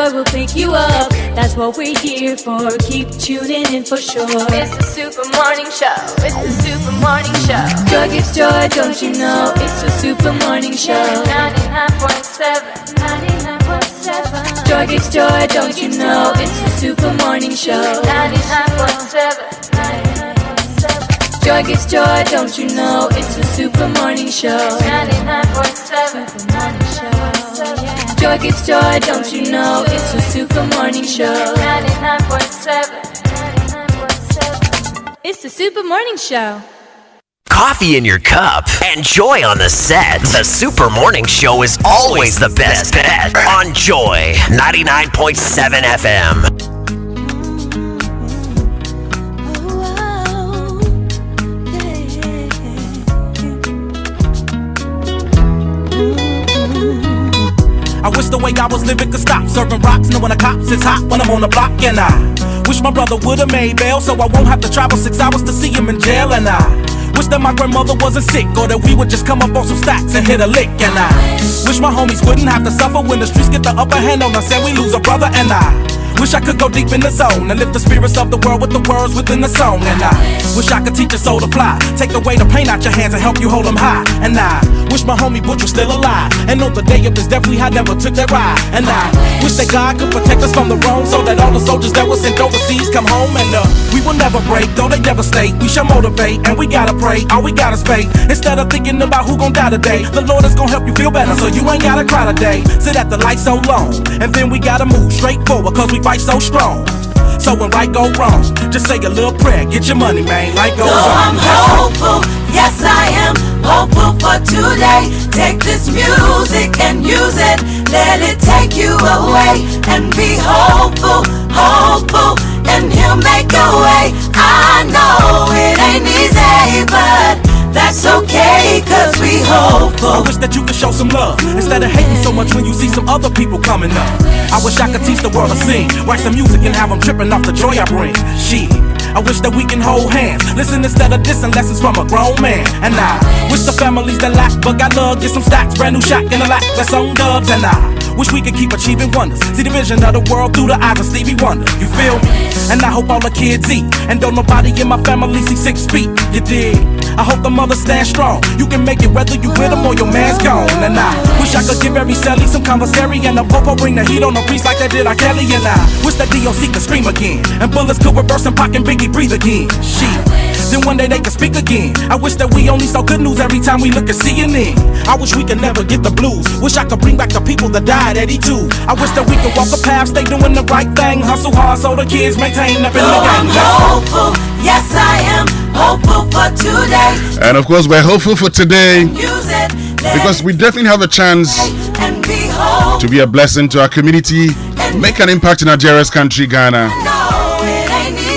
joy will pick you up. That's what we're here for. Keep tuning in for sure. It's the Super Morning Show. It's the Super Morning Show. Joy gives joy, don't you know? It's the Super Morning Show. 99.7. 99.7. Joy gives joy, don't you know? It's the Super Morning Show. 99.7. 99.7. Joy gives joy, don't you know? It's the Super Morning Show. 99.7. Super Morning Show. Joy gives joy, don't you know? It's the Super Morning Show. 99.7. 99.7. It's the Super Morning Show. Coffee in your cup and joy on the set. The Super Morning Show is always the best bet on Joy 99.7 FM. I wish the way I was living could stop. Serving rocks, knowing the cops is hot when I'm on the block. And I wish my brother would've made bail, so I won't have to travel 6 hours to see him in jail. And I wish that my grandmother wasn't sick, or that we would just come up on some stacks and hit a lick. And I wish my homies wouldn't have to suffer when the streets get the upper hand on us and we lose a brother. And I wish I could go deep in the zone and lift the spirits of the world with the words within the song. And I wish I could teach a soul to fly, take away the pain out your hands and help you hold them high. And I wish my homie Butch was still alive, and on the day of his death we had never took that ride. And I wish that God could protect us from the wrong, so that all the soldiers that were sent overseas come home. And we will never break, though they devastate. We shall motivate, and we gotta pray, all we gotta spay. Instead of thinking about who gon' die today, the Lord is gon' help you feel better, so you ain't gotta cry today. Sit at the light so long, and then we gotta move straight forward, cause we fight so strong. So when right go wrong, just say a little prayer, get your money, man, life goes on. I'm hopeful, yes I am hopeful for today. Take this music and use it, let it take you away. And be hopeful, hopeful, and he'll make a way. I know it ain't easy, but that's okay, cause we hopeful. I wish that you could show some love, instead of hating so much when you see some other people coming up. I wish I could teach the world to sing, write some music and have them tripping off the joy I bring. Shit, I wish that we can hold hands, listen instead of dissing lessons from a grown man. And I wish the families that lack but got love get some stacks, brand new shot in the lap, that's on dubs. And I wish we could keep achieving wonders, see the vision of the world through the eyes of Stevie Wonder. You feel me? And I hope all the kids eat, and don't nobody in my family see 6 feet. You dig? I hope the mother stand strong. You can make it whether you with them or your man's gone. And I wish I could give every celly some commissary, and the popo bring the heat on the priest like that did R. Kelly. And I wish that DOC could scream again, and bullets could reverse and Pac and Biggie breathe again. Shit, then one day they could speak again. I wish that we only saw good news every time we look at CNN. I wish we could never get the blues. Wish I could bring back the people that died at E2. I wish that we could walk the path, stay doing the right thing, hustle hard so the kids maintain up in the game. I'm hopeful, yes I am hopeful for today. And of course we're hopeful for today because we definitely have a chance to be a blessing to our community, make an impact in Nigeria's country, Ghana,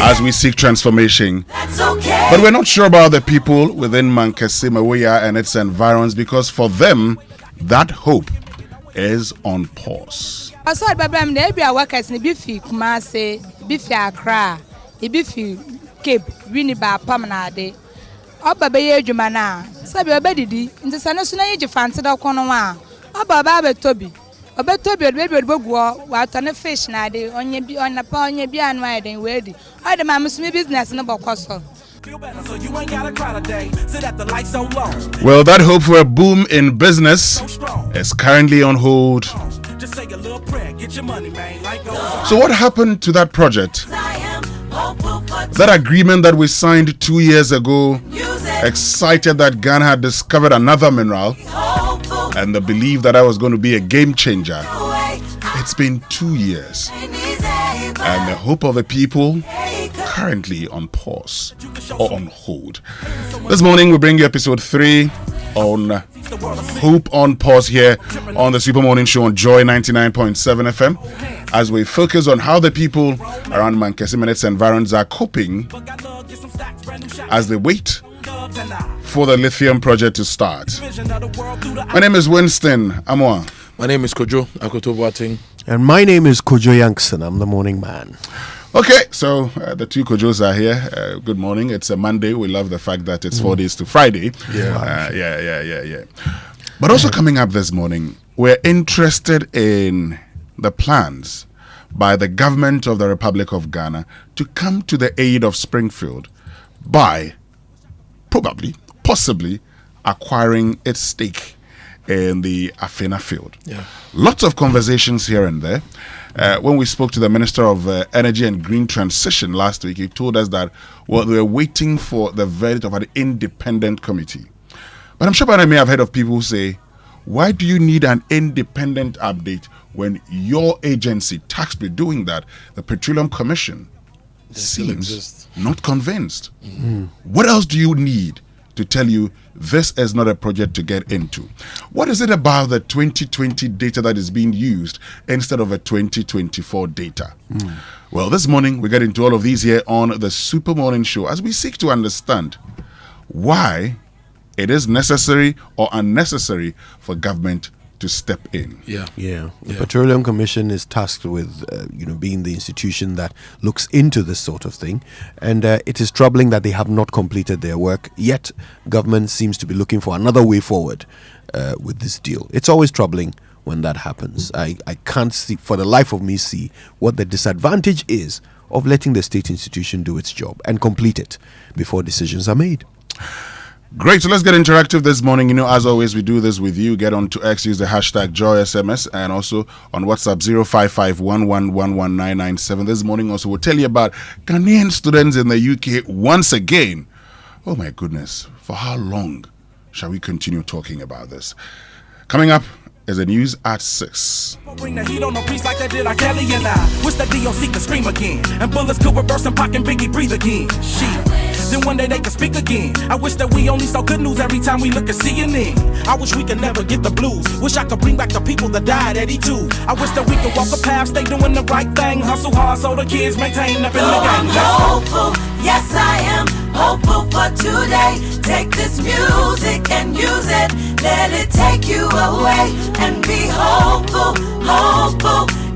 as we seek transformation. But we're not sure about the people within Mankasim, Ewoyaa and its environs, because for them that hope is on pause. Also, Babam, there be a workers in Bifi, Kumase, Bifi Accra, Bifi Cape, Winneba, Pamanade. Oba Baye Jumana, Sabi Obedidi, in the Sanasuna age fancy the Konoa. Oba Baba Toby. Oba Toby, baby Bogwa, what on a fish nade, on your be on a pony, be unwinding, ready. I the mamma's business in a bocoso. Well, that hope for a boom in business is currently on hold. So what happened to that project? That agreement that we signed 2 years ago, excited that Ghana had discovered another mineral and the belief that I was going to be a game changer. It's been 2 years, and the hope of the people currently on pause or on hold. This morning we bring you episode 3 on Hope on Pause here on the Super Morning Show on Joy 99.7 FM, as we focus on how the people around Mankasim and its environs are coping as they wait for the lithium project to start. My name is Winston Amoah. My name is Kojo Akoto Boateng. And my name is Kojo Yankson. I'm the morning man. Okay, so the two Kojos are here. Good morning. It's a Monday. We love the fact that it's 4 days to Friday. Yeah. But also coming up this morning, we're interested in the plans by the government of the Republic of Ghana to come to the aid of Springfield by possibly acquiring its stake in the Afena field. Yeah. Lots of conversations here and there. When we spoke to the Minister of Energy and Green Transition last week, he told us that, well, they were waiting for the verdict of an independent committee. But I'm sure I may have heard of people who say, why do you need an independent update when your agency, tasked with doing that, the Petroleum Commission, seems not convinced? Mm-hmm. What else do you need to tell you this is not a project to get into? What is it about the 2020 data that is being used instead of a 2024 data? Well, this morning we get into all of these here on the Super Morning Show as we seek to understand why it is necessary or unnecessary for government to step in. The Petroleum Commission is tasked with, being the institution that looks into this sort of thing, and it is troubling that they have not completed their work yet. Government seems to be looking for another way forward with this deal. It's always troubling when that happens. I can't see, for the life of me, see what the disadvantage is of letting the state institution do its job and complete it before decisions are made. Great, so let's get interactive this morning. As always, we do this with you. Get on to X, use the hashtag JoySMS, and also on WhatsApp 0551111997. This morning also we'll tell you about Ghanaian students in the UK once again. Oh my goodness, for how long shall we continue talking about this? Coming up is the news at 6. Bring the heat on the beats like they did, like Kelly and I. Wish that DOC could scream again, and bullets could reverse and Pac and Biggie breathe again. Shit. Then one day they could speak again. I wish that we only saw good news every time we look at CNN. I wish we could never get the blues. Wish I could bring back the people that died at E2. I wish that we could walk a path, stay doing the right thing, hustle hard so the kids maintain up in the game. I'm hopeful, yes I am hopeful for today. Take this music and use it. Let it take you away and be hopeful,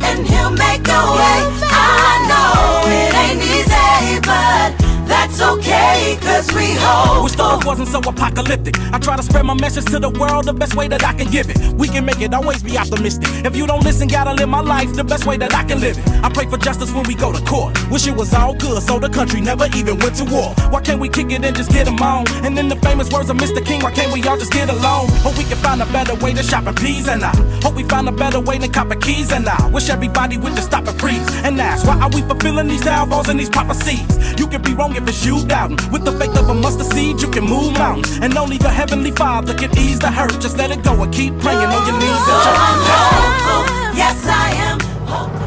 and he'll make a way. I know it ain't easy, but that's okay, cause we hope. Wish the world wasn't so apocalyptic. I try to spread my message to the world the best way that I can give it. We can make it, always be optimistic. If you don't listen, gotta live my life the best way that I can live it. I pray for justice when we go to court. Wish it was all good so the country never even went to war. Why can't we kick it and just get them on? And in the famous words of Mr. King, why can't we all just get along? Hope we can find a better way to shop in peas and I hope we find a better way to cop a keys and I wish everybody would just stop and freeze and ask, why are we fulfilling these salvos and these prophecies? You can be wrong if it's you doubting. With the faith of a mustard seed, you can move mountains. And only the Heavenly Father can ease the hurt. Just let it go and keep praying on your knees. I'm hopeful, yes I am hopeful.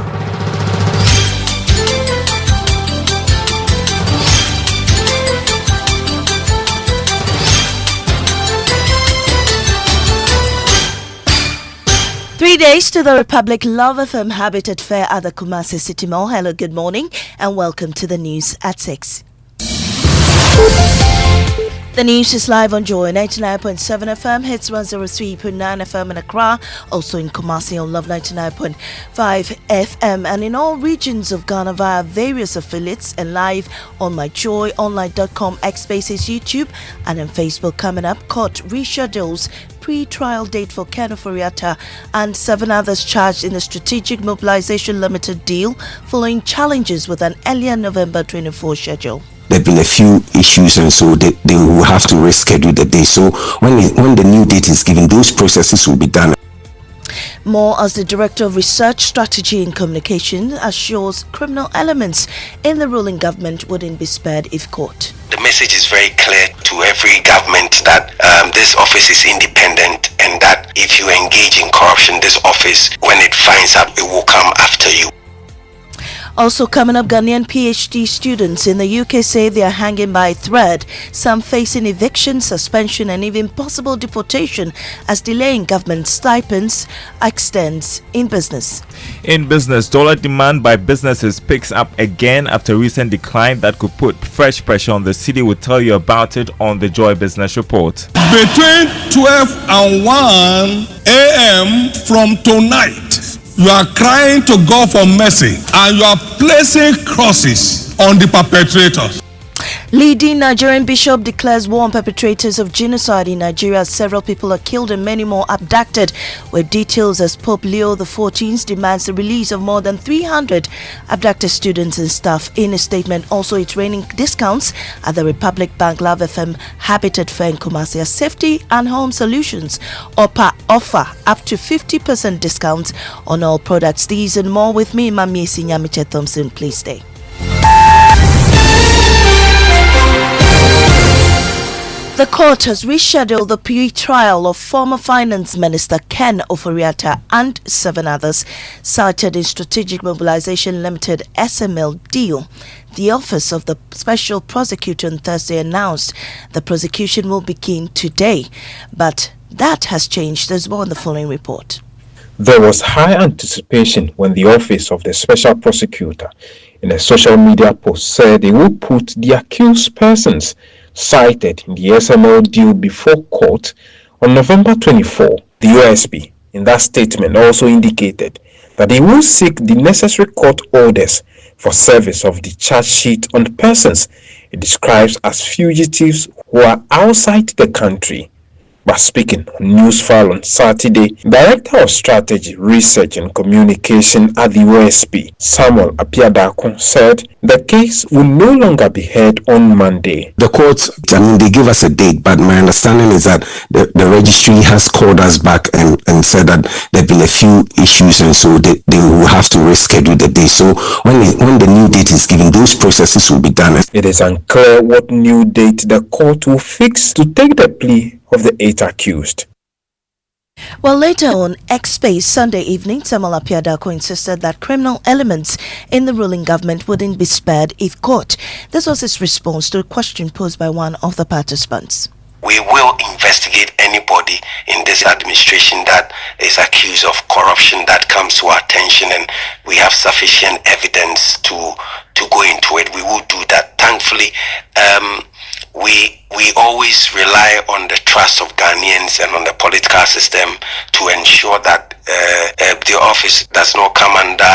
3 days to the Republic Love FM Habitat Fair at the Kumasi City Mall. Hello, good morning, and welcome to the news at 6. The news is live on Joy 99.7 FM, hits 103.9 FM in Accra, also in Kumasi on Love 99.5 FM, and in all regions of Ghana via various affiliates and live on myjoyonline.com, X Spaces, YouTube, and on Facebook. Coming up, court reschedules pre-trial date for Ken Oforiatta and 7 others charged in the Strategic Mobilization Limited deal following challenges with an earlier November 24 schedule. There have been a few issues, and so they will have to reschedule the day. So when the new date is given, those processes will be done. More as the Director of Research, Strategy and Communication assures criminal elements in the ruling government wouldn't be spared if caught. The message is very clear to every government that this office is independent, and that if you engage in corruption, this office, when it finds out, it will come after you. Also coming up, Ghanaian PhD students in the UK say they are hanging by a thread, some facing eviction, suspension and even possible deportation as delaying government stipends extends in business. In business, dollar demand by businesses picks up again after recent decline that could put fresh pressure on the city. We'll tell you about it on the Joy Business Report. Between 12 and 1 a.m. from tonight, you are crying to God for mercy and you are placing crosses on the perpetrators. Leading Nigerian bishop declares war on perpetrators of genocide in Nigeria. Several people are killed and many more abducted. With details as Pope Leo XIV demands the release of more than 300 abducted students and staff. In a statement, also it's raining discounts at the Republic Bank, Love FM, Habitat Fair in Kumasi. Safety and Home Solutions offer up to 50% discounts on all products. These and more with me, Mami Sinyamiche Thompson. Please stay. The court has rescheduled the pre-trial of former Finance Minister Ken Oforiatta and 7 others cited in Strategic Mobilization Limited SML deal. The Office of the Special Prosecutor on Thursday announced the prosecution will begin today, but that has changed. There's more in the following report. There was high anticipation when the Office of the Special Prosecutor in a social media post said they would put the accused persons cited in the SML deal before court on November 24. The OSP in that statement also indicated that they will seek the necessary court orders for service of the charge sheet on persons it describes as fugitives who are outside the country. But speaking on News File on Saturday, Director of Strategy, Research and Communication at the OSP, Samuel Apiadako, said the case will no longer be heard on Monday. The courts, they give us a date, but my understanding is that the registry has called us back and said that there have been a few issues, and so they will have to reschedule the day. So when the new date is given, those processes will be done. It is unclear what new date the court will fix to take the plea of the 8 accused. Well, later on X Space Sunday evening, Samuel Apiadako insisted that criminal elements in the ruling government wouldn't be spared if caught. This was his response to a question posed by one of the participants. We will investigate anybody in this administration that is accused of corruption that comes to our attention, and we have sufficient evidence to go into it. We will do that. Thankfully, we always rely on the trust of Ghanaians and on the political system to ensure that the office does not come under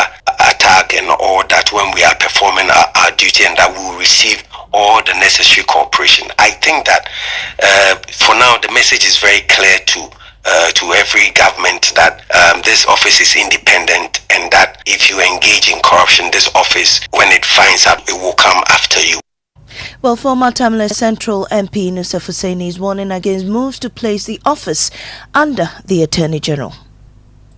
attack, and or that when we are performing our duty, and that we will receive all the necessary cooperation. I think that for now the message is very clear to every government that this office is independent, and that if you engage in corruption, this office, when it finds out, it will come after you. Well, former Tamale Central MP Nusaf Hussaini is warning against moves to place the office under the Attorney General.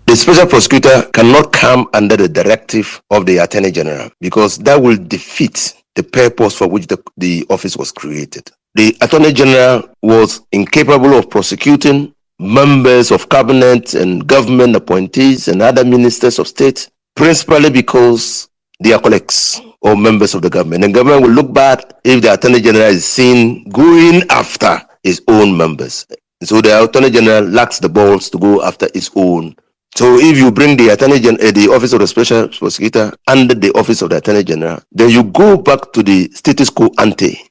The Special Prosecutor cannot come under the directive of the Attorney General, because that will defeat the purpose for which the office was created. The Attorney General was incapable of prosecuting members of cabinet and government appointees and other ministers of state, principally because they are colleagues or members of the government. And government will look bad if the Attorney General is seen going after his own members. So the Attorney General lacks the balls to go after his own. So if you bring the Attorney General, the Office of the Special Prosecutor under the Office of the Attorney General, then you go back to the status quo ante.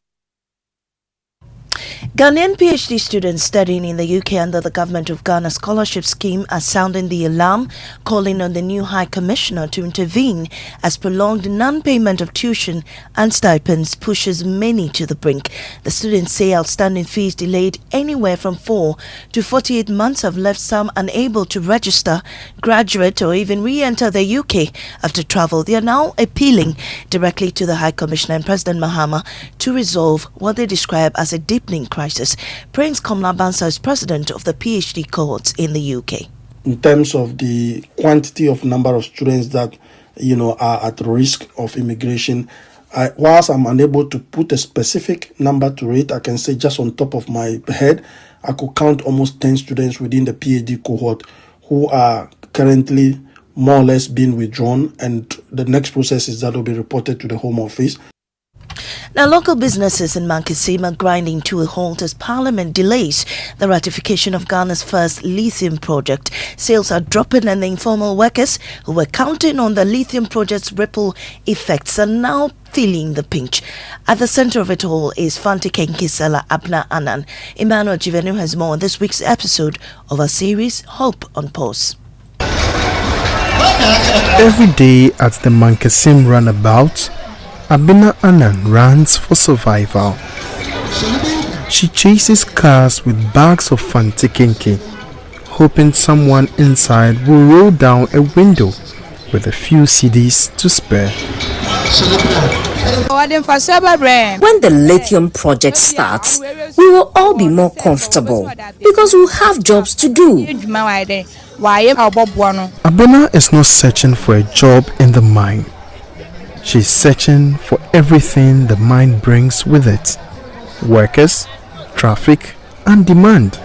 Ghanaian PhD students studying in the UK under the Government of Ghana scholarship scheme are sounding the alarm, calling on the new High Commissioner to intervene as prolonged non-payment of tuition and stipends pushes many to the brink. The students say outstanding fees delayed anywhere from 4 to 48 months have left some unable to register, graduate or even re-enter the UK after travel. They are now appealing directly to the High Commissioner and President Mahama to resolve what they describe as a deepening crisis. Prince Komla Bansa is president of the PhD cohorts in the UK. In terms of the quantity of number of students that are at risk of immigration, whilst I'm unable to put a specific number to it, I can say just on top of my head, I could count almost 10 students within the PhD cohort who are currently more or less being withdrawn, and the next process is that will be reported to the Home Office. Now, local businesses in Mankisim are grinding to a halt as Parliament delays the ratification of Ghana's first lithium project. Sales are dropping, and the informal workers who were counting on the lithium project's ripple effects are now feeling the pinch. At the center of it all is Fante Kenkisela Abna Anan. Emmanuel Jivenu has more on this week's episode of our series Hope on Pause. Every day at the Mankasim runabout, Abena Annan runs for survival. She chases cars with bags of fantikinki, hoping someone inside will roll down a window with a few CDs to spare. When the lithium project starts, we will all be more comfortable because we'll have jobs to do. Abena is not searching for a job in the mine. She's searching for everything the mine brings with it: workers, traffic, and demand.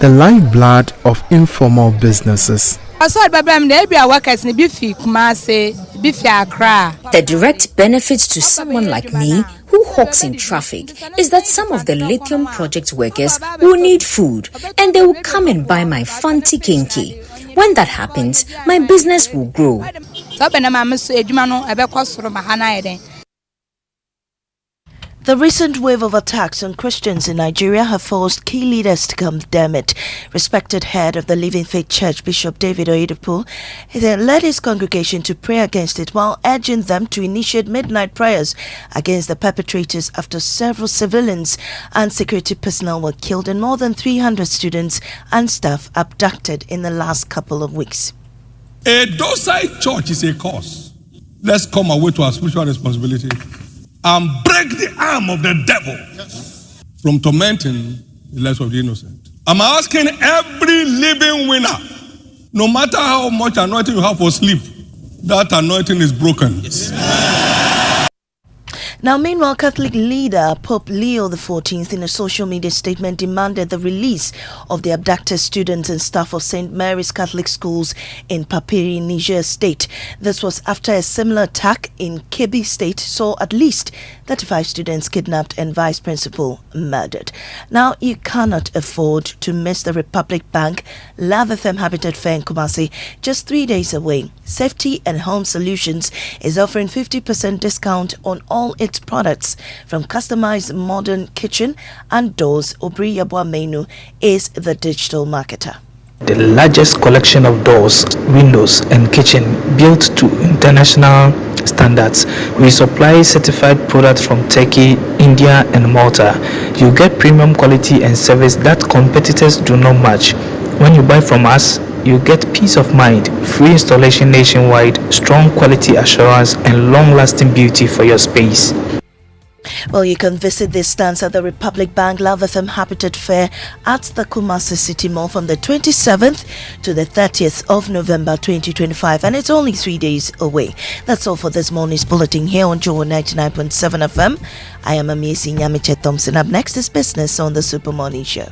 The lifeblood of informal businesses. The direct benefits to someone like me who hawks in traffic is that some of the lithium project workers will need food and they will come and buy my fanti kinky. When that happens, my business will grow. The recent wave of attacks on Christians in Nigeria have forced key leaders to condemn it. Respected head of the Living Faith Church, Bishop David Oyedepo, led his congregation to pray against it while urging them to initiate midnight prayers against the perpetrators after several civilians and security personnel were killed and more than 300 students and staff abducted in the last couple of weeks. A docile church is a cause. Let's come away to our spiritual responsibility and break the arm of the devil from tormenting the lives of the innocent. I'm asking every living winner, no matter how much anointing you have for sleep, that anointing is broken. Yes. Now, meanwhile, Catholic leader Pope Leo XIV in a social media statement demanded the release of the abducted students and staff of St. Mary's Catholic Schools in Papiri, Niger State. This was after a similar attack in Kebbi State saw at least 35 students kidnapped and vice principal murdered. Now, you cannot afford to miss the Republic Bank Love FM Habitat Fair in Kumasi, just 3 days away. Safety and Home Solutions is offering 50% discount on all its products. From customized modern kitchen and doors, Obri Yabwa Menu is the digital marketer. The largest collection of doors, windows, and kitchen built to international standards. We supply certified products from Turkey, India, and Malta. You get premium quality and service that competitors do not match. When you buy from us, you get peace of mind, free installation nationwide, strong quality assurance, and long-lasting beauty for your space. Well, you can visit this stands at the Republic Bank Love FM Habitat Fair at the Kumasi City Mall from the 27th to the 30th of November 2025, and it's only 3 days away. That's all for this morning's bulletin here on Joe 99.7 FM. I am Amiesi Nyamiche Thompson. Up next is business on the Super Morning Show.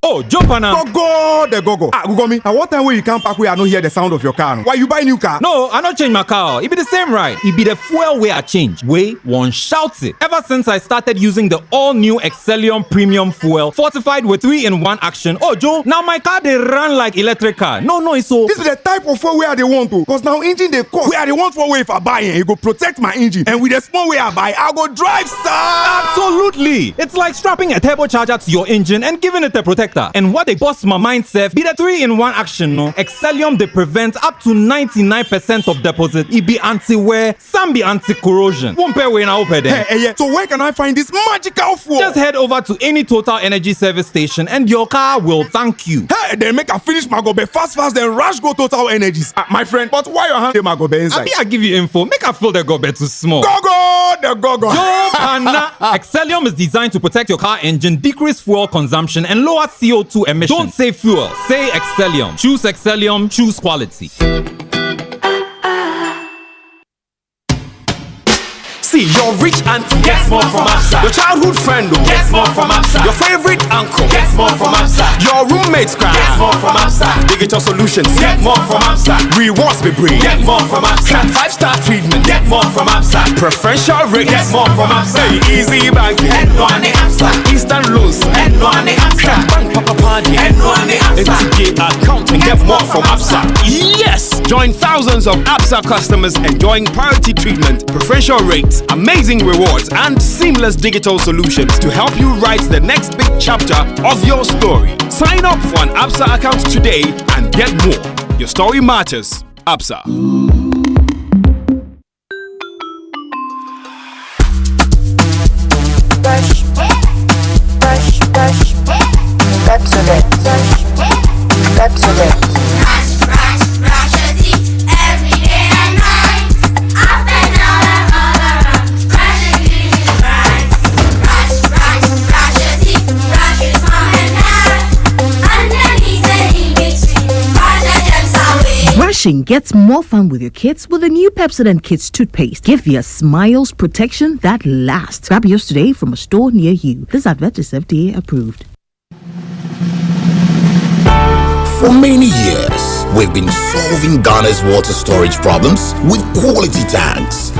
Oh, jump on now. Go, the go. Ah, Google me. At what time when you come back, we are not hear the sound of your car? Why you buy new car? No, I not change my car. It be the same ride. It be the fuel way I change. Way one shouts it. Ever since I started using the all-new Excellium Premium Fuel, fortified with 3-in-1 action. Oh, Joe, now my car they run like electric car. No, it's so. This is the type of fuel where they want to. Cause now engine they cost. Where they want for way if I buy it, go protect my engine. And with the small way I buy, I go drive, sir. Absolutely. It's like strapping a turbocharger to your engine and giving it a protector. And what they bust my mind self be the 3-in-1 action, no? Excellium they prevent up to 99% of deposit. It be anti-wear, some be anti-corrosion. Won't pay when I open them. Hey, so where can I find this magical fuel? Just head over to any Total Energy service station and your car will thank you. Hey, they make a finish my gobe fast then rush go Total Energies. My friend, but why your hand my gobe inside? I give you info. Make a fill the gobe too small. The go. Excellium is designed to protect your car engine, decrease fuel consumption, and lower CO2 emissions. Don't say fuel, say Excellium. Choose Excellium, choose quality. See, your rich auntie gets more from Absa. Your childhood friend gets more from Absa. Your favorite uncle gets more from Absa. Your roommates cry gets more from Absa. Digital solutions get more from Absa. Rewards be bring get more from Absa. 5-star treatment get more from Absa. Preferential rates get more from Absa. Easy banking and no ane Absa. Instant loans and no ane Absa. Bank papa party and no ane Absa. ATK account and get more from Absa. Yes! Join thousands of Absa customers enjoying priority treatment, preferential rates, amazing rewards, and seamless digital solutions to help you write the next big chapter of your story. Sign up for an Absa account today and get more. Your story matters. Absa. That's it. That's it. Brush your teeth every day and night. Up and down and all around. Brush your teeth right. Brush your teeth. Brush it from and down. Underneath and in between. Brush the germs away. Brushing gets more fun with your kids with the new Pepsodent Kids toothpaste. Give your smiles protection that lasts. Grab yours today from a store near you. This advert is FDA approved. For many years, we've been solving Ghana's water storage problems with quality tanks.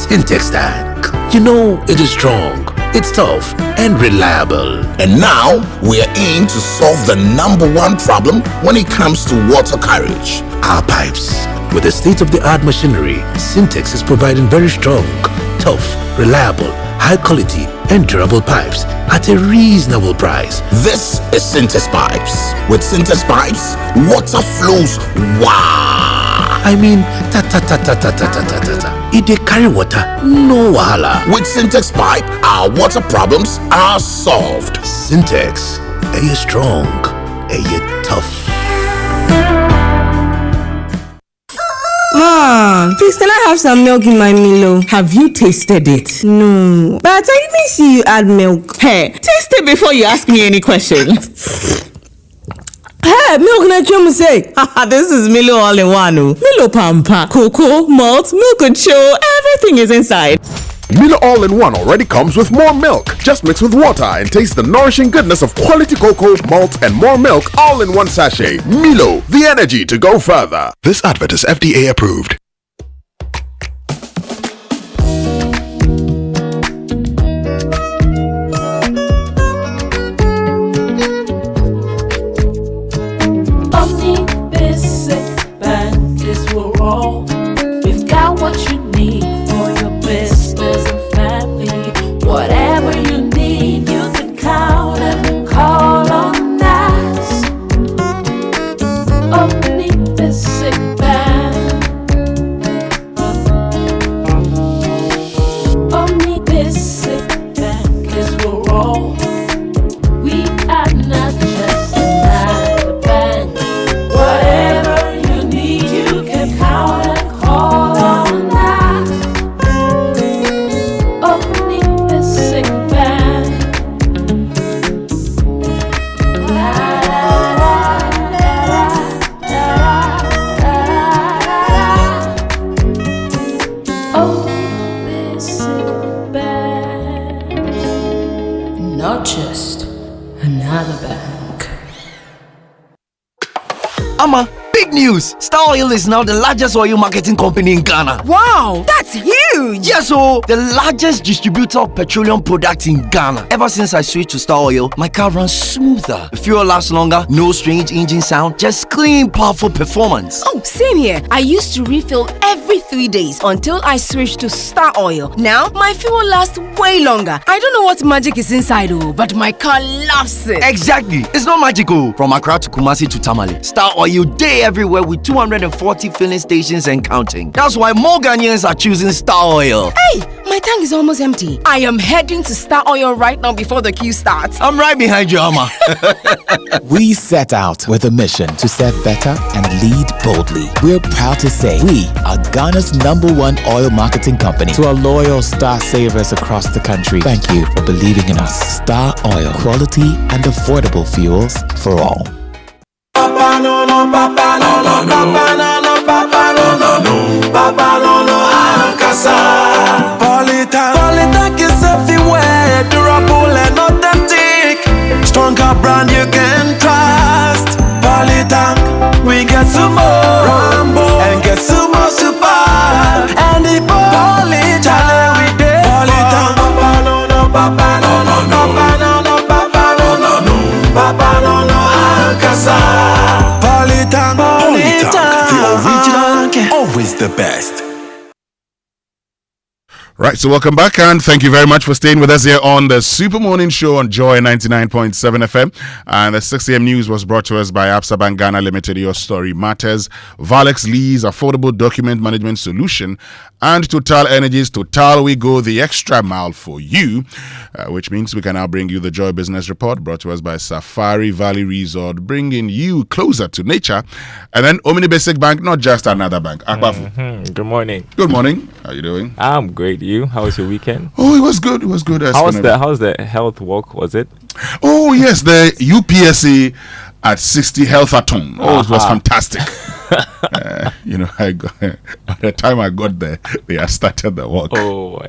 Syntex tank. You know, it is strong, it's tough, and reliable. And now, we are in to solve the #1 problem when it comes to water carriage: our pipes. With the state-of-the-art machinery, Syntex is providing very strong, tough, reliable, high quality, and durable pipes at a reasonable price. This is Syntex Pipes. With Syntex Pipes, water flows wow. I mean, ta-ta-ta-ta-ta-ta-ta-ta-ta. If they carry water, no wahala. With Syntex Pipe, our water problems are solved. Syntex, are you strong? Are you tough? Mom, please can I have some milk in my Milo? Have you tasted it? No, but I didn't see you add milk. Hey, taste it before you ask me any question. Hey, milk na chum say. This is Milo all in one. Milo pampa, cocoa, malt, milk and show, everything is inside. Milo All-in-One already comes with more milk. Just mix with water and taste the nourishing goodness of quality cocoa, malt, and more milk all in one sachet. Milo, the energy to go further. This advert is FDA approved. We've got what you need for your business and family. Whatever you need, you can count and call on us. Omni Basic Bank. Omni Basic Bank is we're all. We are not just another bank. Whatever you need, you can count and call on us. Omni Basic Bank. Not just another bank. Ama, big news! Star Oil is now the largest oil marketing company in Ghana. Wow, that's huge! Yes, so the largest distributor of petroleum products in Ghana. Ever since I switched to Star Oil, my car runs smoother. The fuel lasts longer, no strange engine sound, just clean, powerful performance. Oh, same here. I used to refill every 3 days until I switched to Star Oil. Now, my fuel lasts way longer. I don't know what magic is inside, but my car loves it. Exactly. It's not magical. From Accra to Kumasi to Tamale, Star Oil day everywhere with 240 filling stations and counting. That's why more Ghanaians are choosing Star Oil. Hey, my tank is almost empty. I am heading to Star Oil right now before the queue starts. I'm right behind you, Ama. We set out with a mission to serve better and lead boldly. We're proud to say we are Ghana's #1 oil marketing company. To our loyal Star savers across the country, thank you for believing in us. Star Oil, quality and affordable fuels for all. Papa no no, papa no no, papa no no, papa no no, papa no no, Ankasa. Polytank is everywhere, durable and authentic. Stronger brand you can trust. Polytank, we get some more Rambo and get some more Super. And the Polytank, we did Polytank. Papa no no, papa no no, papa no no, papa no no, papa no no, Ankasa. Polytank, the original, always the best. Right, so welcome back and thank you very much for staying with us here on the Super Morning Show on Joy 99.7 FM. And the 6 a.m. news was brought to us by Absa Bank Ghana Limited. Your story matters. Valex Lee's affordable document management solution and Total Energies. Total, we go the extra mile for you, which means we can now bring you the Joy Business Report brought to us by Safari Valley Resort, bringing you closer to nature. And then Omni Basic Bank, not just another bank. Good morning. Good morning. How are you doing? I'm great. You? How was your weekend? Oh, it was good. It was good. How's the health walk? Was it? Oh yes, the UPSA at 60 Healthathon. Oh, it was fantastic. I got, by the time I got there, they had started the walk. Oh boy.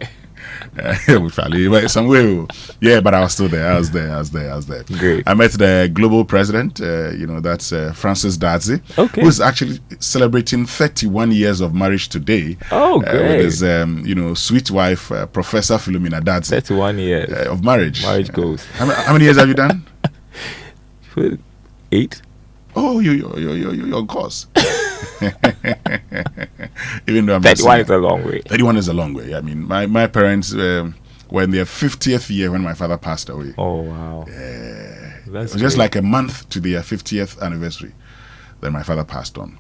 Somewhere, yeah, but I was still there. I was there. Great. I met the global president. That's Francis Dadzie, who's actually celebrating 31 years of marriage today. Oh, great! With his, sweet wife, Professor Philomena Dadzie. 31 years of marriage. Marriage goes. How many years have you done? 8. Oh, you're on course. Even though I'm 31 is a long way. 31 is a long way. I mean, my parents were in their 50th year when my father passed away. Oh, wow. It was just like a month to their 50th anniversary. Then my father passed on.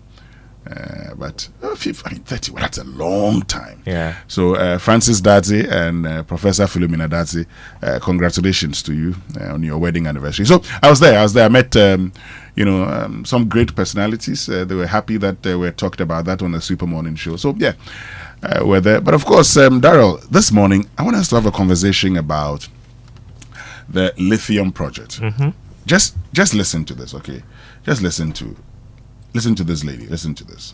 But 31, that's a long time. Yeah. So Francis Dadzie and Professor Philomena Dadzie, congratulations to you on your wedding anniversary. So I was there. I met some great personalities. They were happy that we talked about that on the Super Morning Show. So yeah, we're there. But of course, Daryl, this morning I want us to have a conversation about the lithium project. Mm-hmm. Just listen to this, okay? Just listen to this lady. Listen to this.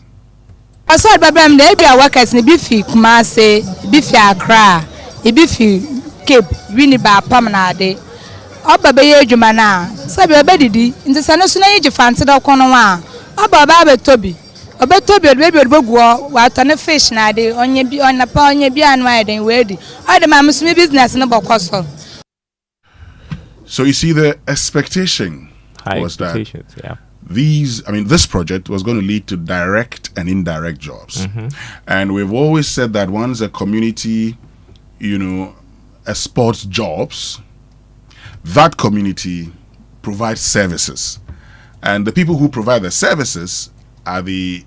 I said, Babam, they be a workers in Biffy, Kumase, Biffy Accra, Biffy Cape, Winneba, Pamanade. Oh, Baby, Jumana, Sabi Bedidi, in the Sanasuna age of Fancy Okonoa. Oh, Baba Toby. Oh, but Toby, baby, Bogua, what on a fish nade, on your be on a pony, be unwide and ready. I the mamma's business in a bocoso. So you see, the expectation was that yeah. This project was going to lead to direct and indirect jobs. Mm-hmm. And we've always said that once a community, exports jobs, that community provides services. And the people who provide the services are the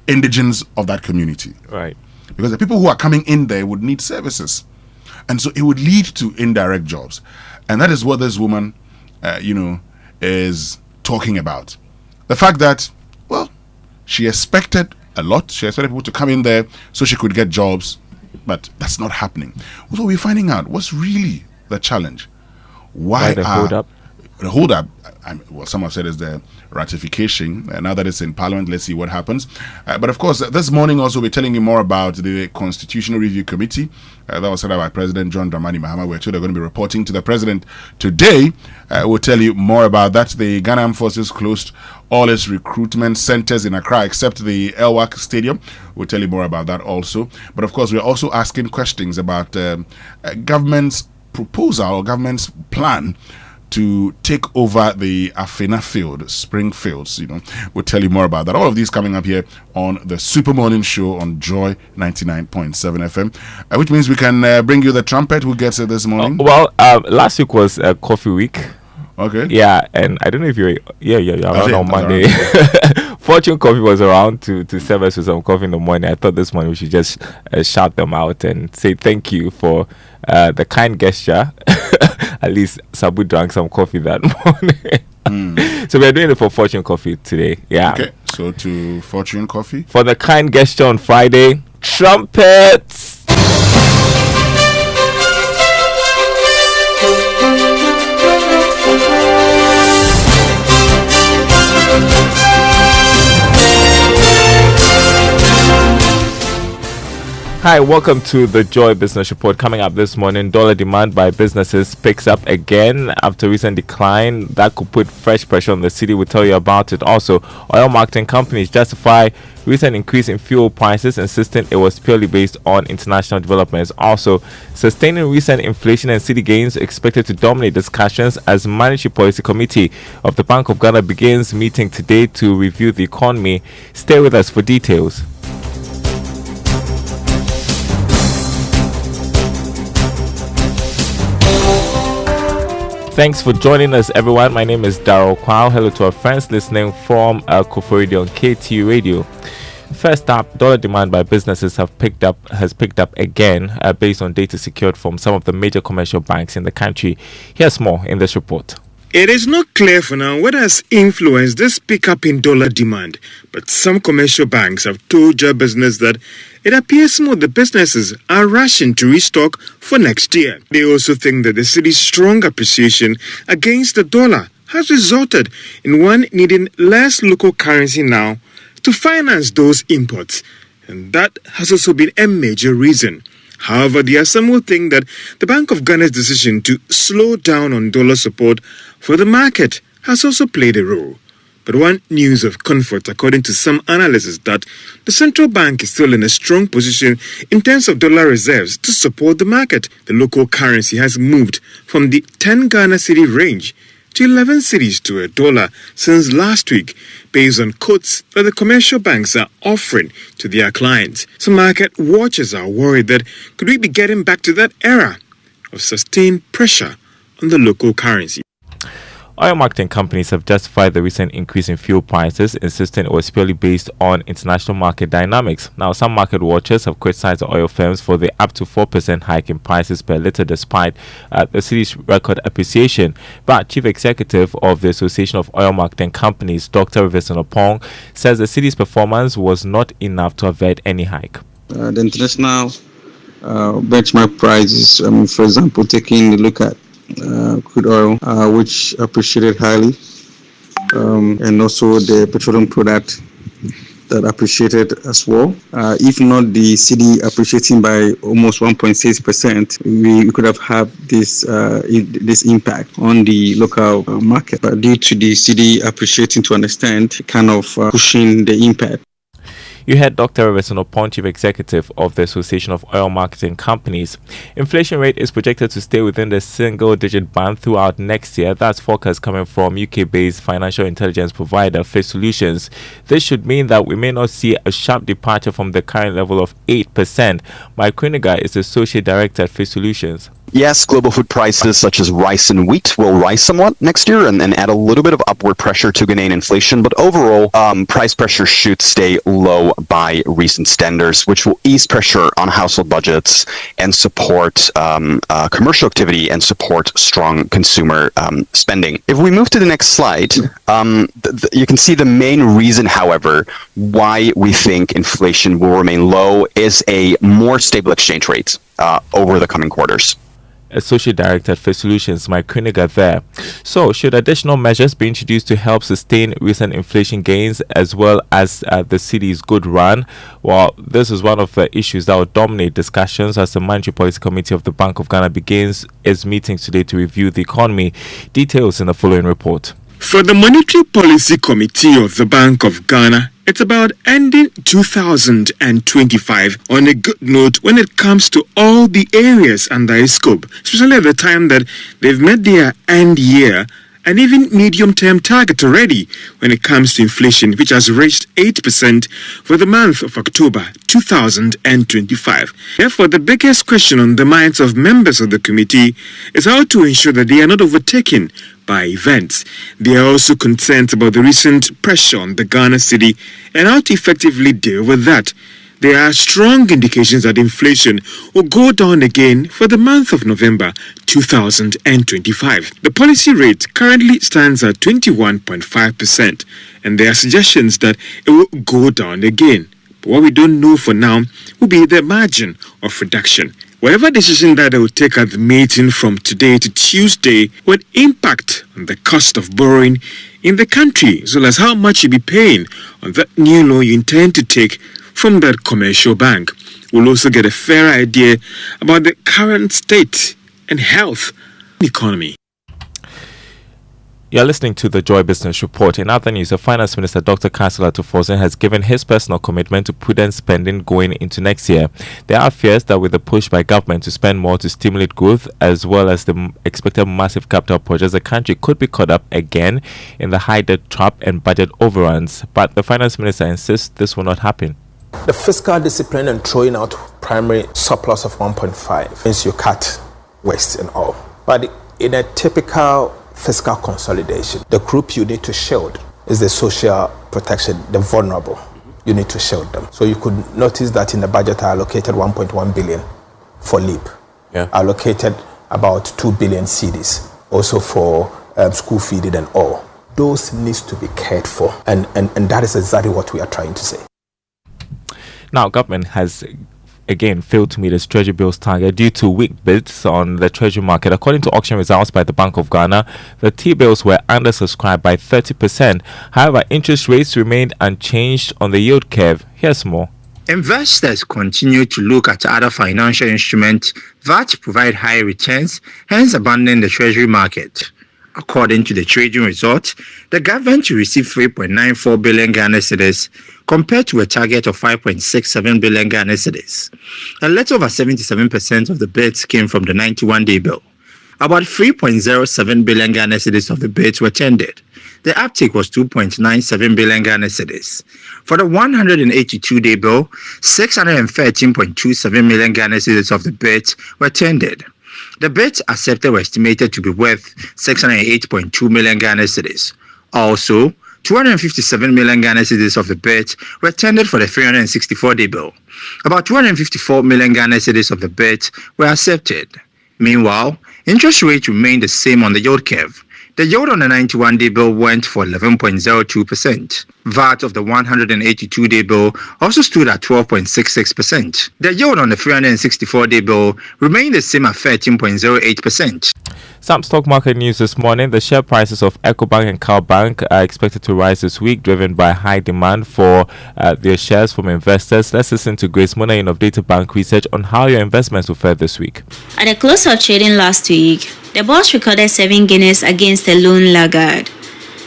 indigents of that community. Right. Because the people who are coming in there would need services. And so it would lead to indirect jobs. And that is what this woman, is talking about. The fact that, she expected a lot. She expected people to come in there so she could get jobs, but that's not happening. So we're finding out what's really the challenge. Why the hold up? The hold up, some have said is the ratification. Now that it's in Parliament, let's see what happens. But of course, this morning also we're telling you more about the Constitutional Review Committee. That was set up by President John Dramani Mahama. We're told they're going to be reporting to the President today. We'll tell you more about that. The Ghana Armed Forces closed all its recruitment centers in Accra except the Elwak Stadium. We'll tell you more about that also. But of course, we're also asking questions about government's proposal or government's plan to take over the Afena field, Spring Fields. We'll tell you more about that. All of these coming up here on the Super Morning Show on Joy 99.7 FM, which means we can bring you the trumpet. Who gets it this morning? Last week was Coffee Week. Okay. Yeah, and I don't know if you're around on Monday. Fortune Coffee was around to serve us with some coffee in the morning. I thought this morning we should just shout them out and say thank you for the kind gesture. At least Sabu drank some coffee that morning. So we're doing it for Fortune Coffee today. Yeah. Okay. So to Fortune Coffee. For the kind gesture on Friday, trumpets. Hi, welcome to the Joy Business Report. Coming up this morning, dollar demand by businesses picks up again after recent decline. That could put fresh pressure on the city. We'll tell you about it. Also, oil marketing companies justify recent increase in fuel prices, insisting it was purely based on international developments. Also, sustaining recent inflation and city gains expected to dominate discussions as Monetary Policy Committee of the Bank of Ghana begins meeting today to review the economy. Stay with us for details. Thanks for joining us, everyone. My name is Daryl Kwao. Hello to our friends listening from Koforidi on KTU Radio. First up, dollar demand by businesses has picked up again based on data secured from some of the major commercial banks in the country. Here's more in this report. It is not clear for now what has influenced this pickup in dollar demand, but some commercial banks have told your business that it appears some of the businesses are rushing to restock for next year. They also think that the city's strong appreciation against the dollar has resulted in one needing less local currency now to finance those imports, and that has also been a major reason. However, there are some who think that the Bank of Ghana's decision to slow down on dollar support for the market has also played a role. But one news of comfort, according to some analysts, is that the central bank is still in a strong position in terms of dollar reserves to support the market. The local currency has moved from the 10 Ghana cedi range to 11 cedis to a dollar since last week, based on quotes that the commercial banks are offering to their clients. Some market watchers are worried that could we be getting back to that era of sustained pressure on the local currency. Oil marketing companies have justified the recent increase in fuel prices, insisting it was purely based on international market dynamics. Now, some market watchers have criticized the oil firms for the up to 4% hike in prices per litre despite the city's record appreciation. But Chief Executive of the Association of Oil Marketing Companies, Dr. Winston Amoah, says the city's performance was not enough to avert any hike. The international benchmark prices, for example, taking a look at crude oil, which appreciated highly, and also the petroleum product that appreciated as well. If not the cedi appreciating by almost 1.6%, we could have had this impact on the local market. But due to the cedi appreciating to an extent, kind of pushing the impact. You heard Dr. Winston Amoah, Chief Executive of the Association of Oil Marketing Companies. Inflation rate is projected to stay within the single-digit band throughout next year. That's forecast coming from UK-based financial intelligence provider Face Solutions. This should mean that we may not see a sharp departure from the current level of 8%. Mike Kwiniga is the Associate Director at Face Solutions. Yes, global food prices such as rice and wheat will rise somewhat next year and add a little bit of upward pressure to Ghanaian inflation. But overall, price pressure should stay low by recent standards, which will ease pressure on household budgets and support commercial activity and support strong consumer spending. If we move to the next slide, you can see the main reason, however, why we think inflation will remain low is a more stable exchange rate over the coming quarters. Associate Director at Face Solutions, Mike Kwiniga there. So, should additional measures be introduced to help sustain recent inflation gains as well as the city's good run? Well, this is one of the issues that will dominate discussions as the Monetary Policy Committee of the Bank of Ghana begins its meetings today to review the economy. Details in the following report. For the Monetary Policy Committee of the Bank of Ghana, it's about ending 2025 on a good note when it comes to all the areas under its scope, especially at the time that they've met their end year and even medium-term target already when it comes to inflation, which has reached 8% for the month of October 2025. Therefore, the biggest question on the minds of members of the committee is how to ensure that they are not overtaken by events. They are also concerned about the recent pressure on the Ghana cedi and how to effectively deal with that. There are strong indications that inflation will go down again for the month of November 2025. The policy rate currently stands at 21.5%, and there are suggestions that it will go down again. But what we don't know for now will be the margin of reduction. Whatever decision that they will take at the meeting from today to Tuesday would impact on the cost of borrowing in the country, as well as how much you'll be paying on that new loan you intend to take from that commercial bank. We'll also get a fair idea about the current state and health of the economy. You're listening to the Joy Business Report. In other news, the Finance Minister, Dr. Kansela Tufosen, has given his personal commitment to prudent spending going into next year. There are fears that with the push by government to spend more to stimulate growth, as well as the expected massive capital projects, the country could be caught up again in the high debt trap and budget overruns. But the Finance Minister insists this will not happen. The fiscal discipline and throwing out primary surplus of 1.5 means you cut waste and all. But In a typical fiscal consolidation, the group you need to shield is the social protection, the vulnerable. You need to shield them. So you could notice that in the budget I allocated 1.1 billion for LEAP. Yeah. Allocated about 2 billion cedis also for school feeding and all. Those needs to be cared for, and that is exactly what we are trying to say. Now, government has again failed to meet its treasury bills target due to weak bids on the treasury market. According to auction results by the Bank of Ghana, the T-bills were undersubscribed by 30%. However, interest rates remained unchanged on the yield curve. Here's more. Investors continue to look at other financial instruments that provide high returns, hence abandoning the treasury market. According to the trading results, the government will receive 3.94 billion Ghana cedis compared to a target of 5.67 billion Ghana cedis. A little over 77% of the bids came from the 91-day bill. About 3.07 billion Ghana cedis of the bids were tendered. The uptake was 2.97 billion Ghana cedis. For the 182-day bill, 613.27 million Ghana cedis of the bids were tendered. The bids accepted were estimated to be worth 608.2 million Ghana cedis. Also, 257 million Ghana cedis of the bids were tendered for the 364-day bill. About 254 million Ghana cedis of the bids were accepted. Meanwhile, interest rates remained the same on the yield curve. The yield on the 91-day bill went for 11.02%. That of the 182-day bill also stood at 12.66%. The yield on the 364-day bill remained the same at 13.08%. Some stock market news this morning. The share prices of Ecobank and Cowbank are expected to rise this week, driven by high demand for their shares from investors. Let's listen to Grace Munayin of Data Bank Research on how your investments will fare this week. At the close of trading last week, the bourse recorded 7 gainers against a lone laggard.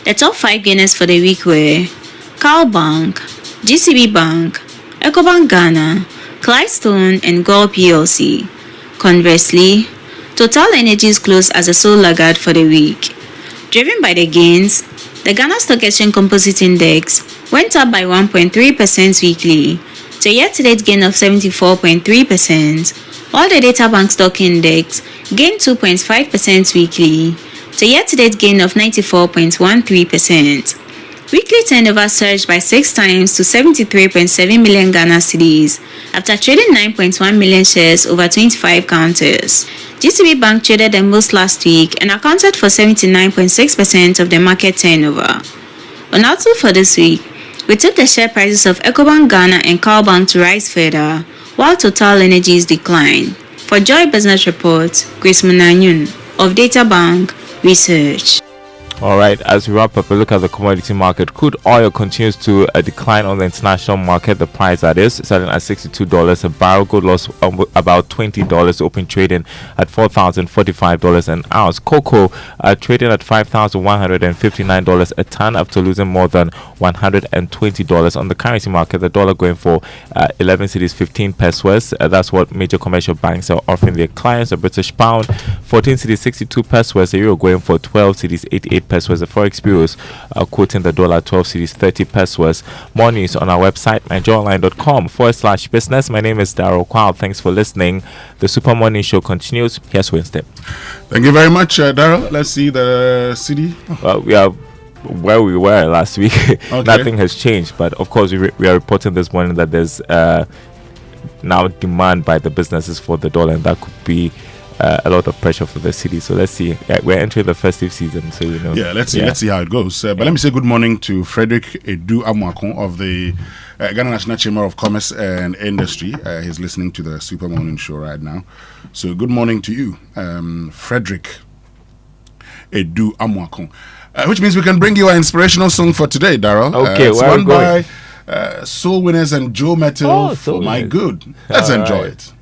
The top 5 gainers for the week were Cowbank, GCB Bank, Ecobank Ghana, Clydestone, and Gold PLC. Conversely, Total Energies closed as a sole laggard for the week. Driven by the gains, the Ghana Stock Exchange Composite Index went up by 1.3% weekly to a year-to-date gain of 74.3%, while the Data Bank Stock Index gained 2.5% weekly to a year-to-date gain of 94.13%. Weekly turnover surged by 6 times to 73.7 million Ghana cedis after trading 9.1 million shares over 25 counters. GCB Bank traded the most last week and accounted for 79.6% of the market turnover. On outlook for this week, we took the share prices of Ecobank Ghana and Cowbank to rise further, while Total Energies decline. For Joy Business Report, Grace Munayin of Data Bank Research. All right, as we wrap up a look at the commodity market, crude oil continues to decline on the international market. The price that is selling at $62 a barrel. Gold lost about $20, open trading at $4,045 an ounce. Cocoa trading at $5,159 a ton after losing more than $120. On the currency market, the dollar going for 11 cedis 15 pesos. That's what major commercial banks are offering their clients. A British pound 14 cedis 62 pesos. A euro going for 12 cedis 88 pesos. The forex bureaus quoting the dollar 12 cedis 30 pesos. More news on our website myjoyonline.com/business. My name is Daryl Kwao. Thanks for listening. The Super Morning Show continues. Here's Winston. Thank you very much, Daryl. Let's see the city. We are where we were last week. Okay. Nothing has changed, but of course we are reporting this morning that there's now demand by the businesses for the dollar, and that could be a lot of pressure for the city. So let's see. We're entering the festive season, so you know. Yeah, let's see how it goes. But let me say good morning to Frederick Ewoyaa of the Ghana National Chamber of Commerce and Industry. He's listening to the Super Morning Show right now. So good morning to you, Frederick Ewoyaa. Which means we can bring you an inspirational song for today, Daryl. Okay, it's one by Soul Winners and Joe Metal for My Good. Let's enjoy it.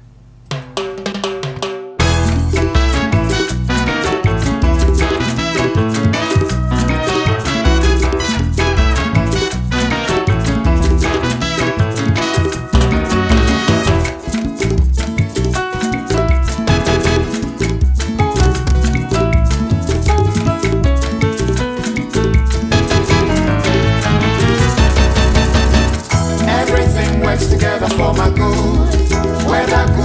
Together for my good, whether good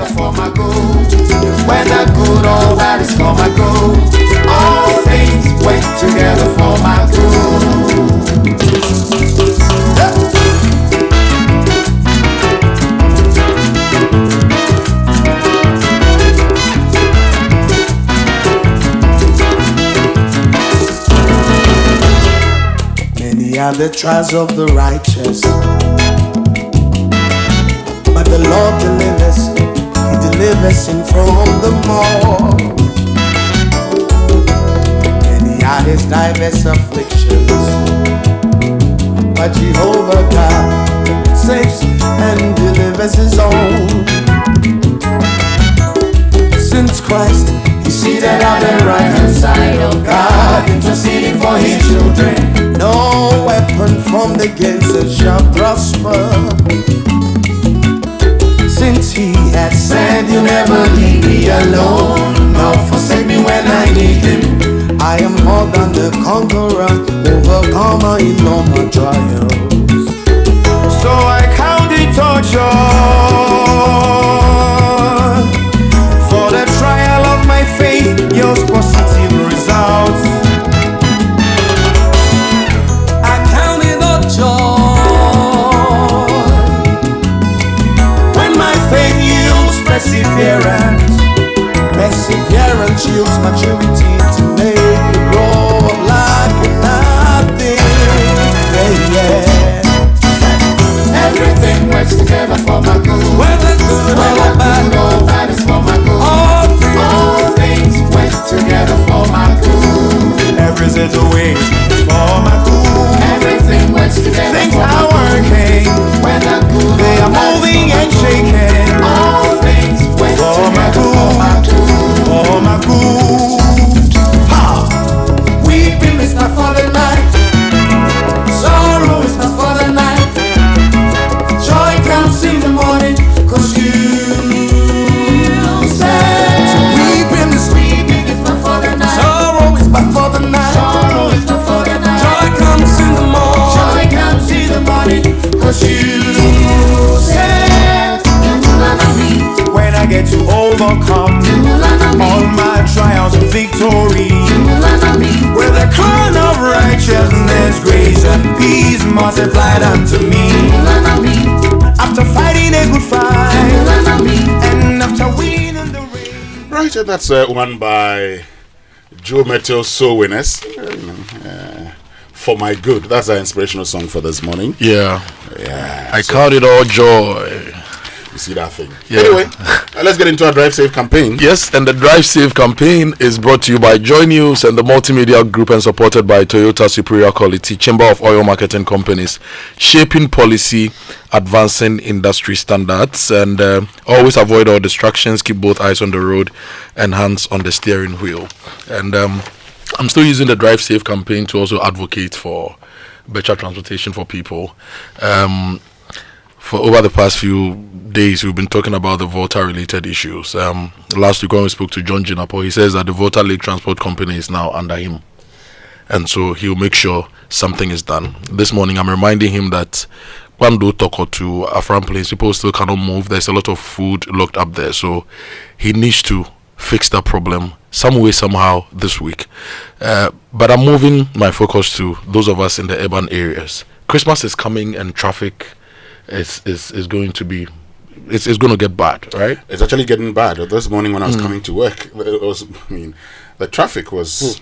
together for my good. Whether good or bad is for my good. All things work together for my good. Many are the trials of the righteous, but the Lord delivers. He delivers him from them all. Many are his diverse afflictions, but Jehovah God saves and delivers his own. Since Christ is seated on the right hand side of God, interceding for his children, no weapon formed against us shall prosper. Since he has said he'll never leave me alone, nor forsake me when I need him, I am more than the conqueror, overcomer in all my trials. So I count it all joy for the trial of my faith, yields positive results. I count it all joy when my faith yields perseverance. Perseverance yields maturity to make me grow up like nothing. Yeah. Everything works together for my good. Whether good or bad is for my good. All things work together for my good. Every situation is for my good. Everything works together. Things are working. Whether good they are moving and shaking. All things work for my good. For my good. Ha! Weeping is not for the night. Sorrow is not for the night. Joy comes in the morning, 'cause you said. So weeping is not for the night. Sorrow is not for the night. Sorrow is not for the night. Joy comes in the morning. Joy comes in the morning, 'cause you said. When I get to overcome all my trials and victory, with a crown of righteousness, grace and peace multiplied unto me. After fighting a good fight, and after winning the race. Right, and that's one by Joe Metal Soul Winners. For my good. That's our inspirational song for this morning. Yeah. Yeah. I count it all joy. You see that thing. Yeah. Anyway, let's get into our Drive Safe campaign. Yes, and the Drive Safe campaign is brought to you by Joy News and the Multimedia Group and supported by Toyota Superior Quality, Chamber of Oil Marketing Companies, shaping policy, advancing industry standards, and always avoid all distractions, keep both eyes on the road and hands on the steering wheel. And I'm still using the Drive Safe campaign to also advocate for better transportation for people. For over the past few days, we've been talking about the Volta-related issues. Last week when we spoke to John Jinapo, he says that the Volta Lake Transport Company is now under him. And so he'll make sure something is done. This morning, I'm reminding him that Kwando Toko to Afram Place, people still cannot move. There's a lot of food locked up there. So he needs to fix that problem some way, somehow this week. But I'm moving my focus to those of us in the urban areas. Christmas is coming and traffic is going to be it's going to get bad, right? It's actually getting bad. This morning when I was coming to work, the traffic was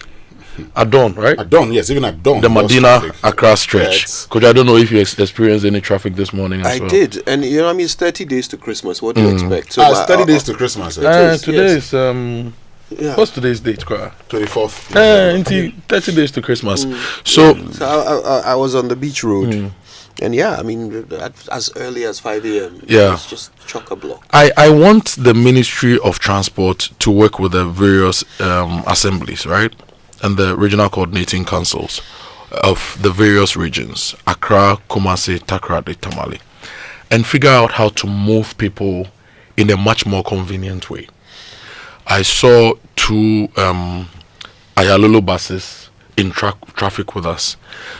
at dawn, right? At dawn, yes, even at dawn. The Medina Accra stretch. Because I don't know if you experienced any traffic this morning as well. I did, and it's 30 days to Christmas. What do you expect? So it's 30 days to Christmas. Today is what's today's date? 24th. 30 days to Christmas. So I was on the beach road. And as early as 5 a.m. It's just chock-a-block. I want the Ministry of Transport to work with the various assemblies, right? And the regional coordinating councils of the various regions, Accra, Kumasi, Takoradi, Tamale, and figure out how to move people in a much more convenient way. I saw 2 Ayalolo buses in traffic with us.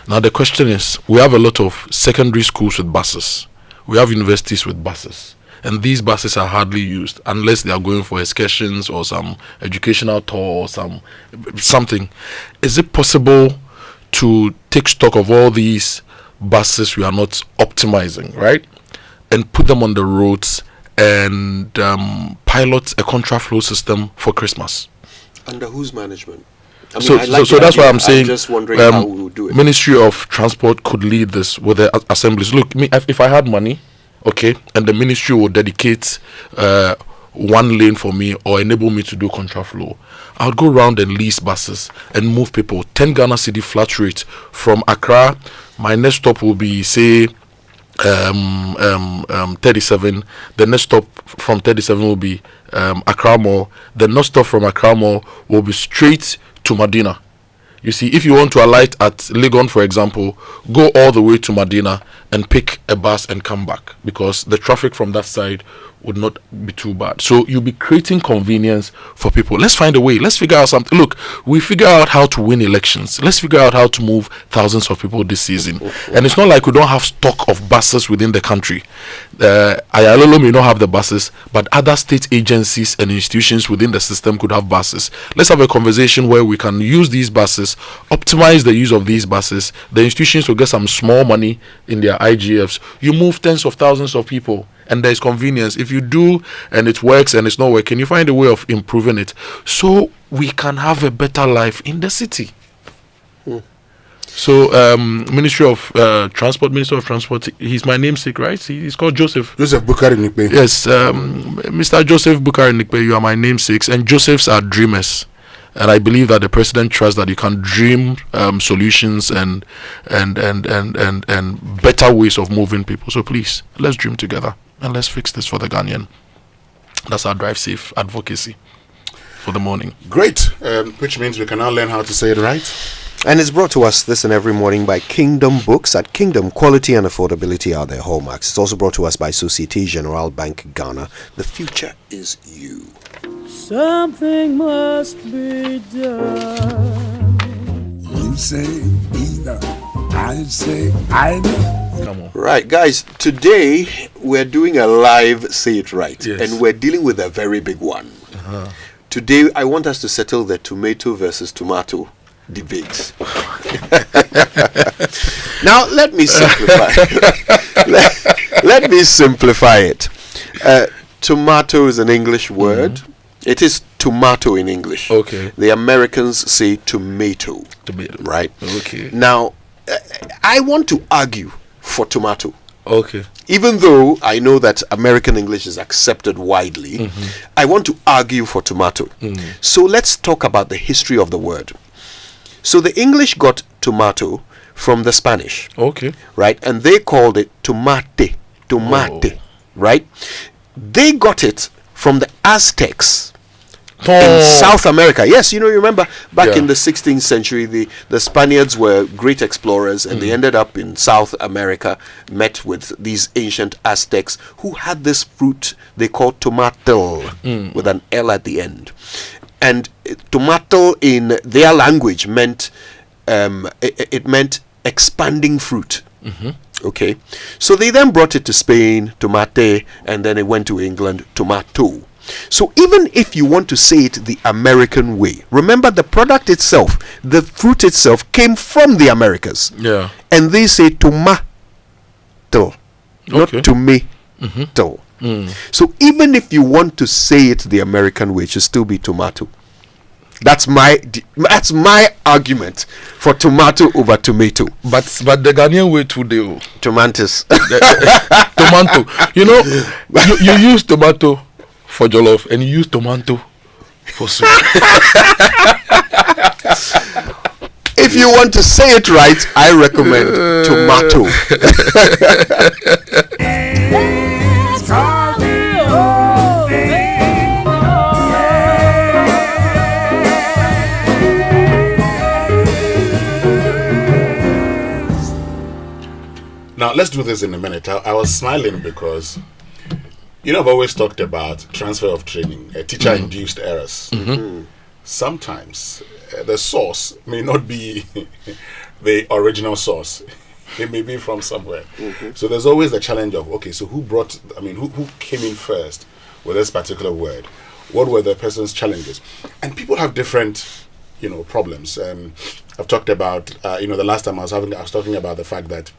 Now the question is, we have a lot of secondary schools with buses. We have universities with buses. and these buses are hardly used unless they are going for excursions or some educational tour or something. Is it possible to take stock of all these buses we are not optimizing, right, and put them on the roads and pilot a contraflow system for Christmas? Under whose management? I mean, so that's why I'm saying, I'm just wondering how we would do it. Ministry of Transport could lead this with the assemblies. Look, if I had money, okay, and the ministry would dedicate one lane for me or enable me to do contraflow, I would go around and lease buses and move people. 10 Ghana cedi flat rate from Accra. My next stop will be, say, 37. The next stop from 37 will be Accra Mall. The next stop from Accra Mall will be straight to Medina. You see, if you want to alight at Legon, for example, go all the way to Medina and pick a bus and come back, because the traffic from that side would not be too bad. So you'll be creating convenience for people. Let's find a way. Let's figure out something. Look, we figure out how to win elections. Let's figure out how to move thousands of people this season. And it's not like we don't have stock of buses within the country. Ayalolo may not have the buses, but other state agencies and institutions within the system could have buses. Let's have a conversation where we can use these buses, optimize the use of these buses. The institutions will get some small money in their IGFs. You move tens of thousands of people, and there's convenience. If you do and it works and it's not working, you find a way of improving it so we can have a better life in the city. So Minister of Transport, he's my namesake, right? He's called Joseph Bukari Nikbe. Yes, Mr. Joseph Bukari Nikbe, you are my namesakes, and Josephs are dreamers. And I believe that the president trusts that you can dream solutions and better ways of moving people. So please, let's dream together and let's fix this for the Ghanaian. That's our drive safe advocacy for the morning. Great, which means we can now learn how to say it right. And it's brought to us this and every morning by Kingdom Books. At Kingdom, quality and affordability are their hallmarks. It's also brought to us by Societe Generale Bank Ghana. The future is you. Something must be done. You say either, I say either. Come on. Right, guys, today we're doing a live Say It Right. Yes. And we're dealing with a very big one. Today, I want us to settle the tomato versus tomato debate. Now, let me simplify. let me simplify it. Tomato is an English word. It is tomato in English. Okay. The Americans say tomato. Tomato. Right? Okay. Now, I want to argue for tomato. Okay. Even though I know that American English is accepted widely, I want to argue for tomato. So let's talk about the history of the word. So the English got tomato from the Spanish. Okay. Right? And they called it tomate. Right? They got it from the Aztecs in South America. Yes, you remember back in the 16th century, the Spaniards were great explorers, and they ended up in South America, met with these ancient Aztecs who had this fruit they called tomato with an L at the end. And tomato in their language meant it meant expanding fruit. Okay, so they then brought it to Spain, tomate, and then it went to England, tomato. So even if you want to say it the American way, remember the product itself, the fruit itself came from the Americas. Yeah. And they say tomato, not tomato. So even if you want to say it the American way, it should still be tomato. That's my argument for tomato over tomato. But the Ghanaian way today, tomatoes. Tomato. You use tomato for jollof and you use tomato for soup. If you want to say it right, I recommend tomato. Now, let's do this in a minute. I was smiling because, I've always talked about transfer of training, teacher-induced errors. Sometimes the source may not be the original source. It may be from somewhere. So there's always the challenge of, okay, so who came in first with this particular word? What were the person's challenges? And people have different, problems. I've talked about, the last time I was talking about the fact that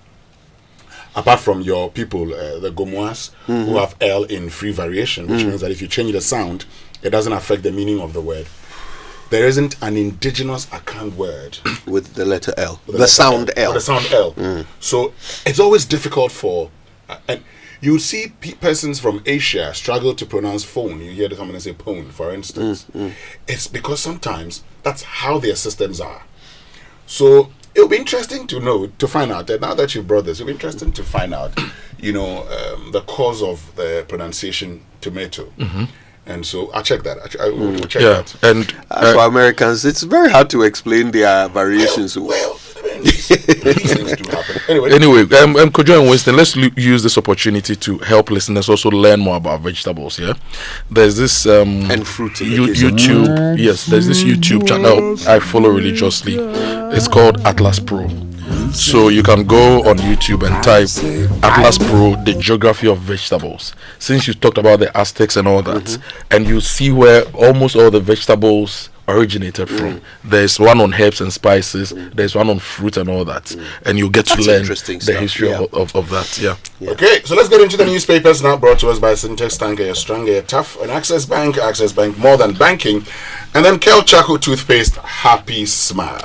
apart from your people, the Gomoas, who have L in free variation, which means that if you change the sound, it doesn't affect the meaning of the word. There isn't an indigenous Akan word with the letter L, the sound L. The sound L. So it's always difficult for, and you see persons from Asia struggle to pronounce phone. You hear someone say pone, for instance. It's because sometimes that's how their systems are. So it'll be interesting to find out. And now that you've brought this, it'll be interesting to find out, the cause of the pronunciation tomato. And so I'll check that. We'll check that. And for Americans, it's very hard to explain their variations. These things do happen. Anyway, Kojo and Winston, let's use this opportunity to help listeners also learn more about vegetables. Yeah, there's this and fruit YouTube. Yes, there's this YouTube channel I follow religiously. It's called Atlas Pro. So you can go on YouTube and type Atlas Pro, the geography of vegetables. Since you talked about the Aztecs and all that, and you see where almost all the vegetables originated from. There's one on herbs and spices, there's one on fruit and all that, and you get to learn the history of that. Okay, so let's get into the newspapers now, brought to us by Syntex Tanker, you're stronger, you're tough, and Access Bank, more than banking, and then Kel Chaco toothpaste, happy smile.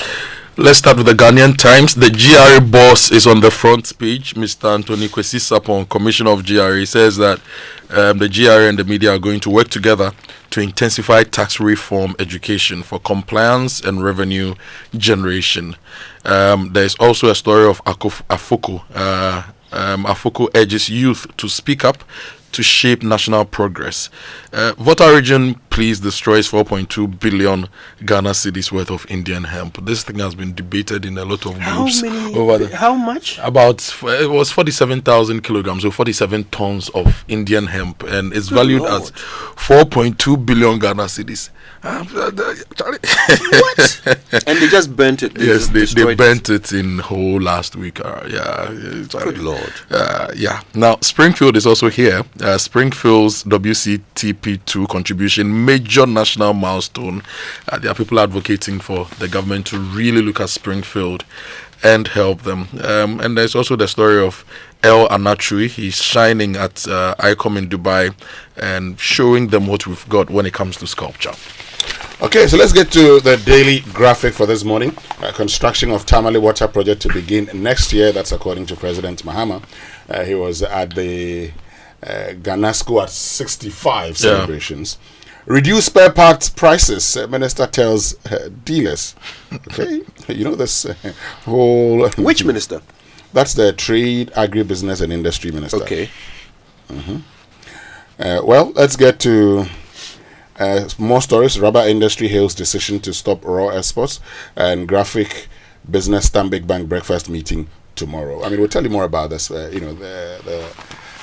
Let's start with the Ghanaian Times. The GRA boss is on the front page. Mr. Anthony Kwesi Sapon, Commissioner of GRA, says that the GRA and the media are going to work together to intensify tax reform education for compliance and revenue generation. There's also a story of Afoko. Afoko urges youth to speak up to shape national progress. Water region please destroys 4.2 billion Ghana cedis worth of Indian hemp. This thing has been debated in a lot of groups. How much? It was 47,000 kilograms, so 47 tons of Indian hemp, and it's valued at 4.2 billion Ghana cedis. What? And they just burnt it. Yes, they burnt it in whole last week. Good Lord. Now Springfield is also here. Springfield's WCTP2 contribution, major national milestone. There are people advocating for the government to really look at Springfield and help them. And there's also the story of El Anatri. He's shining at ICOM in Dubai and showing them what we've got when it comes to sculpture. Okay, so let's get to the daily graphic for this morning. Construction of Tamale Water Project to begin next year. That's according to President Mahama. He was at the Ganasco at 65 celebrations. Reduce spare parts prices, Minister tells dealers. Okay, this whole... Which minister? That's the Trade, Agribusiness and Industry Minister. Okay. Well, let's get to more stories. Rubber industry hails decision to stop raw exports, and graphic business Stanbic Bank breakfast meeting tomorrow. I mean, we'll tell you more about this.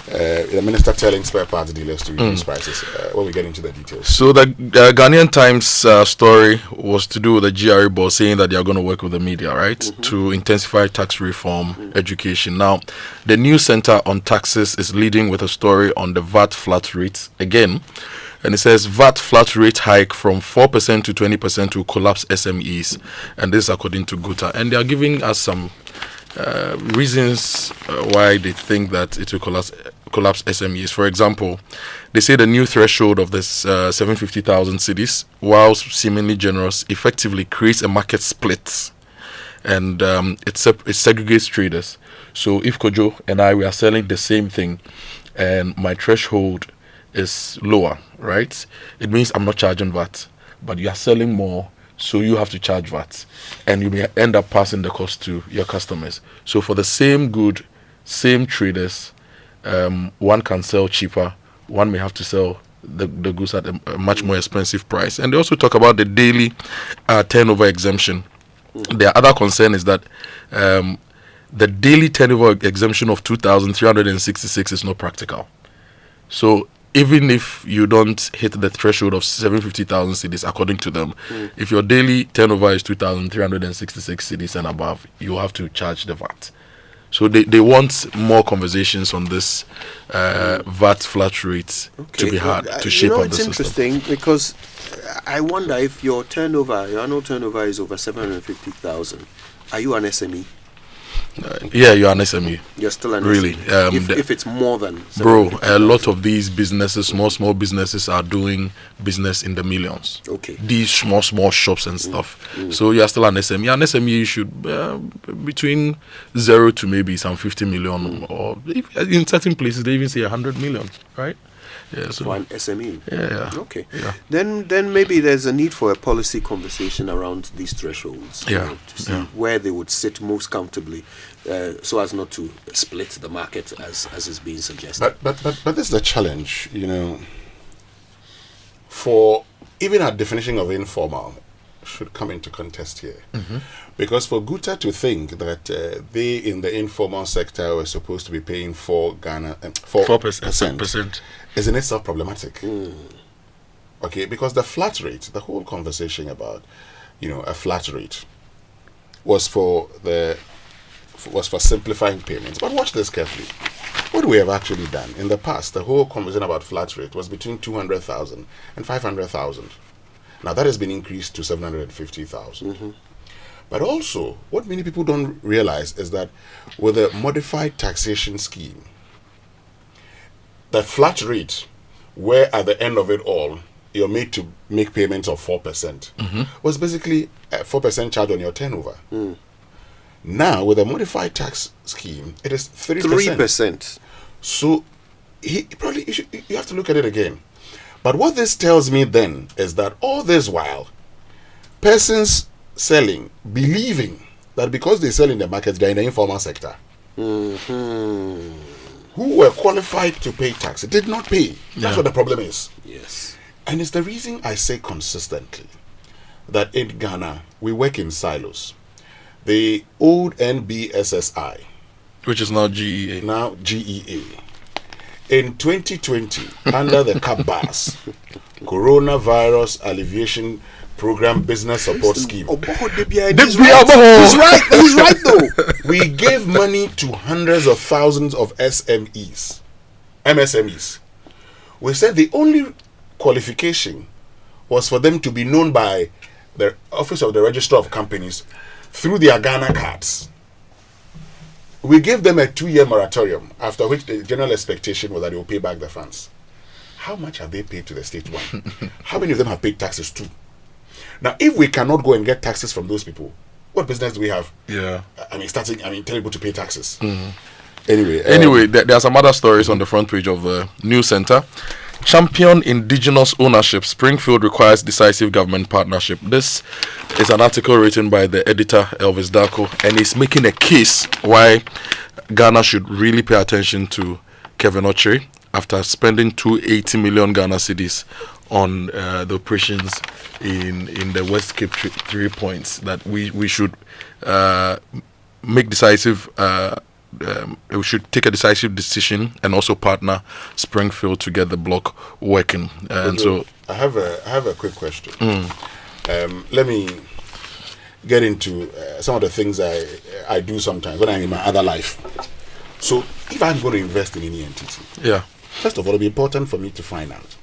The minister telling spare parts dealers to reduce prices when we get into the details. So the Ghanaian Times story was to do with the GRA boss saying that they are going to work with the media, right, to intensify tax reform education. Now, the News Center on Taxes is leading with a story on the VAT flat rate again. And it says VAT flat rate hike from 4% to 20% will collapse SMEs. And this is according to Guta. And they are giving us some reasons why they think that it will collapse SMEs. For example, they say the new threshold of this 750,000 cedis, while seemingly generous, effectively creates a market split, and it segregates traders. So if Kojo and we are selling the same thing, and my threshold is lower, right? It means I'm not charging VAT, but you are selling more, so you have to charge VAT, and you may end up passing the cost to your customers. So for the same good, same traders, one can sell cheaper, one may have to sell the goods at a much more expensive price. And they also talk about the daily turnover exemption. Their other concern is that the daily turnover exemption of 2,366 is not practical. So even if you don't hit the threshold of 750,000 cedis, according to them, if your daily turnover is 2,366 cedis and above, you have to charge the VAT. So they want more conversations on this VAT flat rate to be had to shape up the it's system. interesting because I wonder if your annual turnover is over 750,000. Are you an SME? Yeah, you're an SME. You're still an really. SME. If it's more than bro, a lot of these businesses, small businesses, are doing business in the millions. Okay. These small shops and stuff. So you're still an SME. An SME should between 0 to maybe some 50 million, or in certain places they even say 100 million, right? Yeah, so for an SME. Yeah. Okay. Yeah. Then maybe there's a need for a policy conversation around these thresholds. Yeah. To see where they would sit most comfortably, so as not to split the market as is being suggested. But this is the challenge, for even our definition of informal should come into contest here. Because for Guta to think that they in the informal sector were supposed to be paying 4% is in itself problematic. Okay, because the flat rate, the whole conversation about a flat rate was for simplifying payments. But watch this carefully. What we have actually done in the past, the whole conversation about flat rate was between 200,000 and 500,000. Now that has been increased to 750,000. But also, what many people don't realize is that with a modified taxation scheme, the flat rate, where at the end of it all, you're made to make payments of 4%, was basically a 4% charge on your turnover. Now, with a modified tax scheme, it is 3%. So, you have to look at it again. But what this tells me then is that all this while, persons selling, believing that because they sell in the market, they're in the informal sector, who were qualified to pay tax, did not pay. That's what the problem is. Yes. And it's the reason I say consistently that in Ghana, we work in silos. The old NBSSI, which is now GEA. In 2020, under the CAPBAS, Coronavirus Alleviation Program Business Support Scheme. He's right though. We gave money to hundreds of thousands of MSMEs. We said the only qualification was for them to be known by the Office of the Registrar of Companies through their Ghana cards. We gave them a 2-year moratorium, after which the general expectation was that they will pay back the funds. How much have they paid to the state? One. How many of them have paid taxes too? Now, if we cannot go and get taxes from those people, what business do we have? Yeah. Telling people to pay taxes. Anyway, there are some other stories on the front page of the News Center. Champion indigenous ownership. Springfield requires decisive government partnership. This is an article written by the editor Elvis Darko, and he's making a case why Ghana should really pay attention to Kevin Ochre after spending 280 million Ghana cedis on the operations in the West Cape 3 points. That we should make decisive. We should take a decisive decision and also partner Springfield to get the block working. And so I have a quick question. Let me get into some of the things I do sometimes when I'm in my other life. So if I'm going to invest in any entity, first of all, it'll be important for me to find out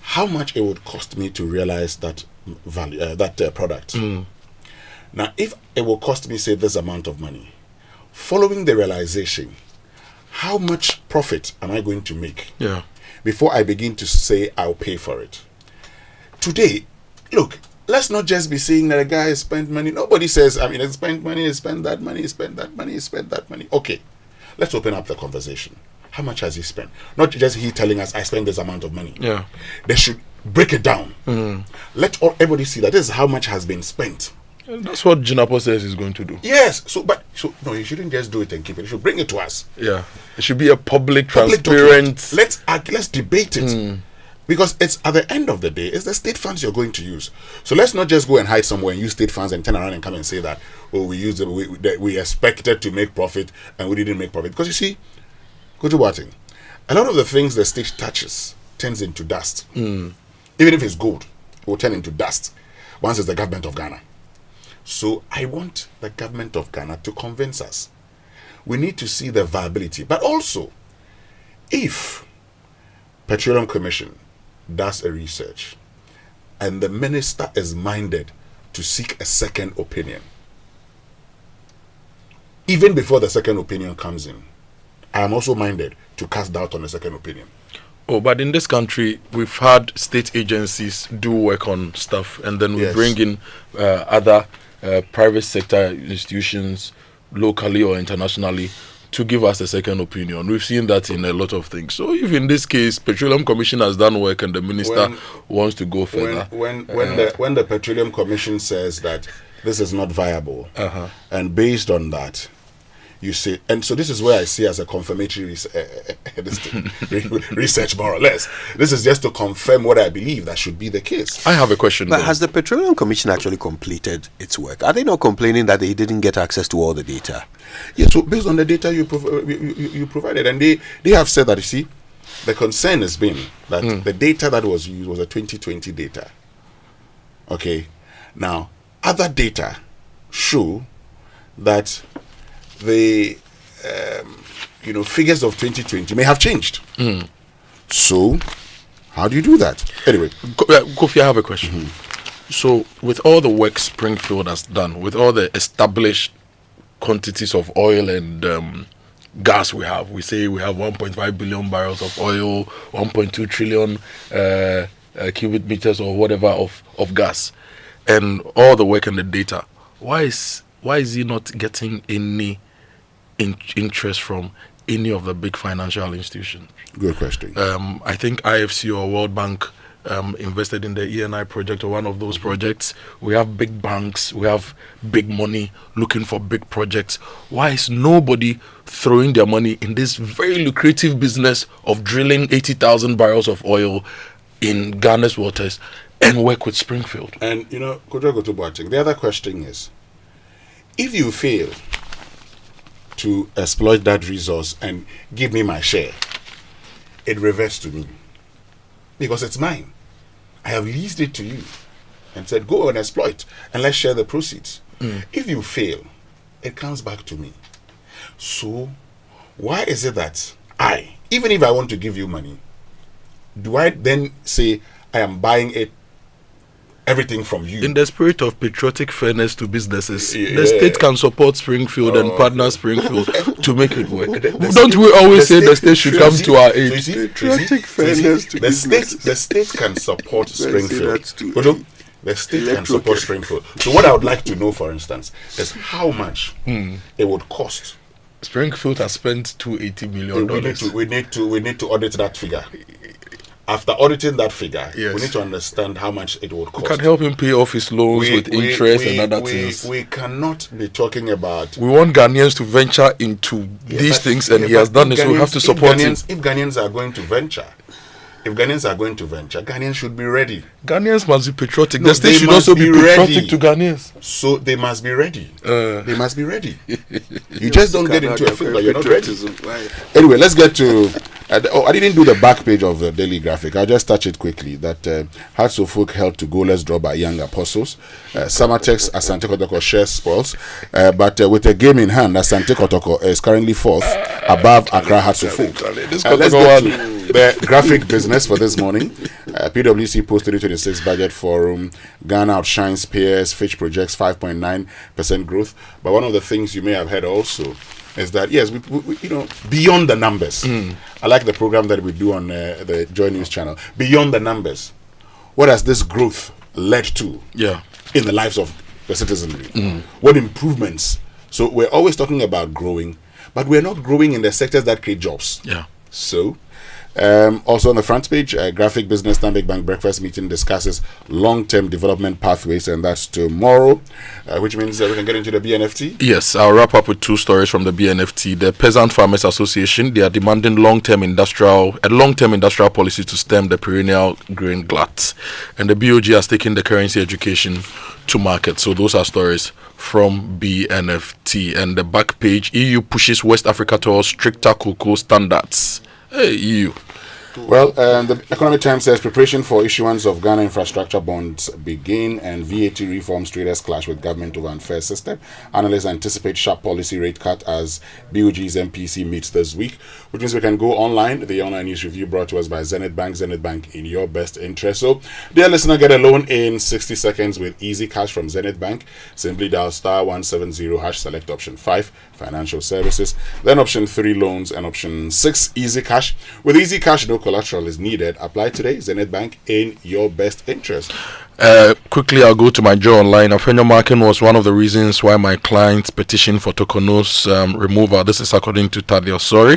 how much it would cost me to realize that value, that product. Now, if it will cost me, say, this amount of money, following the realization, how much profit am I going to make before I begin to say I'll pay for it? Today, look, let's not just be saying that a guy has spent money. Nobody says, he spent money, he spent that money, he spent that money, he spent that money. Okay, let's open up the conversation. How much has he spent? Not just he telling us, I spent this amount of money. They should break it down. Let everybody see that this is how much has been spent. That's what Jinapo says he's going to do. Yes. So no, you shouldn't just do it and keep it. You should bring it to us. Yeah. It should be a public transparent. Let's debate it. Because it's at the end of the day, it's the state funds you're going to use. So let's not just go and hide somewhere and use state funds and turn around and come and say that, we used it, we expected to make profit and we didn't make profit. Because you see, Kojo Boateng, a lot of the things the state touches turns into dust. Even if it's gold, it will turn into dust once it's the government of Ghana. So I want the government of Ghana to convince us we need to see the viability. But also, if Petroleum Commission does a research and the minister is minded to seek a second opinion, even before the second opinion comes in, I am also minded to cast doubt on the second opinion. Oh, but in this country, we've had state agencies do work on stuff, and then we bring in other private sector institutions, locally or internationally, to give us a second opinion. We've seen that in a lot of things. So if in this case, Petroleum Commission has done work and the minister wants to go further. When the Petroleum Commission says that this is not viable, and based on that, you see, and so this is where I see as a confirmatory research, more or less. This is just to confirm what I believe that should be the case. I have a question. But has the Petroleum Commission actually completed its work? Are they not complaining that they didn't get access to all the data? Yes, so based on the data you provided, and they have said that, you see, the concern has been that the data that was used was a 2020 data. Okay, now other data show that the figures of 2020 may have changed. So how do you do that? Anyway, Kofi, I have a question. So with all the work Springfield has done, with all the established quantities of oil and gas we say we have 1.5 billion barrels of oil, 1.2 trillion cubic meters or whatever of gas, and all the work and the data, why is he not getting any interest from any of the big financial institutions? Good question. I think IFC or World Bank invested in the ENI project or one of those projects. We have big banks, we have big money looking for big projects. Why is nobody throwing their money in this very lucrative business of drilling 80,000 barrels of oil in Ghana's waters and work with Springfield? And Kojo Akoto Boateng, the other question is, if you fail to exploit that resource and give me my share, it reverts to me because it's mine. I have leased it to you and said, go and exploit and let's share the proceeds. If you fail, it comes back to me. So why is it that even if I want to give you money, do I then say I am buying everything from you? In the spirit of patriotic fairness to businesses, the state can support Springfield and partner Springfield to make it work. Don't we always say the state should come to our aid? Patriotic fairness to businesses. The state can support Springfield. The state can support Springfield. So what I would like to know, for instance, is how much it would cost. Springfield has spent $280 million. We need to audit that figure. After auditing that figure, we need to understand how much it would cost. We can help him pay off his loans with interest and other things. We cannot be talking about... We want Ghanaians to venture into these things, and he has done it, so we have to support him. If Ghanaians are going to venture, Ghanaians should be ready. Ghanaians must be patriotic. The state should also be patriotic to Ghanaians. So they must be ready. They must be ready. You just don't get into a field that you're not ready. Anyway, let's get to... I didn't do the back page of the daily graphic. I'll just touch it quickly. That Hearts of Folk held to goalless draw by Young Apostles. Samatex Asante Kotoko shares spoils. But with a game in hand, Asante Kotoko is currently fourth above Accra Hearts of Folk. Let's get to the graphic business for this morning. PwC post 2026 budget forum. Ghana outshines peers. Fitch projects 5.9% growth. But one of the things you may have heard also is that, yes, we beyond the numbers. I like the program that we do on the Joy News channel. Beyond the numbers, what has this growth led to in the lives of the citizenry? What improvements? So we're always talking about growing, but we're not growing in the sectors that create jobs. So also on the front page, graphic business Stanbic Bank breakfast meeting discusses long-term development pathways, and that's tomorrow, which means we can get into the BNFT. Yes, I'll wrap up with two stories from the BNFT. The Peasant Farmers Association, they are demanding long-term industrial policy to stem the perennial grain glut, and the BOG has taken the currency education to market. So those are stories from BNFT. And the back page, EU pushes West Africa towards stricter cocoa standards. Hey, EU. Well, the Economic Times says preparation for issuance of Ghana infrastructure bonds begin, and VAT reforms traders clash with government over unfair system. Analysts anticipate sharp policy rate cut as BOG's MPC meets this week, which means we can go online. The online news review brought to us by Zenith Bank. Zenith Bank, in your best interest. So, dear listener, get a loan in 60 seconds with easy cash from Zenith Bank. Simply dial *170# select option 5 financial services, then option 3 loans, and option 6 easy cash. With easy cash, no collateral is needed. Apply today. Zenith Bank, in your best interest. Quickly, I'll go to my Joe Online. Afenyo marking was one of the reasons why my clients petitioned for Tokono's removal. This is according to Thaddeus Sorry.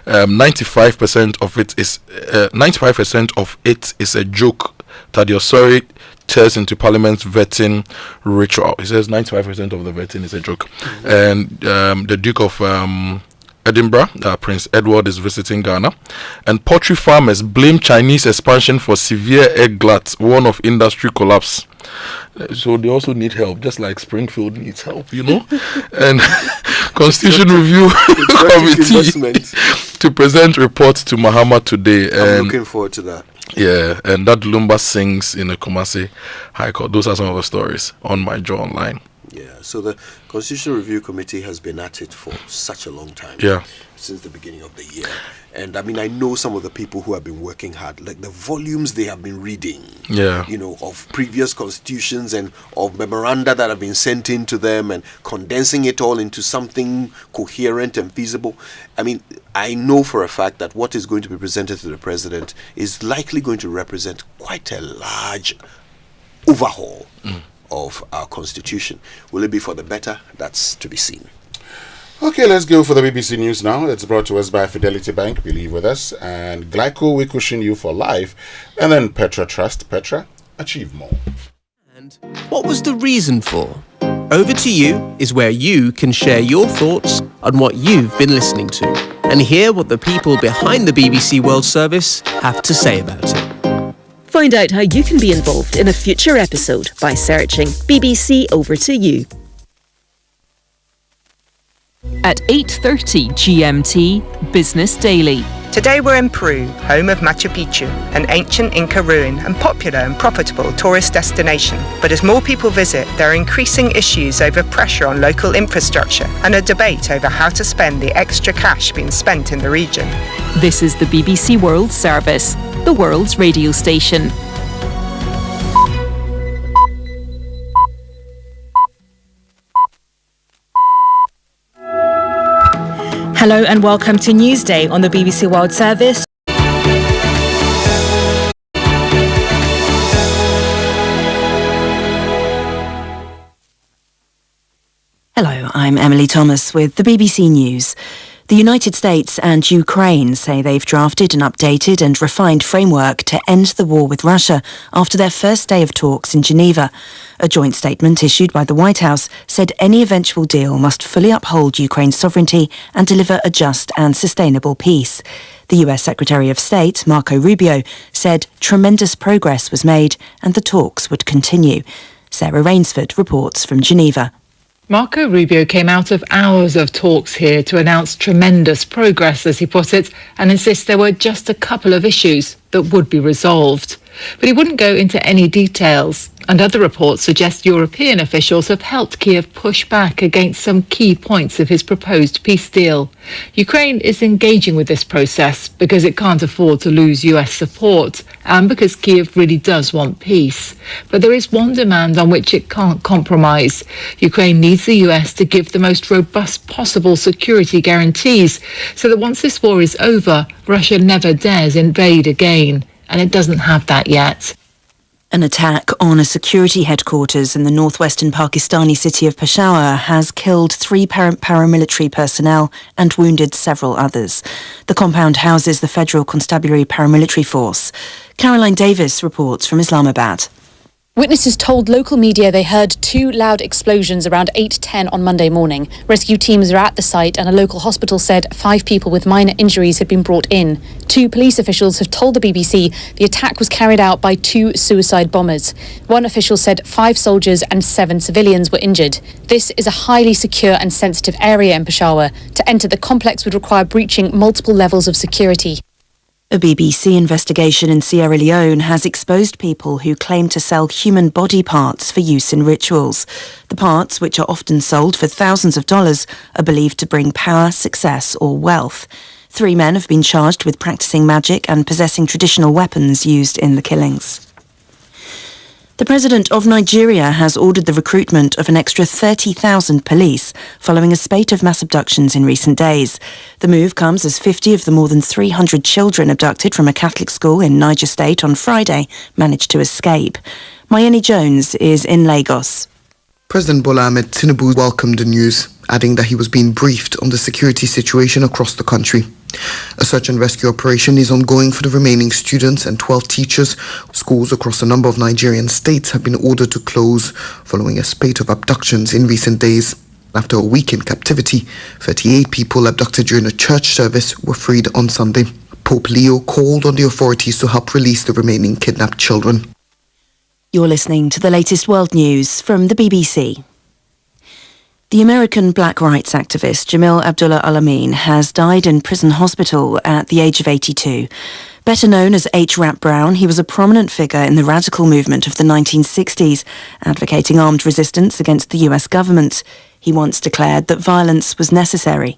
95% of it is 95% of it is a joke. Thaddeus Sorry tears into Parliament's vetting ritual. He says 95% of the vetting is a joke. And the Duke of Edinburgh, Prince Edward, is visiting Ghana, and poultry farmers blame Chinese expansion for severe egg glut, warn of industry collapse. So they also need help, just like Springfield needs help, you know. And Constitution Review Committee to present report to Mahama today. I'm looking forward to that. Yeah, and that Lumba sings in the Kumasi High Court. Those are some of the stories on my Joe Online. Yeah, so the Constitution Review Committee has been at it for such a long time. Yeah. Since the beginning of the year. And I mean, I know some of the people who have been working hard, like the volumes they have been reading, you know, of previous constitutions and of memoranda that have been sent in to them and condensing it all into something coherent and feasible. I mean, I know for a fact that what is going to be presented to the president is likely going to represent quite a large overhaul of our constitution. Will it be for the better? That's to be seen. Okay, let's go for the BBC News now. It's brought to us by Fidelity Bank, believe with us, and Glyco, we cushion you for life, and then Petra Trust. Petra, achieve more. And what was the reason for? Over to You is where you can share your thoughts on what you've been listening to and hear what the people behind the BBC World Service have to say about it. Find out how you can be involved in a future episode by searching BBC Over to You. At 8:30 GMT, Business Daily. Today we're in Peru, home of Machu Picchu, an ancient Inca ruin and popular and profitable tourist destination. But as more people visit, there are increasing issues over pressure on local infrastructure and a debate over how to spend the extra cash being spent in the region. This is the BBC World Service, the world's radio station. Hello and welcome to Newsday on the BBC World Service. Hello, I'm Emily Thomas with the BBC News. The United States and Ukraine say they've drafted an updated and refined framework to end the war with Russia after their first day of talks in Geneva. A joint statement issued by the White House said any eventual deal must fully uphold Ukraine's sovereignty and deliver a just and sustainable peace. The US Secretary of State, Marco Rubio, said tremendous progress was made and the talks would continue. Sarah Rainsford reports from Geneva. Marco Rubio came out of hours of talks here to announce tremendous progress, as he put it, and insists there were just a couple of issues that would be resolved. But he wouldn't go into any details, and other reports suggest European officials have helped Kiev push back against some key points of his proposed peace deal. Ukraine is engaging with this process because it can't afford to lose US support and because Kiev really does want peace. But there is one demand on which it can't compromise. Ukraine needs the US to give the most robust possible security guarantees so that once this war is over, Russia never dares invade again. And it doesn't have that yet. An attack on a security headquarters in the northwestern Pakistani city of Peshawar has killed 3 paramilitary personnel and wounded several others. The compound houses the Federal Constabulary Paramilitary Force. Caroline Davis reports from Islamabad. Witnesses told local media they heard 2 loud explosions around 8:10 on Monday morning. Rescue teams are at the site and a local hospital said 5 people with minor injuries had been brought in. 2 police officials have told the BBC the attack was carried out by 2 suicide bombers. One official said 5 soldiers and 7 civilians were injured. This is a highly secure and sensitive area in Peshawar. To enter the complex would require breaching multiple levels of security. A BBC investigation in Sierra Leone has exposed people who claim to sell human body parts for use in rituals. The parts, which are often sold for thousands of dollars, are believed to bring power, success or wealth. 3 men have been charged with practicing magic and possessing traditional weapons used in the killings. The President of Nigeria has ordered the recruitment of an extra 30,000 police following a spate of mass abductions in recent days. The move comes as 50 of the more than 300 children abducted from a Catholic school in Niger State on Friday managed to escape. Mayeni Jones is in Lagos. President Bola Ahmed Tinubu welcomed the news, adding that he was being briefed on the security situation across the country. A search and rescue operation is ongoing for the remaining students and 12 teachers. Schools across a number of Nigerian states have been ordered to close following a spate of abductions in recent days. After a week in captivity, 38 people abducted during a church service were freed on Sunday. Pope Leo called on the authorities to help release the remaining kidnapped children. You're listening to the latest world news from the BBC. The American black rights activist Jamil Abdullah Al-Amin has died in prison hospital at the age of 82. Better known as H. Rap Brown, he was a prominent figure in the radical movement of the 1960s, advocating armed resistance against the US government. He once declared that violence was necessary.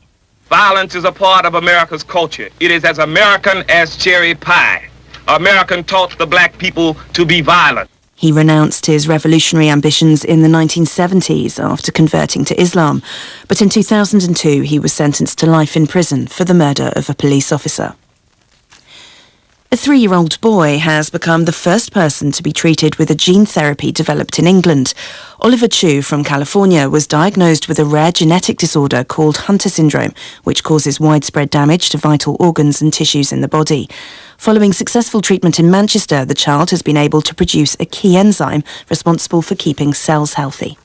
Violence is a part of America's culture. It is as American as cherry pie. American taught the black people to be violent. He renounced his revolutionary ambitions in the 1970s after converting to Islam, but in 2002 he was sentenced to life in prison for the murder of a police officer. A 3-year-old boy has become the first person to be treated with a gene therapy developed in England. Oliver Chu from California was diagnosed with a rare genetic disorder called Hunter syndrome, which causes widespread damage to vital organs and tissues in the body. Following successful treatment in Manchester, the child has been able to produce a key enzyme responsible for keeping cells healthy.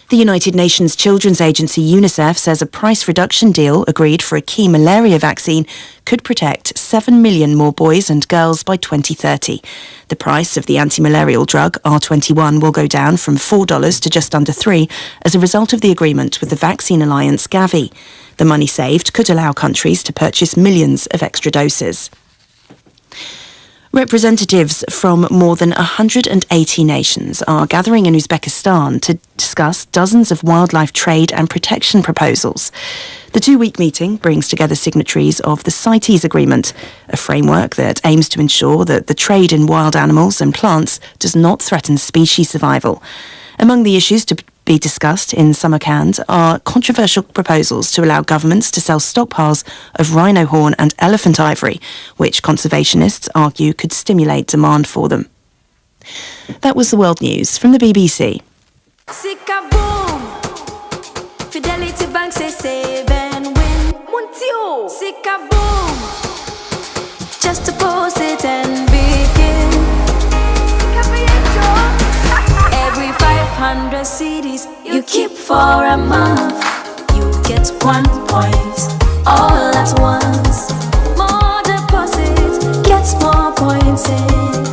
The United Nations Children's Agency UNICEF says a price reduction deal agreed for a key malaria vaccine could protect 7 million more boys and girls by 2030. The price of the anti-malarial drug R21 will go down from $4 to just under $3 as a result of the agreement with the vaccine alliance Gavi. The money saved could allow countries to purchase millions of extra doses. Representatives from more than 180 nations are gathering in Uzbekistan to discuss dozens of wildlife trade and protection proposals. The 2-week meeting brings together signatories of the CITES Agreement, a framework that aims to ensure that the trade in wild animals and plants does not threaten species survival. Among the issues to be discussed in Samarkand are controversial proposals to allow governments to sell stockpiles of rhino horn and elephant ivory, which conservationists argue could stimulate demand for them. That was the world news from the BBC. Fidelity Bank say save and win. Sika boom. Just deposit and begin. Every 500 CDs you keep for a month, you get 1 point all at once. More deposits gets more points in.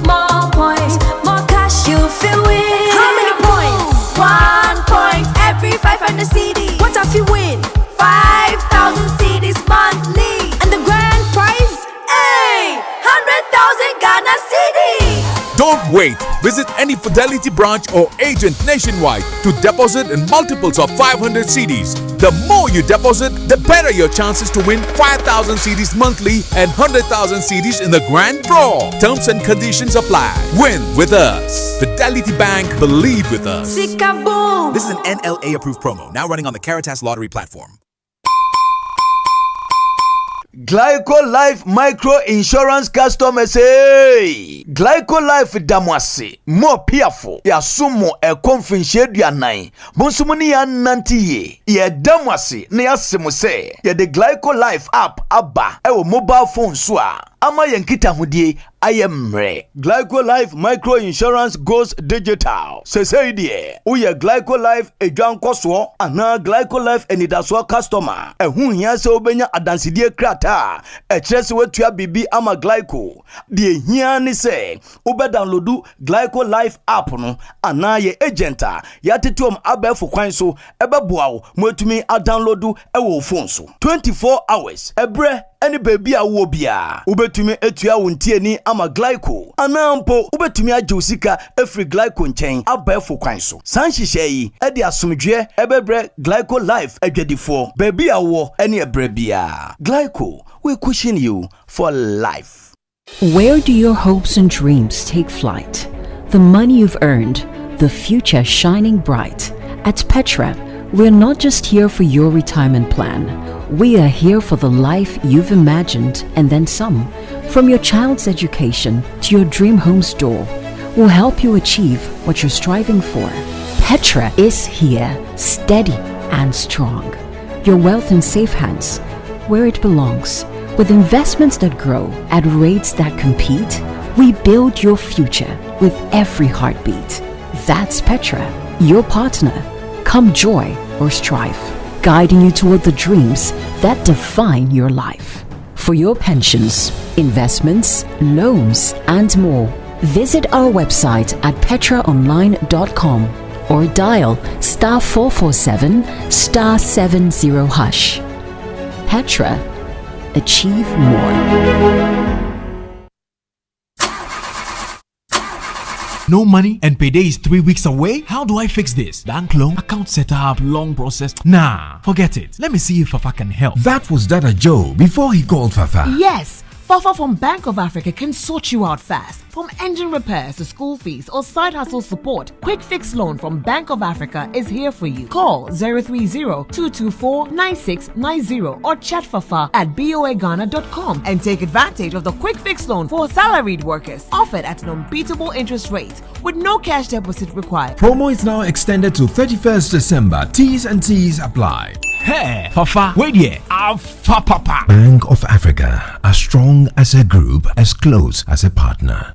More points, more cash you feel win. How many points? 1 point every 500 CDs. What if you win? 5,000 CDs monthly. And the grand prize? Hey! 100,000 Ghana CDs. Don't wait. Visit any Fidelity branch or agent nationwide to deposit in multiples of 500 CDs. The more you deposit, the better your chances to win 5,000 CDs monthly and 100,000 CDs in the grand draw. Terms and conditions apply. Win with us. Fidelity Bank, believe with us. Sika-boom. This is an NLA approved promo, now running on the Caritas Lottery platform. Glyco Life Micro Insurance customers, hey! Glyco Life damwase more piafo ya sumo e konfinche duanan bonsumuni ya nantiye ye damwase na ya semose ye the Glyco Life app aba e wo mobile phone so a ama yankita hudie ayemre. Glyco Life Micro Insurance goes digital. Say die uye Glyco Life edwankoso ana Glyco Life enidaso customer ehun hia se obenya adansidie krata ekrese wetua bibi ama Glyco die hia ni se ube downloadu Glyco Life app no ana ye agenta ya tetuom abefo kwan so ebeboa wo mwetumi a downloadu e wo phone so 24 hours ebre any baby a wo bia ubetumi etua wo ntieni ama glyco anampo ubetumi agye sika efri glyco nchen abefo kwan so sanhihye yi e de asomdwe ebebre glyco life adwadifo baby a wo any ebre bia glyco we cushion you for life. Where do your hopes and dreams take flight? The money you've earned, the future shining bright. At Petra, we're not just here for your retirement plan. We are here for the life you've imagined and then some. From your child's education to your dream home's door, we'll help you achieve what you're striving for. Petra is here, steady and strong. Your wealth in safe hands, where it belongs. With investments that grow at rates that compete, we build your future with every heartbeat. That's Petra, your partner. Come joy or strife, guiding you toward the dreams that define your life. For your pensions, investments, loans, and more, visit our website at petraonline.com or dial *447 *70#. Petra, achieve more. No money and payday is 3 weeks away? How do I fix this? Bank loan, account setup, long process. Nah, forget it. Let me see if Fafa can help. That was Dada Joe before he called Fafa. Yes, Fafa from Bank of Africa can sort you out fast. From engine repairs to school fees or side hustle support, Quick Fix Loan from Bank of Africa is here for you. Call 030-224-9690 or chat Fafa at boaghana.com and take advantage of the Quick Fix Loan for salaried workers offered at an unbeatable interest rate with no cash deposit required. Promo is now extended to 31st December. T's and C's apply. Hey, Fafa, wait here. Papa. Bank of Africa, as strong as a group, as close as a partner.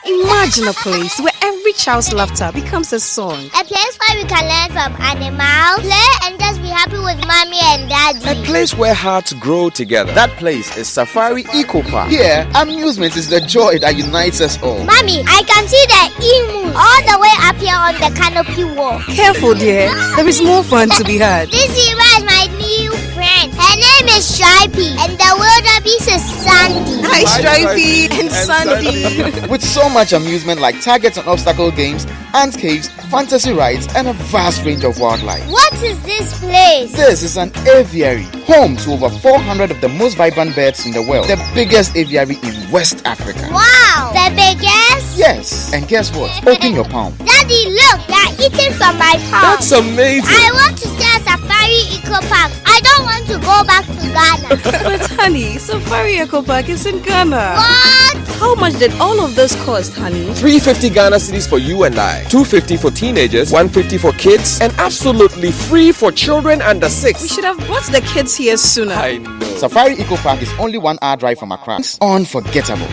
Imagine a place where every child's laughter becomes a song. A place where we can learn from animals, play and just be happy with mommy and daddy. A place where hearts grow together. That place is Safari Eco Park. Here, amusement is the joy that unites us all. Mommy, I can see the emus all the way up here on the canopy wall. Careful, dear. There is more fun to be had. This zebra is my new friend. Her name is Stripey and the wildebeest is Sandy. Hi, Stripey and Sandy. With so much amusement like targets and obstacle games, ant caves, fantasy rides, and a vast range of wildlife. What is this place? This is an aviary, home to over 400 of the most vibrant birds in the world. The biggest aviary in West Africa. Wow, the biggest? Yes, and guess what? Open your palm. Daddy, look, they're eating from my palm. That's amazing. I want to stay at Safari Eco Park. I don't want to go back to Ghana. But honey, Safari Eco Park is in Ghana. What? How much did all of this cost, honey? 350 Ghana cedis for you and I. 250 for teenagers, 150 for kids, and absolutely free for children under 6. We should have brought the kids here sooner. I know. Safari Eco Park is only 1 hour drive from Accra. It's unforgettable.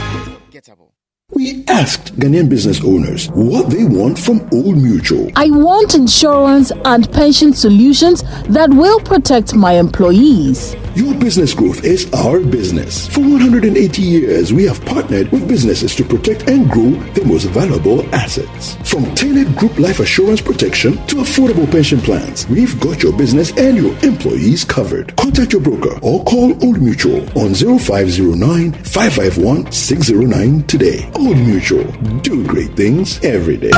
We asked Ghanaian business owners what they want from Old Mutual. I want insurance and pension solutions that will protect my employees. Your business growth is our business. For 180 years, we have partnered with businesses to protect and grow their most valuable assets. From tailored group life assurance protection to affordable pension plans, we've got your business and your employees covered. Contact your broker or call Old Mutual on 0509 551 609 today. Old Mutual, do great things every day.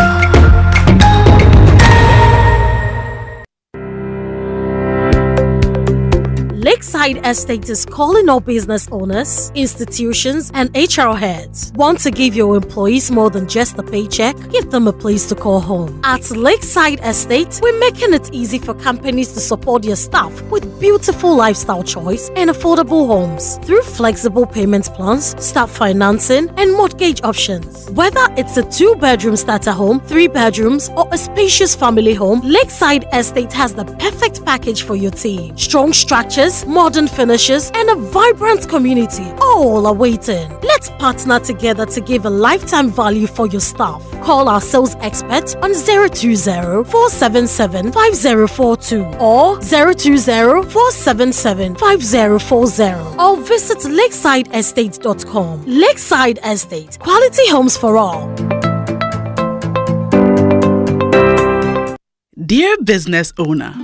Lakeside Estate is calling all business owners, institutions, and HR heads. Want to give your employees more than just a paycheck? Give them a place to call home. At Lakeside Estate, we're making it easy for companies to support their staff with beautiful lifestyle choice and affordable homes through flexible payment plans, staff financing, and mortgage options. Whether it's a 2-bedroom starter home, 3 bedrooms, or a spacious family home, Lakeside Estate has the perfect package for your team. Strong structures, modern finishes, and a vibrant community all are waiting. Let's partner together to give a lifetime value for your staff. Call our sales expert on 020-477-5042 or 020-477-5040 or visit lakesideestate.com. Lakeside Estate, quality homes for all. Dear business owner,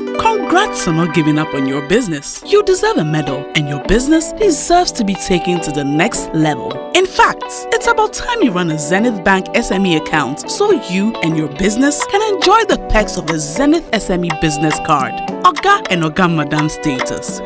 Congrats on not giving up on your business. You deserve a medal, and your business deserves to be taken to the next level. In fact, it's about time you run a Zenith Bank SME account so you and your business can enjoy the perks of the Zenith SME Business Card. Oga and Oga Madam status.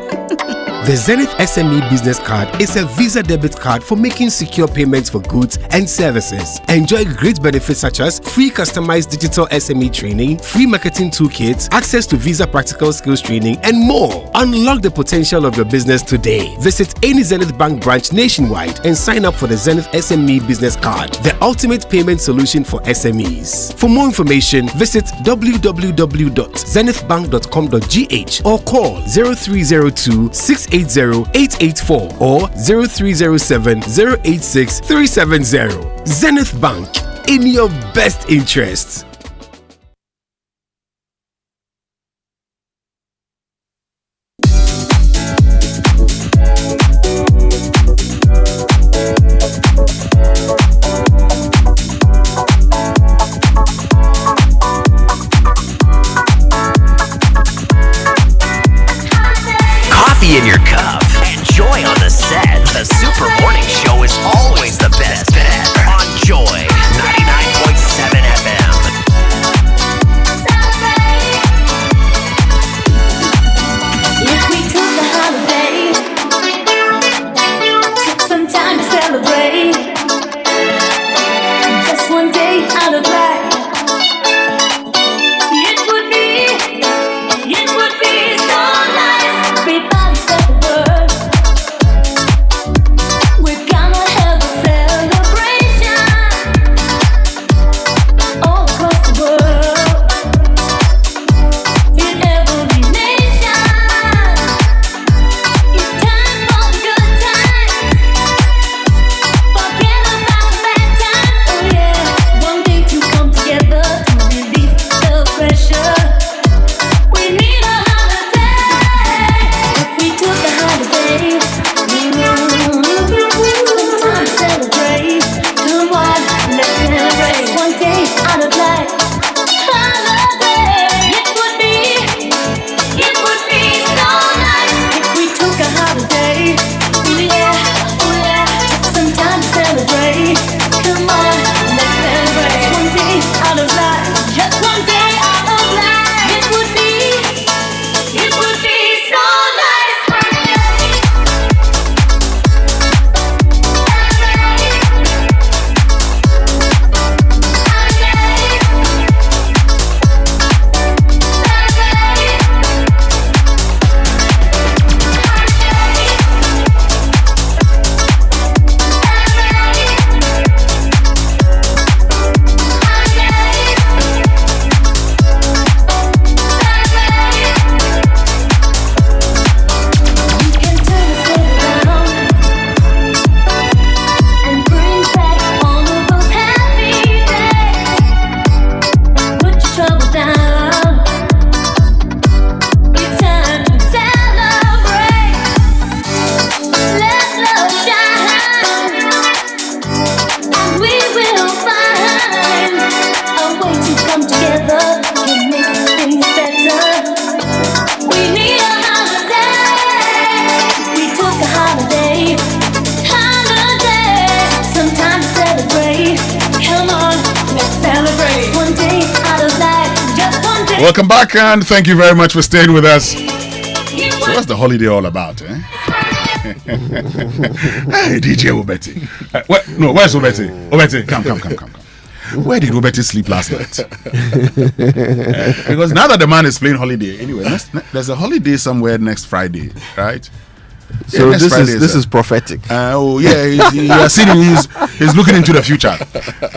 The Zenith SME Business Card is a Visa debit card for making secure payments for goods and services. Enjoy great benefits such as free customized digital SME training, free marketing toolkits, access to Visa practical skills training, and more. Unlock the potential of your business today. Visit any Zenith Bank branch nationwide and sign up for the Zenith SME Business Card, the ultimate payment solution for SMEs. For more information, visit www.zenithbank.com.gh or call 0302 680-884 or 0307-086-370. Zenith Bank, in your best interests. Coffee in your cup. Enjoy on the set. The Super Morning Show is always the best bet on Joy 99.7 FM. If we took a holiday, took some time to celebrate, just one day out of life, it would be so nice. Everybody spread the word. We're gonna have a celebration all across the world, in every nation. It's time for the good times. Forget about the bad times. Oh yeah, one day to come together to release the pressure. We need a holiday. If we took a holiday, time to celebrate. Come on, let's celebrate. One day out of life, holiday. It would be so nice if we took a holiday. Yeah, oh yeah, took some time to celebrate. Come on, let's celebrate. One day out of life, just one day out of life. It would be so nice. And bring back all of those happy days. Put your troubles down. It's time to celebrate. Let love shine, and we will find a way to come together and make things better. We need a holiday. We took a holiday. Some time to celebrate. Come on, let's celebrate. One day out of life, just one day. Welcome back, and thank you very much for staying with us. So what's the holiday all about, eh? Hey, DJ Obeti. Where's Obeti? Obeti, come. Where did Obeti sleep last night? Because now that the man is playing holiday, anyway, there's a holiday somewhere next Friday, right? So next this is prophetic. Oh yeah, he's looking into the future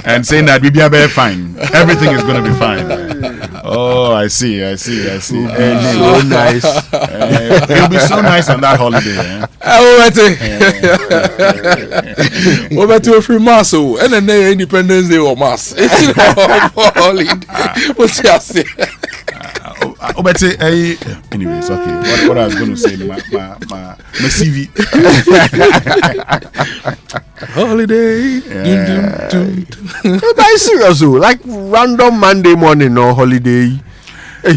and saying that we be fine. Everything is going to be fine. Oh, I see. So nice. It'll be so nice on that holiday. Over to a free mass, and then Independence Day or mass. It's holiday. What's your say? Anyways, okay. What I was going to say, my CV. Holiday. Yeah. But serious, like random Monday morning or holiday.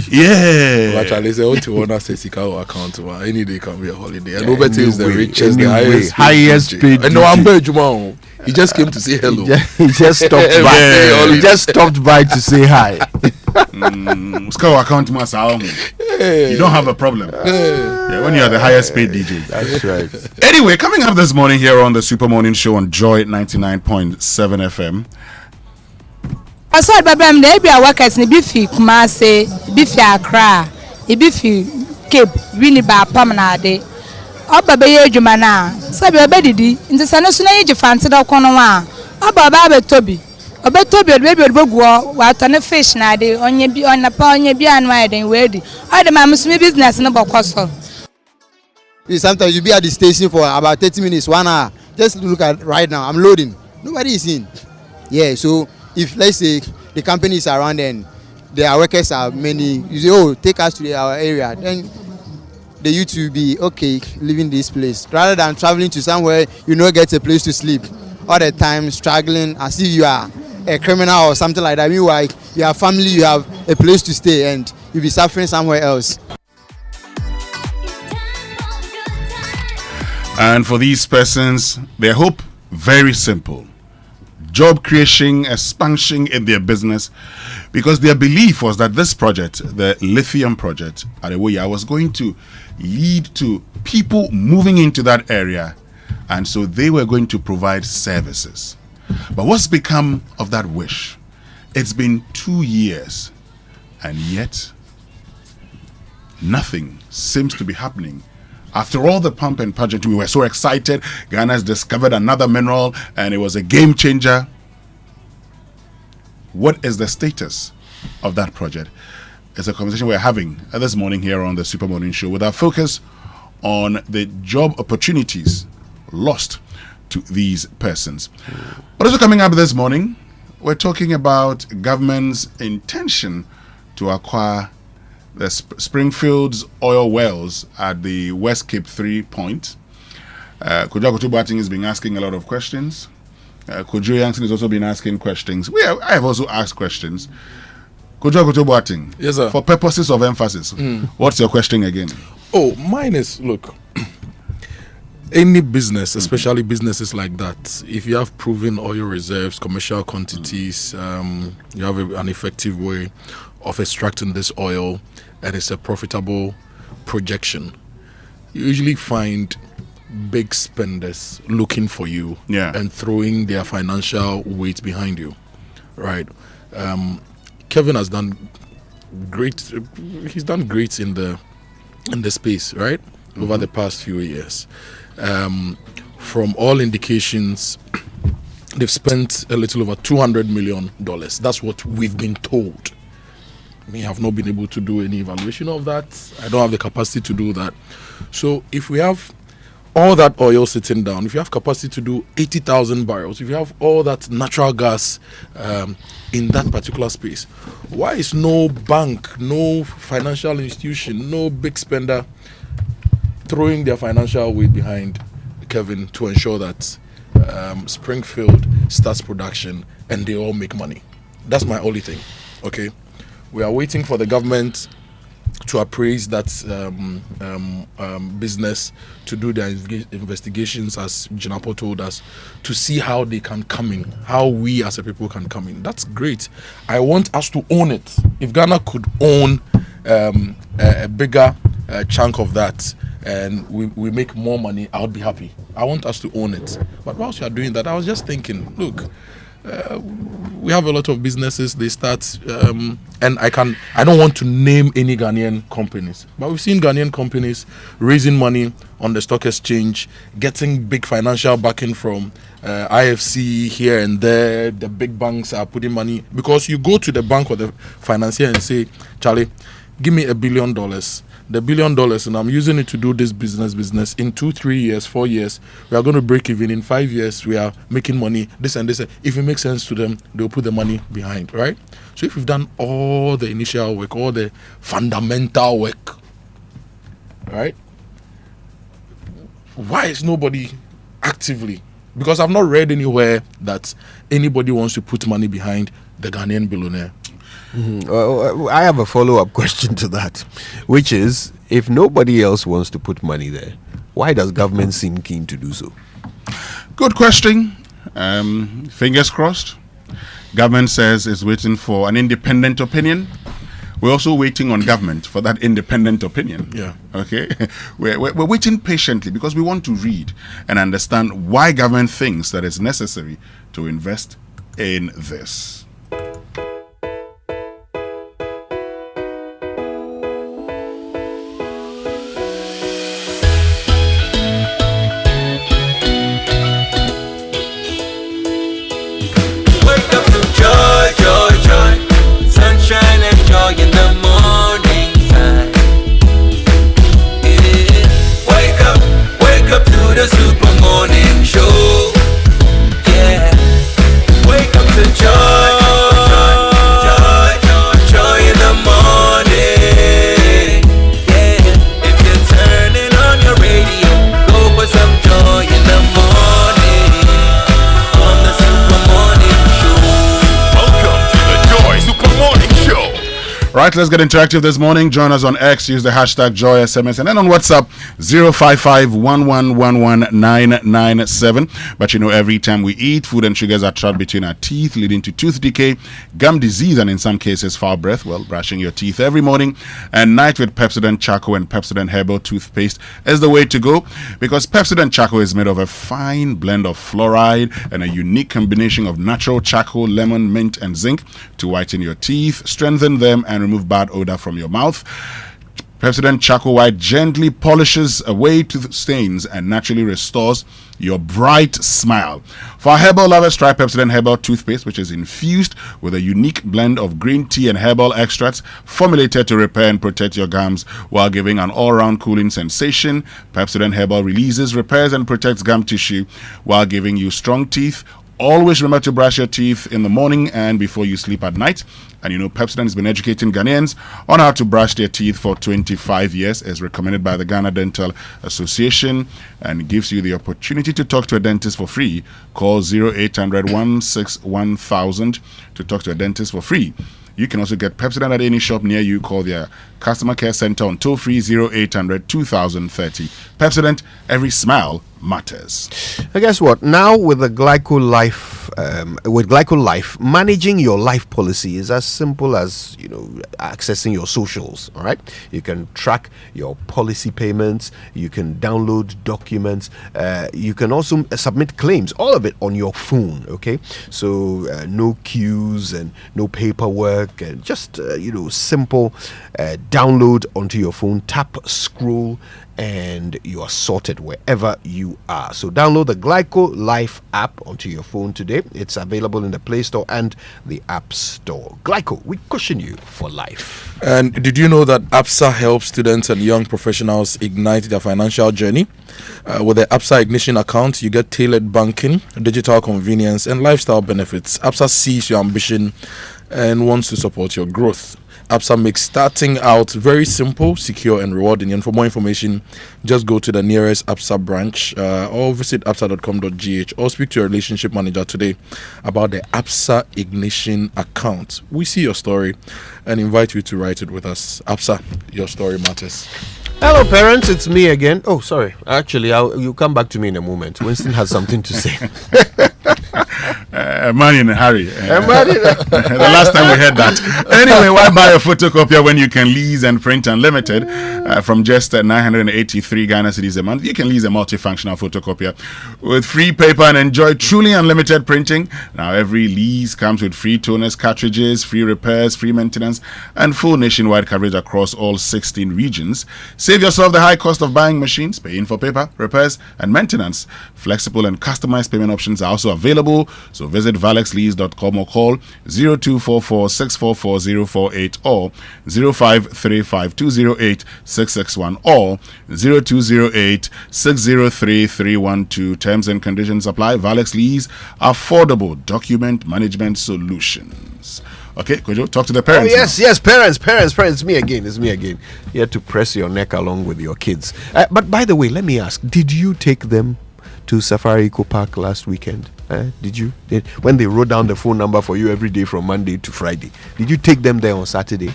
Yeah. Actually, say what you wanna say Sikawa account any day can be a holiday. And Robert is the richest, the highest paid. And no, I'm Jumao. He just came to say hello. He just stopped by. He just stopped by to say hi. Sikawa account must you don't have a problem. Yeah, when you are the highest paid DJ. That's right. Anyway, coming up this morning here on the Super Morning Show on Joy 99.7 FM. I saw Babam, they be a workers in Biffy, Kumase, Biffy Accra, Biffy Cape, Winneba, Pamanade. Oba Bay Jumana, Sabi Obedidi, in the Sanasuna age of Fancy Konoa, Oba Baba Toby, Oba Toby, baby Bogwa, what on a fish nade, on your be on a pony, be unwide and ready. I the mamma's business in a bocoso. Sometimes you be at the station for about 30 minutes, 1 hour. Just look at right now, I'm loading. Nobody is in. Yeah, so if let's say the company is around and their workers are many, you say, oh, take us to our area, then the youth will be okay leaving this place rather than traveling to somewhere you know get a place to sleep all the time, struggling as if you are a criminal or something like that. Meanwhile, you have family, you have a place to stay, and you'll be suffering somewhere else. And for these persons, their hope very simple. Job creation, expansion in their business, because their belief was that this project, the lithium project at Ewoyaa, was going to lead to people moving into that area, and so they were going to provide services. But what's become of that wish? It's been 2 years, and yet nothing seems to be happening. After all the pump and pageant, we were so excited. Ghana has discovered another mineral and it was a game changer. What is the status of that project? It's a conversation we're having this morning here on the Super Morning Show with our focus on the job opportunities lost to these persons. But also coming up this morning, we're talking about government's intention to acquire the Springfield's oil wells at the West Cape 3 point. Kojo Akoto Boateng has been asking a lot of questions. Kojo Yankson has also been asking questions. I have also asked questions. Kojo Akoto Boateng, yes, sir. For purposes of emphasis, what's your question again? Oh, mine is, look, any business, especially businesses like that, if you have proven oil reserves, commercial quantities, you have an effective way of extracting this oil, and it's a profitable projection, you usually find big spenders looking for you and throwing their financial weight behind you, right? Kevin has done great. He's done great in the space, right? Over the past few years. From all indications, they've spent a little over $200 million. That's what we've been told. We have not been able to do any evaluation of that. I don't have the capacity to do that. So if we have all that oil sitting down, if you have capacity to do 80,000 barrels, if you have all that natural gas in that particular space, why is no bank, no financial institution, no big spender throwing their financial weight behind Kevin to ensure that Springfield starts production and they all make money? That's my only thing. Okay, we are waiting for the government to appraise that business, to do their investigations, as Jinapo told us, to see how they can come in, how we as a people can come in. That's great. I want us to own it. If Ghana could own a bigger chunk of that and we make more money, I would be happy. I want us to own it. But whilst you are doing that, I was just thinking, look, we have a lot of businesses. They start, and I don't want to name any Ghanaian companies, but we've seen Ghanaian companies raising money on the stock exchange, getting big financial backing from IFC here and there. The big banks are putting money, because you go to the bank or the financier and say, Charlie, give me $1 billion. The $1 billion, and I'm using it to do this business. In 2, 3 years, 4 years, we are going to break even. In 5 years, we are making money. This and this. If it makes sense to them, they'll put the money behind, right? So if we've done all the initial work, all the fundamental work, right? Why is nobody actively? Because I've not read anywhere that anybody wants to put money behind the Ghanaian billionaire. I have a follow-up question to that, which is, if nobody else wants to put money there, why does government seem keen to do so? Good question. Fingers crossed. Government says it's waiting for an independent opinion. We're also waiting on government for that independent opinion. Yeah. Okay. We're waiting patiently because we want to read and understand why government thinks that it's necessary to invest in this. In the morning time, yeah. Wake up to the super morning show, yeah. Wake up to joy in the morning, yeah. If you're turning on your radio, go for some joy in the morning, on the super morning show. Welcome to the Joy Super Morning Show. Right, let's get interactive this morning. Join us on X, use the hashtag JoySMS, and then on WhatsApp 055-111-997. But you know, every time we eat, food and sugars are trapped between our teeth, leading to tooth decay, gum disease, and in some cases foul breath. Well, brushing your teeth every morning and night with Pepsodent Charcoal and Pepsodent Herbal Toothpaste is the way to go, because Pepsodent Charcoal is made of a fine blend of fluoride and a unique combination of natural charcoal, lemon, mint, and zinc to whiten your teeth, strengthen them, and remove bad odor from your mouth. Pepsodent Charcoal White gently polishes away tooth stains and naturally restores your bright smile. For herbal lovers, try Pepsodent Herbal Toothpaste, which is infused with a unique blend of green tea and herbal extracts formulated to repair and protect your gums while giving an all-round cooling sensation. Pepsodent Herbal releases, repairs, and protects gum tissue while giving you strong teeth. Always remember to brush your teeth in the morning and before you sleep at night. And you know, Pepsodent has been educating Ghanaians on how to brush their teeth for 25 years, as recommended by the Ghana Dental Association, and gives you the opportunity to talk to a dentist for free. Call 0800-161-1000 to talk to a dentist for free. You can also get Pepsodent at any shop near you. Call their customer care center on toll-free 0800-2030. Pepsodent, every smile matters. And guess what? Now with the Glyco Life, managing your life policy is as simple as, you know, accessing your socials. All right, you can track your policy payments. You can download documents. You can also submit claims. All of it on your phone. Okay, so no queues and no paperwork, and just simple download onto your phone. Tap, scroll, and you are sorted wherever you are. So download the Glyco Life app onto your phone today. It's available in the Play Store and the App Store. Glyco, we cushion you for life. And did you know that APSA helps students and young professionals ignite their financial journey? With the APSA Ignition account, you get tailored banking, digital convenience, and lifestyle benefits. APSA sees your ambition and wants to support your growth. APSA makes starting out very simple, secure, and rewarding. And for more information, just go to the nearest APSA branch or visit apsa.com.gh or speak to your relationship manager today about the APSA Ignition account. We see your story and invite you to write it with us. APSA, your story matters. Hello, parents. It's me again. Oh, sorry. Actually, you'll come back to me in a moment. Winston has something to say. Man in a hurry. The last time we heard that. Anyway, why buy a photocopier when you can lease and print unlimited from just 983 Ghana cedis a month? You can lease a multifunctional photocopier with free paper and enjoy truly unlimited printing. Now, every lease comes with free toners, cartridges, free repairs, free maintenance, and full nationwide coverage across all 16 regions. Save yourself the high cost of buying machines, paying for paper, repairs, and maintenance. Flexible and customized payment options are also available. So visit valexlease.com or call 0244-644-048 or 0535-208-661 or 0208-603-312. Terms and conditions apply. Valex Lease, affordable document management solutions. Okay, Kojo, talk to the parents. Oh, yes, parents. It's me again. You had to press your neck along with your kids. But by the way, let me ask, did you take them to Safari Eco Park last weekend? When they wrote down the phone number for you every day from Monday to Friday, did you take them there on Saturday?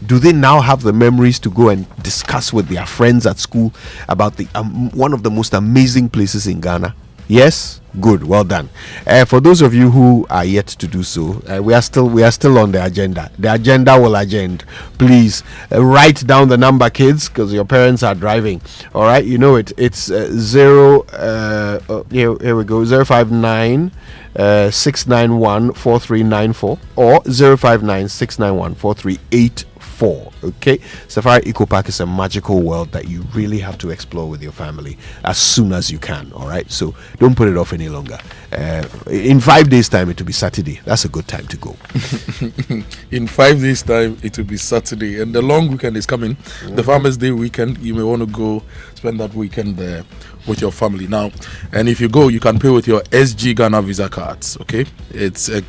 Do they now have the memories to go and discuss with their friends at school about the one of the most amazing places in Ghana? Yes, good, well done. For those of you who are yet to do so, we are still on the agenda. The agenda will agenda. Please write down the number, kids, because your parents are driving. All right, you know it. It's here we go. 059 691 4394 or 059 691 4384. Okay, Safari Eco Park is a magical world that you really have to explore with your family as soon as you can. All right, so don't put it off any longer. In 5 days' time, it will be Saturday. That's a good time to go. In 5 days' time, it will be Saturday, and the long weekend is coming. The Farmers' Day weekend. You may want to go spend that weekend there with your family now. And if you go, you can pay with your SG Ghana Visa cards. Okay, it's a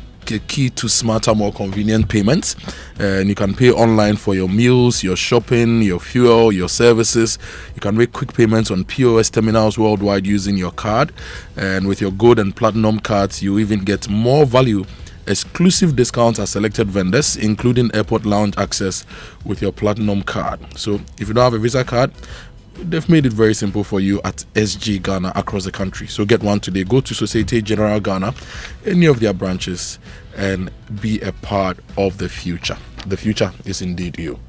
key to smarter, more convenient payments, and you can pay online for your meals, your shopping, your fuel, your services. You can make quick payments on POS terminals worldwide using your card, and with your gold and platinum cards you even get more value, exclusive discounts at selected vendors, including airport lounge access with your platinum card. So if you don't have a Visa card, they've made it very simple for you at SG Ghana across the country. So get one today. Go to Societe Generale Ghana, any of their branches, and be a part of the future. The future is indeed you.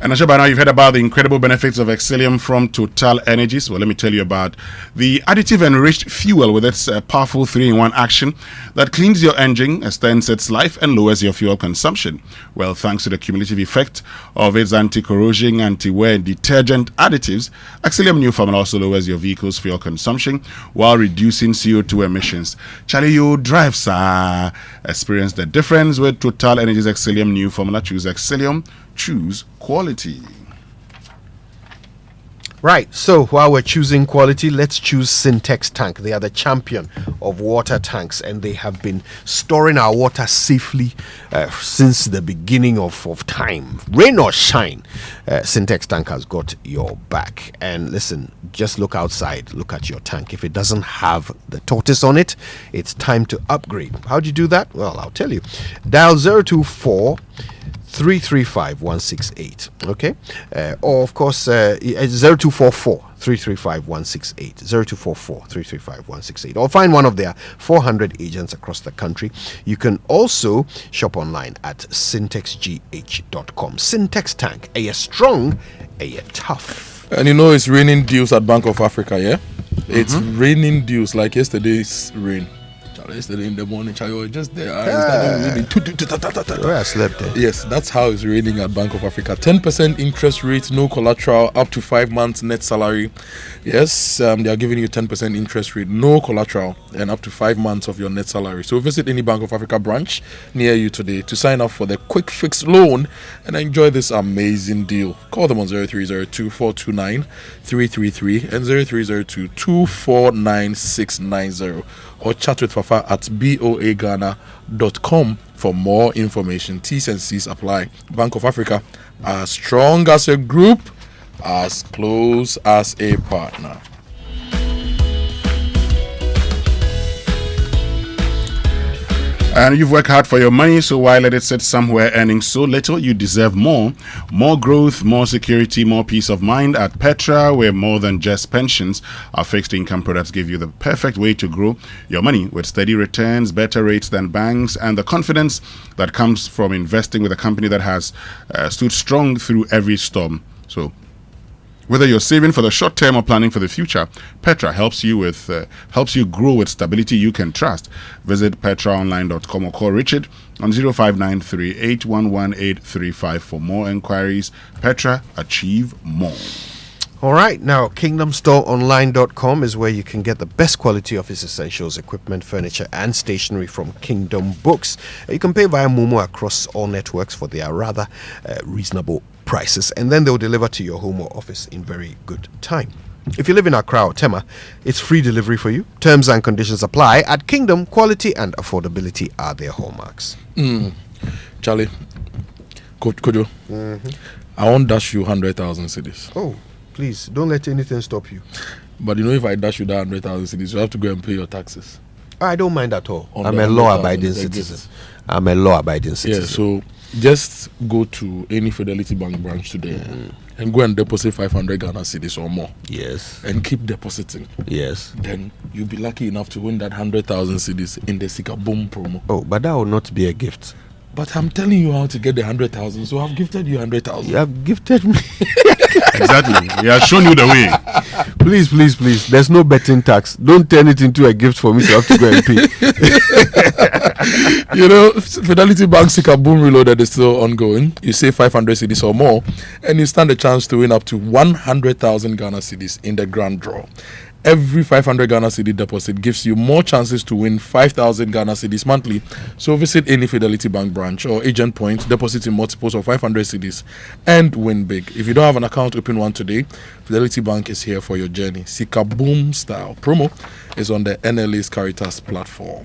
And I'm sure by now you've heard about the incredible benefits of Excellium from Total Energies. Well, let me tell you about the additive enriched fuel with its powerful 3-in-1 action that cleans your engine, extends its life, and lowers your fuel consumption. Well, thanks to the cumulative effect of its anti-corrosion, anti-wear, and detergent additives, Excellium new formula also lowers your vehicle's fuel consumption while reducing CO2 emissions. Charlie, you drive, sir. Experience the difference with Total Energies Excellium new formula. Choose Excellium. Choose quality. Right, so while we're choosing quality, let's choose Syntex Tank. They are the champion of water tanks, and they have been storing our water safely since the beginning of time. Rain or shine, Syntex Tank has got your back. And listen, just look outside, look at your tank. If it doesn't have the tortoise on it, it's time to upgrade. How do you do that? Well, I'll tell you. Dial 024 335 168, okay, or of course 0244 335 168, 0244 335 168, or find one of their 400 agents across the country. You can also shop online at syntexgh.com. Syntex Tank, a strong, a tough. And you know it's raining deals at Bank of Africa, yeah? It's raining deals like yesterday's rain. Yesterday in the morning, I was just there. I slept there. Yes, that's how it's raining at Bank of Africa. 10% interest rate, no collateral, up to 5 months net salary. Yes, they are giving you 10% interest rate, no collateral, and up to 5 months of your net salary. So visit any Bank of Africa branch near you today to sign up for the quick fix loan and enjoy this amazing deal. Call them on 0302 429 333 and 0302 249 690. Or chat with Fafa at boaghana.com for more information. T's and C's apply. Bank of Africa, as strong as a group, as close as a partner. And you've worked hard for your money, so why let it sit somewhere earning so little? You deserve more. More growth, more security, more peace of mind. At Petra, we're more than just pensions. Our fixed income products give you the perfect way to grow your money with steady returns, better rates than banks, and the confidence that comes from investing with a company that has stood strong through every storm. So whether you're saving for the short term or planning for the future, Petra helps you grow with stability you can trust. Visit petraonline.com or call Richard on 0593 811 835 for more inquiries. Petra, achieve more. All right, now kingdomstoreonline.com is where you can get the best quality office essentials, equipment, furniture, and stationery from Kingdom Books. You can pay via Momo across all networks for their rather reasonable prices, and then they'll deliver to your home or office in very good time. If you live in Accra or Tema, it's free delivery for you. Terms and conditions apply. At Kingdom, quality and affordability are their hallmarks. Charlie, Kojo, I won't dash you 100,000 cedis. Oh, please, don't let anything stop you. But you know, if I dash you that 100,000 cedis, you have to go and pay your taxes. I don't mind at all. On I'm the a 100,000 law-abiding they citizen. get. I'm a law-abiding citizen. Yeah, so just go to any Fidelity Bank branch today and go and deposit 500 Ghana cedis or more. Yes. And keep depositing. Yes. Then you'll be lucky enough to win that 100,000 cedis in the Sika Boom promo. Oh, but that will not be a gift. But I'm telling you how to get the 100,000, so I've gifted you 100,000. You have gifted me. Exactly. He has shown you the way. Please, please, please. There's no betting tax. Don't turn it into a gift for me to have to go and pay. You know, Fidelity Bank Sika Boom Reloaded is still ongoing. You save 500 cedis or more, and you stand a chance to win up to 100,000 Ghana cedis in the grand draw. Every 500 Ghana cedi deposit gives you more chances to win 5,000 Ghana cedis monthly. So visit any Fidelity Bank branch or agent point, deposit in multiples of 500 cedis, and win big. If you don't have an account, open one today. Fidelity Bank is here for your journey. Sika Boom style promo is on the NLA's Caritas platform.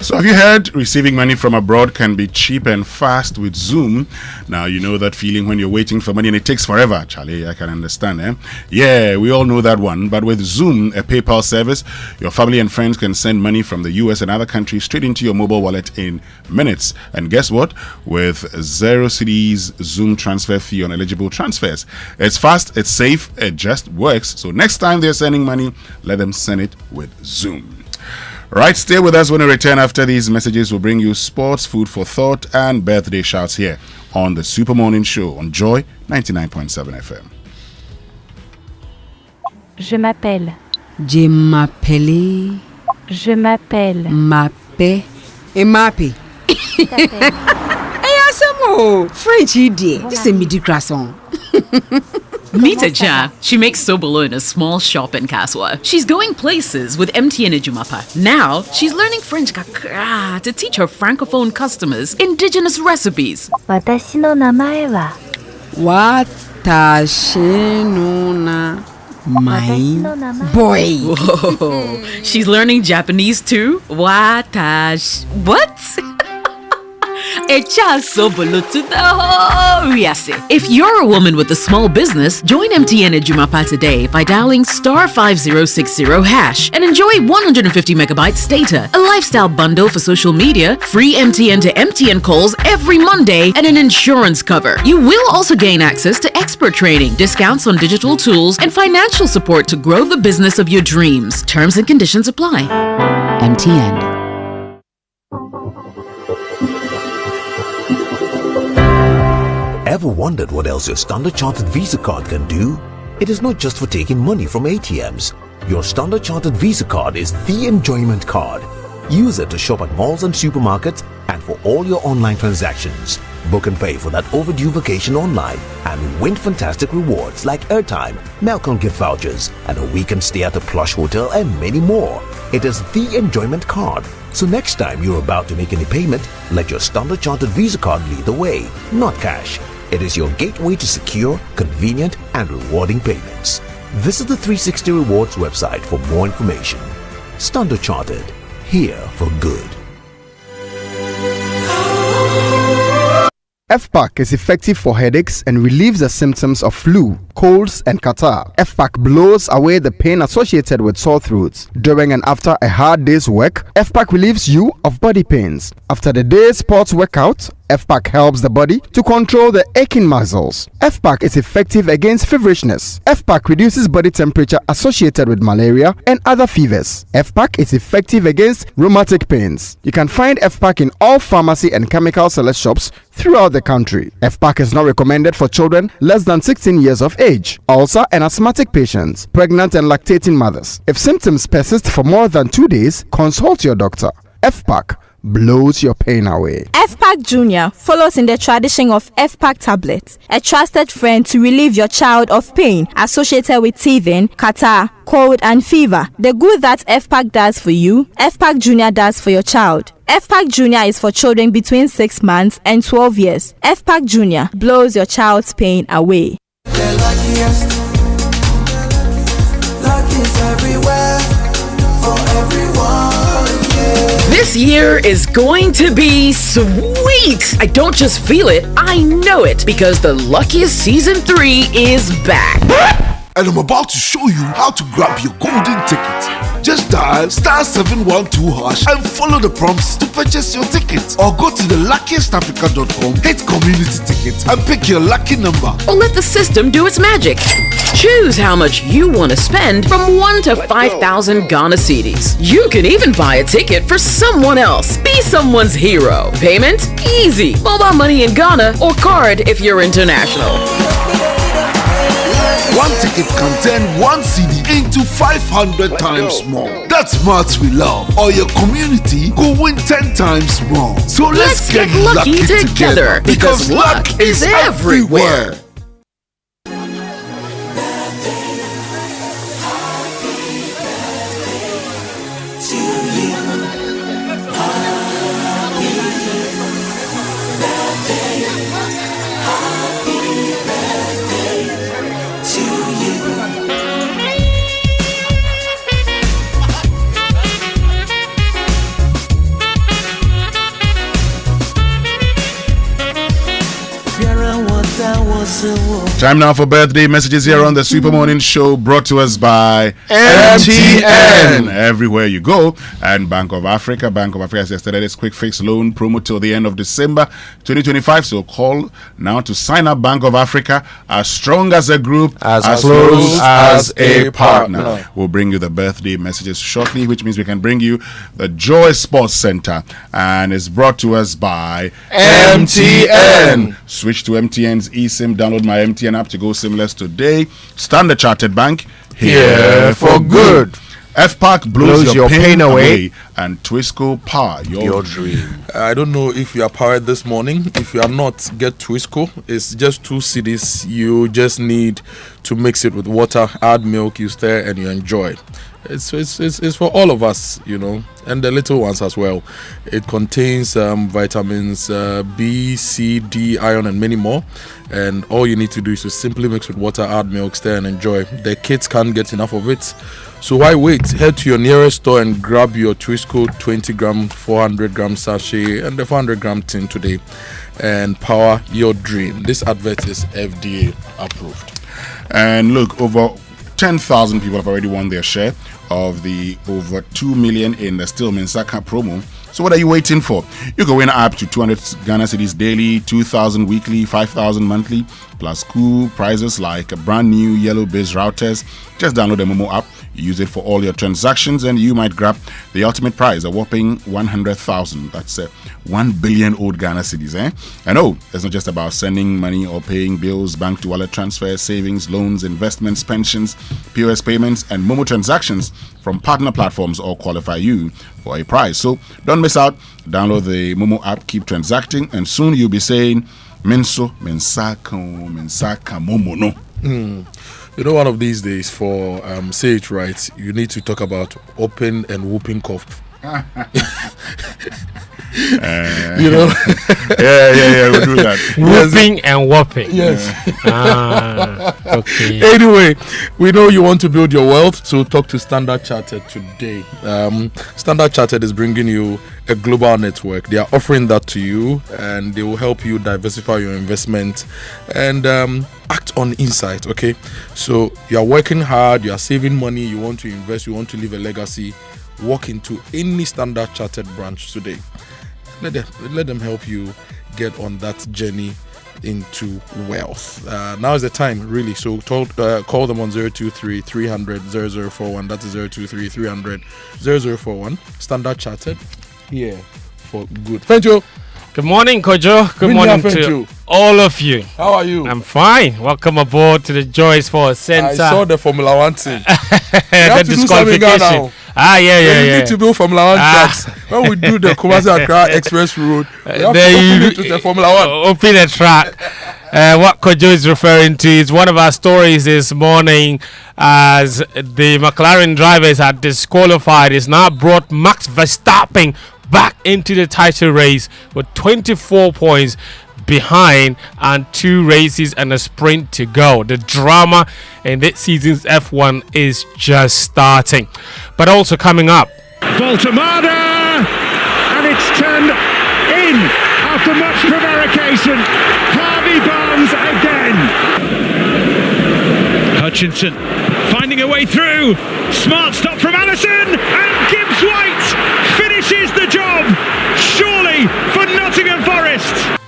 So have you heard receiving money from abroad can be cheap and fast with Zoom? Now you know that feeling when you're waiting for money and it takes forever. Charlie, I can understand, eh? Yeah, we all know that one. But with Zoom, a PayPal service, your family and friends can send money from the US and other countries straight into your mobile wallet in minutes. And guess what? With 0 cedis Zoom transfer fee on eligible transfers. It's fast, it's safe, it just works. So next time they're sending money, let them send it with Zoom. Right, stay with us when we return after these messages. We'll bring you sports, food for thought, and birthday shouts here on the Super Morning Show on Joy 99.7 FM. Je m'appelle. Je m'appelle. Je m'appelle. Mappé. Et mappé. Hey, Asamo! French idiot. This is a midi croissant. Meet Aja. She makes sobolo in a small shop in Kaswa. She's going places with MTN Ejumapa. Now, she's learning French kakra to teach her francophone customers indigenous recipes. Watashi no namae wa. Watashi no na my boy. Whoa. She's learning Japanese too? Watash. What? Echa sobolo to the whole Riase. If you're a woman with a small business, join MTN Ejumapa today by dialing *5060# and enjoy 150 megabytes data, a lifestyle bundle for social media, free MTN to MTN calls every Monday, and an insurance cover. You will also gain access to expert training, discounts on digital tools, and financial support to grow the business of your dreams. Terms and conditions apply. MTN. Ever wondered what else your Standard Chartered Visa card can do? It is not just for taking money from ATMs. Your Standard Chartered Visa card is the enjoyment card. Use it to shop at malls and supermarkets and for all your online transactions. Book and pay for that overdue vacation online and win fantastic rewards like airtime, Melcom gift vouchers, and a weekend stay at a plush hotel and many more. It is the enjoyment card. So next time you're about to make any payment, let your Standard Chartered Visa card lead the way, not cash. It is your gateway to secure, convenient, and rewarding payments. Visit the 360 Rewards website for more information. Standard Chartered, here for good. FPAC is effective for headaches and relieves the symptoms of flu, colds, and catarrh. FPAC blows away the pain associated with sore throats. During and after a hard day's work, FPAC relieves you of body pains. After the day's sports workout, FPAC helps the body to control the aching muscles. FPAC is effective against feverishness. FPAC reduces body temperature associated with malaria and other fevers. FPAC is effective against rheumatic pains. You can find FPAC in all pharmacy and chemical select shops throughout the country. FPAC is not recommended for children less than 16 years of age, ulcer and asthmatic patients, pregnant and lactating mothers. If symptoms persist for more than 2 days, consult your doctor. FPAC blows your pain away. FPAC Junior follows in the tradition of FPAC tablets, a trusted friend to relieve your child of pain associated with teething, catarrh, cold and fever. The good that FPAC does for you, FPAC Junior does for your child. FPAC Junior is for children between 6 months and 12 years. FPAC Junior blows your child's pain away. This year is going to be sweet. I don't just feel it, I know it, because the Luckiest Season 3 is back. and I'm about to show you how to grab your golden ticket. Just dial *712# and follow the prompts to purchase your ticket, or go to the luckiestafrica.com, hit community tickets, and pick your lucky number. Or let the system do its magic. Choose how much you want to spend from 1 to 5,000 Ghana cedis. You can even buy a ticket for someone else. Be someone's hero. Payment? Easy. Mobile money in Ghana or card if you're international. One ticket can turn 1 CD into 500 times more. That's maths we love. Or your community go win 10 times more. So let's get lucky together, because luck is everywhere. Time now for birthday messages here on the Super Morning Show, brought to us by MTN. Everywhere you go. And Bank of Africa. Bank of Africa has extended its quick fix loan promo till the end of December 2025. So call now to sign up. Bank of Africa, as strong as a group, as close as a partner. We'll bring you the birthday messages shortly, which means we can bring you the Joy Sports Center. And it's brought to us by MTN. Switch to MTN's eSIM. Download my MTN app to go SIMless today. Standard Chartered Bank, here for good. FPAC blows your pain away, and Twisco power your dream. I don't know if you are powered this morning. If you are not, get Twisco. It's just 2 CDs. You just need to mix it with water, add milk, you stir, and you enjoy. It's for all of us, you know, and the little ones as well. It contains vitamins B, C, D, iron, and many more. And all you need to do is to simply mix with water, add milk, stir, and enjoy. The kids can't get enough of it. So why wait? Head to your nearest store and grab your Twisco 20-gram, 400-gram sachet, and the 400-gram tin today, and power your dream. This advert is FDA approved. And look, over 10,000 people have already won their share of the over 2 million in the Still Mensaka promo. So what are you waiting for? You can win up to 200 Ghana cedis daily, 2,000 weekly, 5,000 monthly, plus cool prizes like a brand new yellow base routers. Just download the Momo app, use it for all your transactions, and you might grab the ultimate prize, a whopping 100,000. That's 1 billion old Ghana cedis. I know it's not just about sending money or paying bills, bank to wallet transfers, savings, loans, investments, pensions, POS payments, and Momo transactions from partner platforms all qualify you for a prize. So don't miss out. Download the Momo app, keep transacting, and soon you'll be saying, Menso, Mensaka, Mensaka, Momo, no. You know, one of these days for Say It Right, you need to talk about open and whooping cough. You know? yeah, we'll do that. Whooping and whopping. Yes. Okay. Anyway, we know you want to build your wealth, so talk to Standard Chartered today. Standard Chartered is bringing you a global network. They are offering that to you, and they will help you diversify your investment and act on insight. Okay, so you are working hard, you are saving money, you want to invest, you want to leave a legacy. Walk into any Standard Chartered branch today. Let them help you get on that journey into wealth. Now is the time, really. So call them on 023 300 0041. That is 023 300 0041. Standard Chartered, here for good. Thank you. Good morning, Kojo. Good morning to all of you. How are you? I'm fine. Welcome aboard to the Joy Sports Center. I saw the Formula 1 team. The disqualification. You need to build Formula 1 tracks. When we do the Kumasi Accra Express Road, we have to open it with the Formula 1. Open a track. What Kojo is referring to is one of our stories this morning, as the McLaren drivers are disqualified. It's now brought Max Verstappen back into the title race with 24 points behind and 2 races and a sprint to go. The drama in this season's F1 is just starting. But also coming up, Voltamada, and it's turned in after much prevarication. Harvey Barnes again. Hutchinson finding a way through. Smart stop from Allison, and Gibbs White finishes the job. Surely for Nottingham Forest.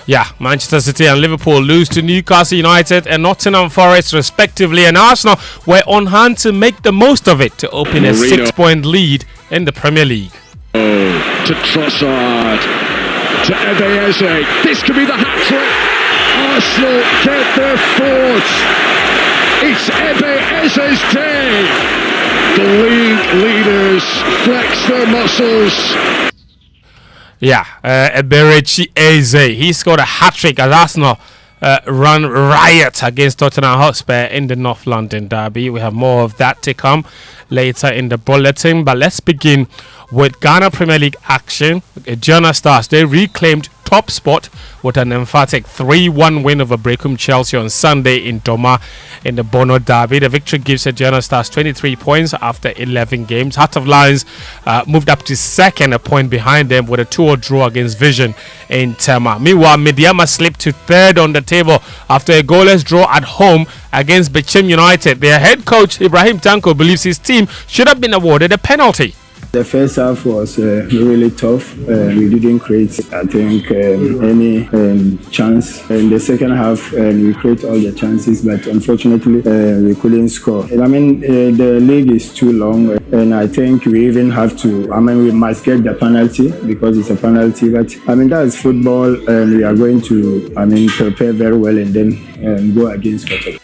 Yeah, Manchester City and Liverpool lose to Newcastle United and Nottingham Forest respectively, and Arsenal were on hand to make the most of it to open a 6-point lead in the Premier League. To Trossard, to Ewoyaa. This could be the hat-trick. Arsenal get their fourth. It's Ewoyaa's day. The league leaders flex their muscles. Yeah, Eberechi Eze. He scored a hat-trick as Arsenal run riot against Tottenham Hotspur in the North London derby. We have more of that to come later in the bulletin. But let's begin with Ghana Premier League action. Ghana Stars, they reclaimed top spot with an emphatic 3-1 win over Brecum Chelsea on Sunday in Doma in the Bono derby. The victory gives the Ghana Stars 23 points after 11 games. Heart of Lions moved up to second, a point behind them with a 2-2 draw against Vision in Tema. Meanwhile, Mediama slipped to third on the table after a goalless draw at home against Bechem United. Their head coach Ibrahim Tanko believes his team should have been awarded a penalty. The first half was really tough. We didn't create, I think, any chance. In the second half, we created all the chances, but unfortunately, we couldn't score. I mean, the league is too long, and I think we even have to, we must get the penalty because it's a penalty. But, that's football, and we are going to, prepare very well and then go against Qatar.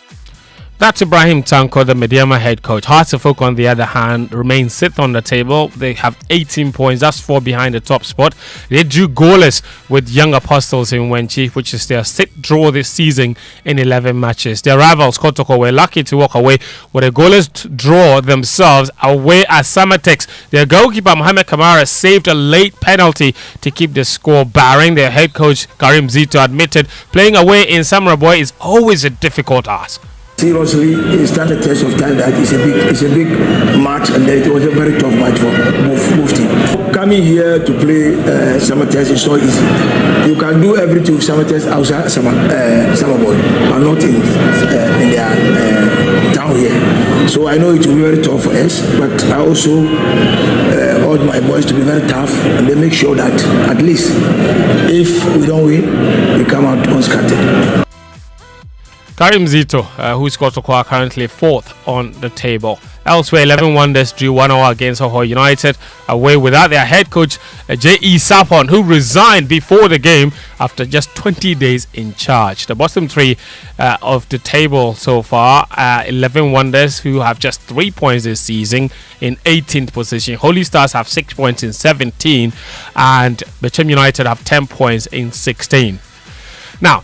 That's Ibrahim Tanko, the Mediama head coach. Hearts of Oak, on the other hand, remain sixth on the table. They have 18 points. That's 4 behind the top spot. They drew goalless with Young Apostles in Wenchi, which is their 6th draw this season in 11 matches. Their rivals, Kotoko, were lucky to walk away with a goalless draw themselves away at Samatex. Their goalkeeper, Mohamed Kamara, saved a late penalty to keep the score barring. Their head coach, Karim Zito, admitted playing away in Samaraboy is always a difficult ask. Seriously, it's not a test of time that it's a big match, and it was a very tough match for both teams. Coming here to play summer test is not easy. You can do everything with summer test outside summer boy, but not in their town here. So I know it will be very tough for us, but I also urge my boys to be very tough, and they make sure that at least if we don't win, we come out unscattered. Karim Zito, who's got Okoa currently 4th on the table. Elsewhere, 11 Wonders drew 1-0 against Ahoy United, away without their head coach, J.E. Sapon, who resigned before the game after just 20 days in charge. The bottom 3 of the table so far, 11 Wonders, who have just 3 points this season in 18th position. Holy Stars have 6 points in 17, and Bechem United have 10 points in 16. Now,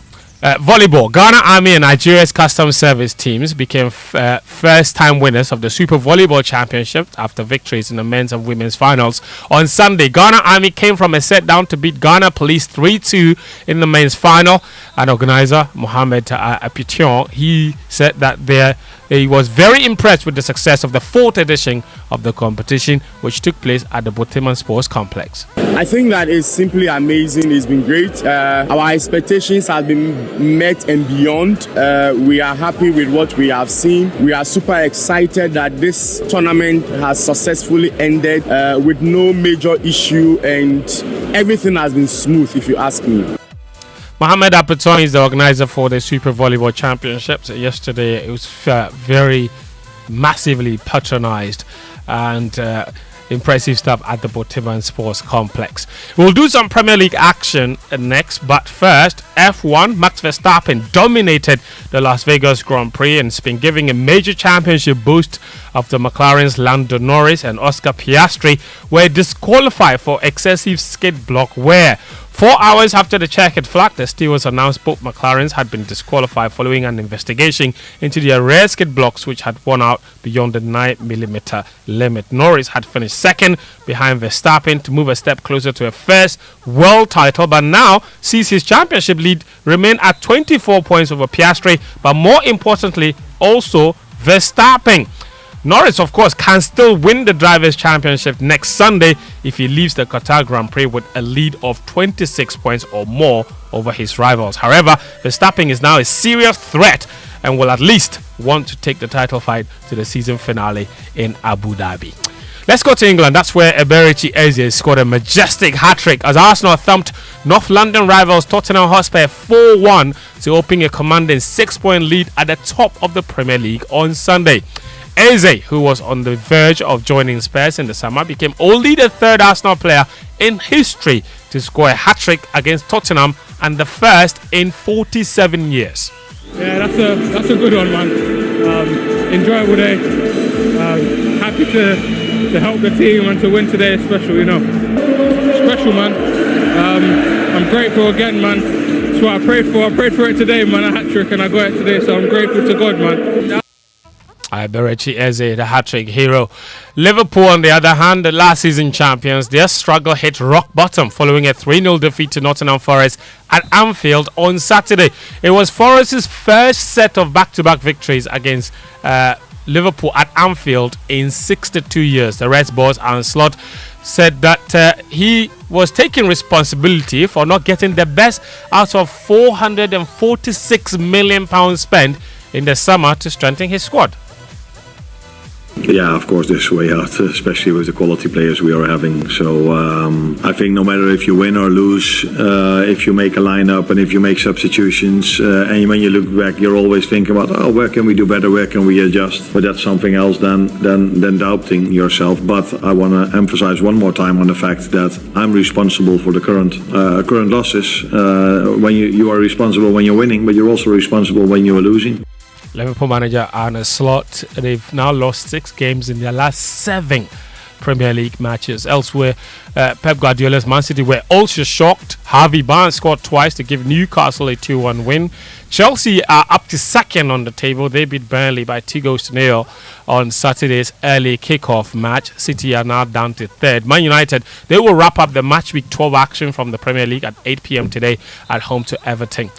volleyball. Ghana Army and Nigeria's Customs Service teams became first-time winners of the Super Volleyball Championship after victories in the men's and women's finals. On Sunday, Ghana Army came from a set down to beat Ghana Police 3-2 in the men's final. And organizer Mohamed Apition, he said that he was very impressed with the success of the 4th edition of the competition, which took place at the Boteman Sports Complex. I think that is simply amazing. It's been great. Our expectations have been met and beyond. We are happy with what we have seen. We are super excited that this tournament has successfully ended with no major issue, and everything has been smooth, if you ask me. Mohamed Apeton is the organizer for the Super Volleyball Championships. Yesterday, it was very massively patronized and impressive stuff at the Boteman Sports Complex. We'll do some Premier League action next, but first, F1, Max Verstappen dominated the Las Vegas Grand Prix and has been giving a major championship boost after McLaren's Lando Norris and Oscar Piastri were disqualified for excessive skid block wear. 4 hours after the checkered flag, the stewards announced both McLarens had been disqualified following an investigation into their rear skid blocks, which had worn out beyond the 9mm limit. Norris had finished second behind Verstappen to move a step closer to a first world title, but now sees his championship lead remain at 24 points over Piastri, but more importantly, also Verstappen. Norris, of course, can still win the Drivers' Championship next Sunday if he leaves the Qatar Grand Prix with a lead of 26 points or more over his rivals. However, Verstappen is now a serious threat and will at least want to take the title fight to the season finale in Abu Dhabi. Let's go to England. That's where Eberechi Eze scored a majestic hat-trick as Arsenal thumped North London rivals Tottenham Hotspur 4-1 to open a commanding 6-point lead at the top of the Premier League on Sunday. Eze, who was on the verge of joining Spurs in the summer, became only the third Arsenal player in history to score a hat-trick against Tottenham and the first in 47 years. Yeah, that's a good one, man. Enjoyable day. Happy to help the team and to win today is special, you know. Special, man. I'm grateful again, man. That's what I prayed for. I prayed for it today, man. A hat-trick, and I got it today, so I'm grateful to God, man. Eberechi Eze, the hat-trick hero. Liverpool, on the other hand, the last season champions, their struggle hit rock bottom following a 3-0 defeat to Nottingham Forest at Anfield on Saturday. It was Forest's first set of back-to-back victories against Liverpool at Anfield in 62 years. The Reds boss Alan Slot said that he was taking responsibility for not getting the best out of £446 million spent in the summer to strengthen his squad. Yeah, of course, this way out, especially with the quality players we are having. So I think no matter if you win or lose, if you make a lineup and if you make substitutions, and when you look back, you're always thinking about, where can we do better, where can we adjust? But that's something else than doubting yourself. But I want to emphasize one more time on the fact that I'm responsible for the current losses. When you are responsible when you're winning, but you're also responsible when you are losing. Liverpool manager Arne Slot, they've now lost 6 games in their last 7 Premier League matches. Elsewhere, Pep Guardiola's Man City were also shocked. Harvey Barnes scored twice to give Newcastle a 2-1 win. Chelsea are up to second on the table. They beat Burnley by 2-0 on Saturday's early kickoff match. City are now down to third. Man United, they will wrap up the match week 12 action from the Premier League at 8 p.m. today at home to Everton.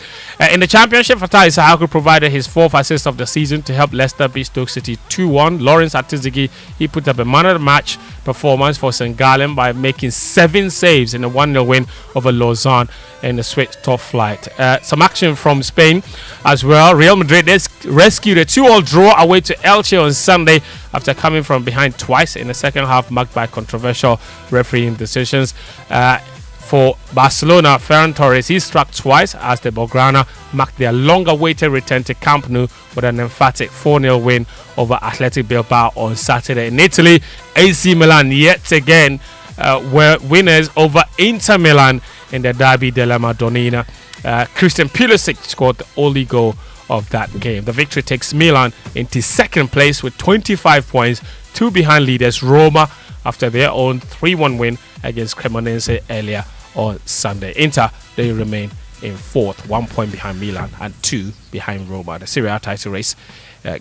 In the Championship, Fatai Issahaku provided his 4th assist of the season to help Leicester beat Stoke City 2-1. Lawrence Atizigi, he put up a man of the match performance for St. Gallen by making 7 saves in a 1-0 win over Lausanne in the Swiss top flight. Some action from Spain as well. Real Madrid rescued a 2-2 draw away to Elche on Sunday after coming from behind twice in the second half, marked by controversial refereeing decisions. For Barcelona, Ferran Torres, he struck twice as the Blaugrana marked their long-awaited return to Camp Nou with an emphatic 4-0 win over Athletic Bilbao on Saturday. In Italy, AC Milan yet again were winners over Inter Milan in the Derby della Madonnina. Christian Pulisic scored the only goal of that game. The victory takes Milan into second place with 25 points, 2 behind leaders Roma after their own 3-1 win against Cremonese earlier on Sunday. Inter, they remain in 4th, 1 point behind Milan and 2 behind Roma. The Serie A title race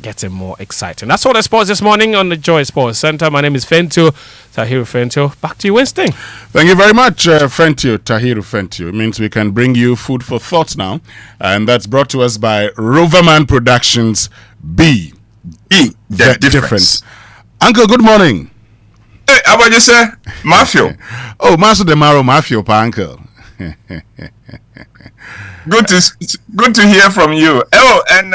getting more exciting. That's all the sports this morning on the Joy Sports Centre. My name is Fento, Tahiru Fento. Back to you, Winston. Thank you very much, Fento, Tahiru Fento. It means we can bring you food for thought now. And that's brought to us by Roverman Productions. Be the difference. Uncle, good morning. Hey, how about you, sir? Mafio. Oh, Master Demaro Mafio, pa uncle. Good to hear from you. Oh, and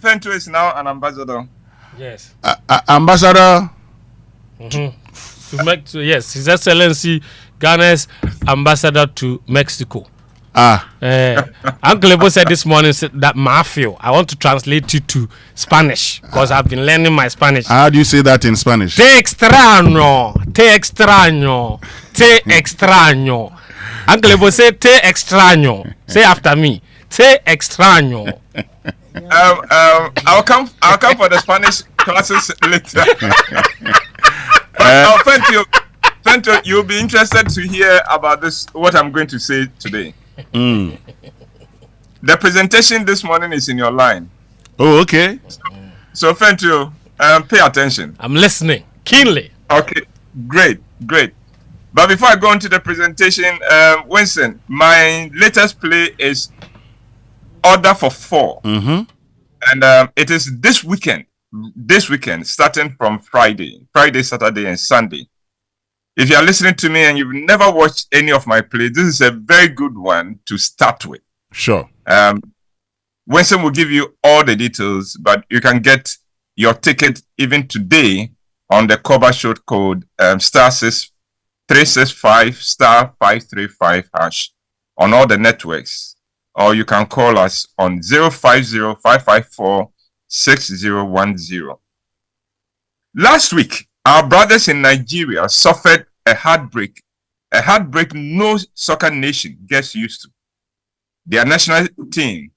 Fento is now an ambassador. Yes. Ambassador. Mm-hmm. Yes, His Excellency Ghana's ambassador to Mexico. Uncle Ebo said this morning that Mafio. I want to translate you to Spanish because I've been learning my Spanish. How do you say that in Spanish? Te extraño. Te extraño. Te extraño. Uncle Ebo say te extraño. Say after me. Te extraño. I'll come for the Spanish classes later. Fento, you'll be interested to hear about this. What I'm going to say today. The presentation this morning is in your line. Oh, okay. So Fento, pay attention. I'm listening keenly. Okay, great. But before I go into the presentation, Winston, my latest play is Order for Four. Mm-hmm. And it is this weekend, starting from Friday, Saturday, and Sunday. If you are listening to me and you've never watched any of my plays, this is a very good one to start with. Sure. Winston will give you all the details, but you can get your ticket even today on the cover short code *365*535# on all the networks, or you can call us on 050-554-6010. Last week, our brothers in Nigeria suffered a heartbreak no soccer nation gets used to. Their national team,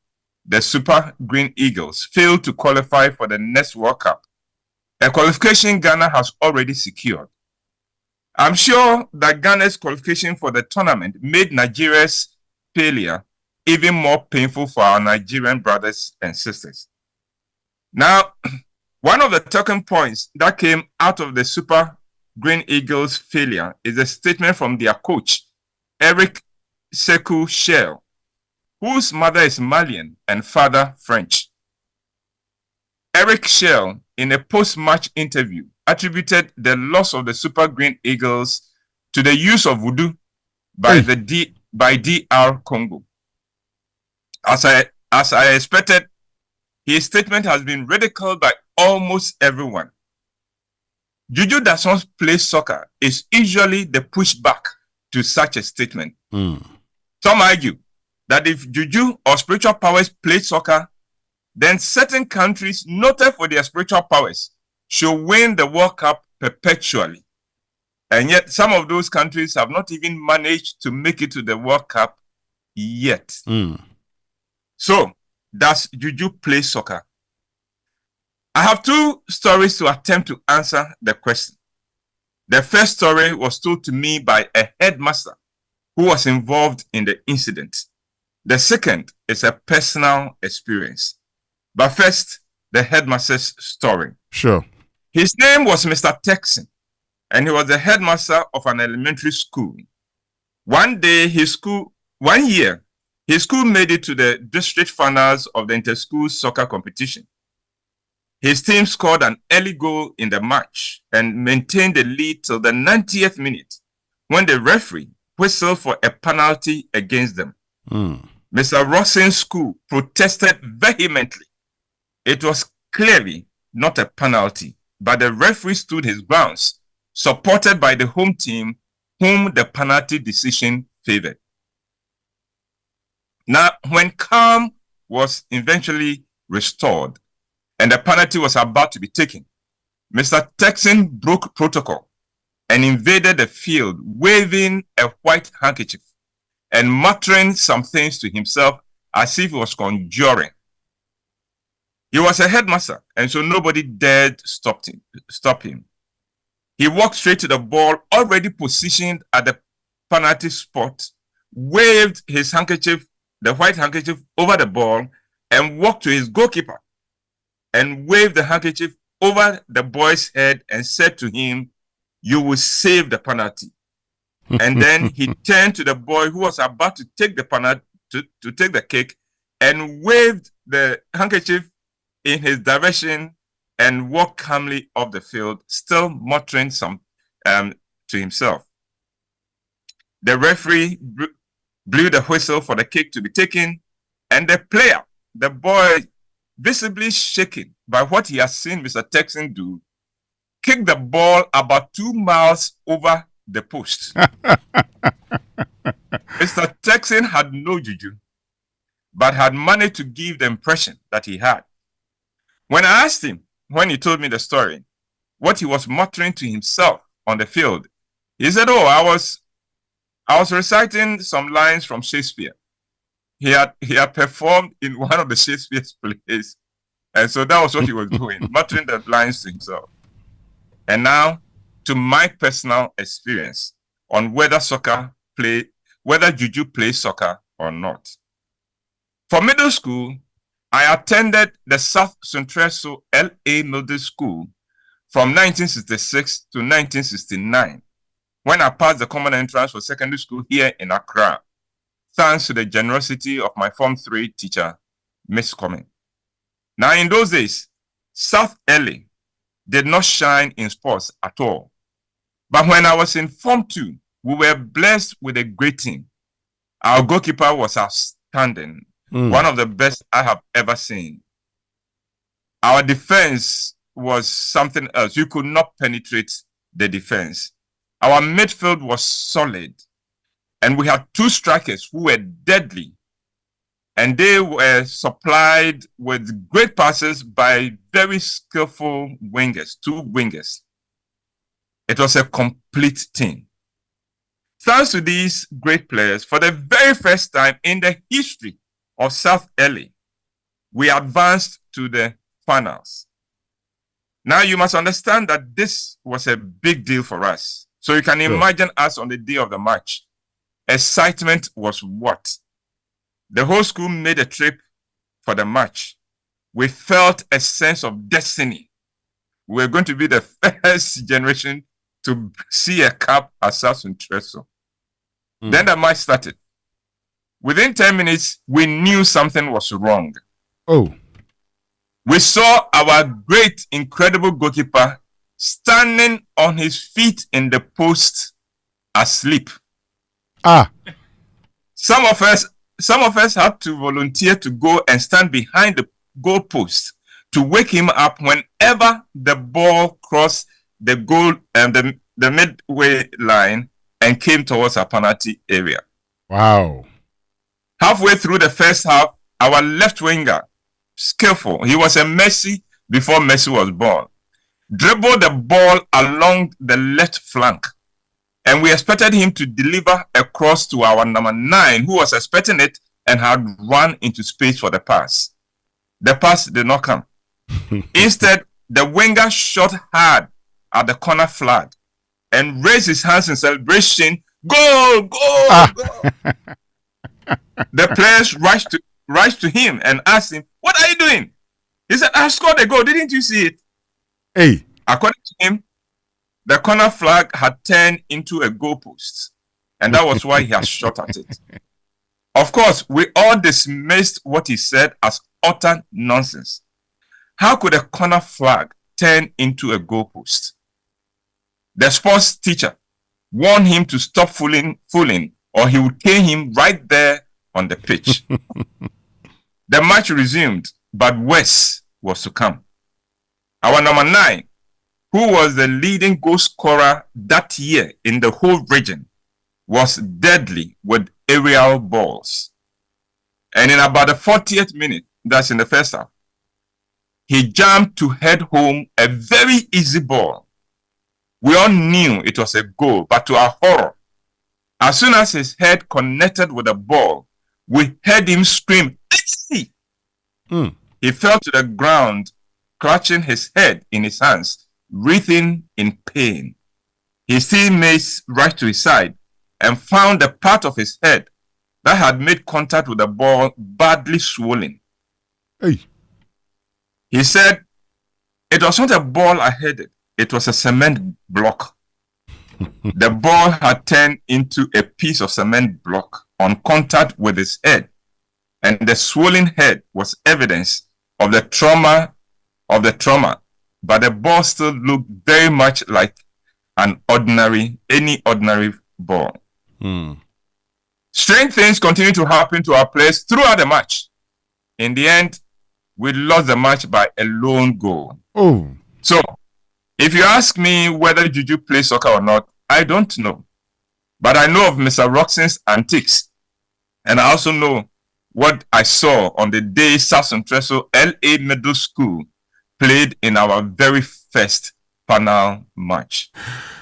the Super Green Eagles, failed to qualify for the next World Cup, a qualification Ghana has already secured. I'm sure that Ghana's qualification for the tournament made Nigeria's failure even more painful for our Nigerian brothers and sisters. Now, one of the talking points that came out of the Super Green Eagles' failure is a statement from their coach, Eric Sekou Shell, whose mother is Malian and father French. Eric Shell, in a post-match interview, attributed the loss of the Super Green Eagles to the use of voodoo by DR Congo. As I expected, his statement has been ridiculed by almost everyone. Juju does not play soccer is usually the pushback to such a statement. Some argue that if Juju or spiritual powers played soccer, then certain countries noted for their spiritual powers should win the World Cup perpetually. And yet some of those countries have not even managed to make it to the World Cup yet. So, does Juju play soccer? I have two stories to attempt to answer the question. The first story was told to me by a headmaster who was involved in the incident. The second is a personal experience. But first, the headmaster's story. Sure. His name was Mr. Texan, and he was the headmaster of an elementary school. One year, his school made it to the district finals of the inter-school soccer competition. His team scored an early goal in the match and maintained the lead till the 90th minute when the referee whistled for a penalty against them. Mr. Rossing's school protested vehemently. It was clearly not a penalty, but the referee stood his grounds, supported by the home team whom the penalty decision favored. Now, when calm was eventually restored and the penalty was about to be taken, Mr. Texan broke protocol and invaded the field waving a white handkerchief and muttering some things to himself as if he was conjuring. He was a headmaster, and so nobody dared stop him. He walked straight to the ball already positioned at the penalty spot, waved his handkerchief, the white handkerchief, over the ball, and walked to his goalkeeper and waved the handkerchief over the boy's head and said to him, "You will save the penalty." And then he turned to the boy who was about to take the penalty, to take the kick, and waved the handkerchief in his direction and walked calmly off the field, still muttering some to himself. The referee blew the whistle for the kick to be taken, and the player, the boy, visibly shaken by what he has seen Mr. Texan do, kicked the ball about 2 miles over the post. Mr. Texan had no juju, but had managed to give the impression that he had. When I asked him, when he told me the story, what he was muttering to himself on the field, he said, "Oh, I was reciting some lines from Shakespeare. He had performed in one of the Shakespeare's plays, and so that was what he was doing, muttering the lines to himself." And now, to my personal experience on whether Juju plays soccer or not. For middle school, I attended the South Centreso LA Middle School from 1966 to 1969, when I passed the common entrance for secondary school here in Accra, thanks to the generosity of my Form 3 teacher, Miss Coming. Now, in those days, South LA did not shine in sports at all. But when I was in Form 2, we were blessed with a great team. Our goalkeeper was outstanding. One of the best I have ever seen. Our defense was something else. You could not penetrate the defense. Our midfield was solid. And we had two strikers who were deadly. And they were supplied with great passes by very skillful wingers, two wingers. It was a complete team. Thanks to these great players, for the very first time in the history of South LA, we advanced to the finals. Now you must understand that this was a big deal for us. So you can imagine us on the day of the match. Excitement was what? The whole school made a trip for the match. We felt a sense of destiny. We were going to be the first generation to see a cup at South Treso. Then the match started. Within 10 minutes, we knew something was wrong. We saw our great, incredible goalkeeper standing on his feet in the post asleep. Some of us had to volunteer to go and stand behind the goalpost to wake him up whenever the ball crossed the goal and the midway line and came towards our penalty area. Wow. Halfway through the first half, our left winger, skillful, he was a Messi before Messi was born, dribbled the ball along the left flank. And we expected him to deliver a cross to our number 9, who was expecting it and had run into space for the pass. The pass did not come. Instead, the winger shot hard at the corner flag and raised his hands in celebration. Goal! Goal! Goal! The players rushed to him and asked him, "What are you doing?" He said, "I scored a goal. Didn't you see it?" Hey. According to him, the corner flag had turned into a goalpost, and that was why he had shot at it. Of course, we all dismissed what he said as utter nonsense. How could a corner flag turn into a goalpost? The sports teacher warned him to stop fooling, or he would cane him right there on the pitch. The match resumed, but worse was to come. Our number 9, who was the leading goal scorer that year in the whole region, was deadly with aerial balls. And in about the 40th minute, that's in the first half, he jumped to head home a very easy ball. We all knew it was a goal, but to our horror, as soon as his head connected with the ball, we heard him scream, "Easy!" He fell to the ground, clutching his head in his hands, writhing in pain. His teammates rushed to his side and found the part of his head that had made contact with the ball badly swollen. He said, "It was not a ball I headed, it was a cement block." The ball had turned into a piece of cement block on contact with his head, and the swollen head was evidence of the trauma, but the ball still looked very much like any ordinary ball. Strange things continued to happen to our players throughout the match. In the end, we lost the match by a lone goal. So, if you ask me whether Juju plays soccer or not, I don't know. But I know of Mr. Roxon's antics. And I also know what I saw on the day South Treso LA Middle School played in our very first final match.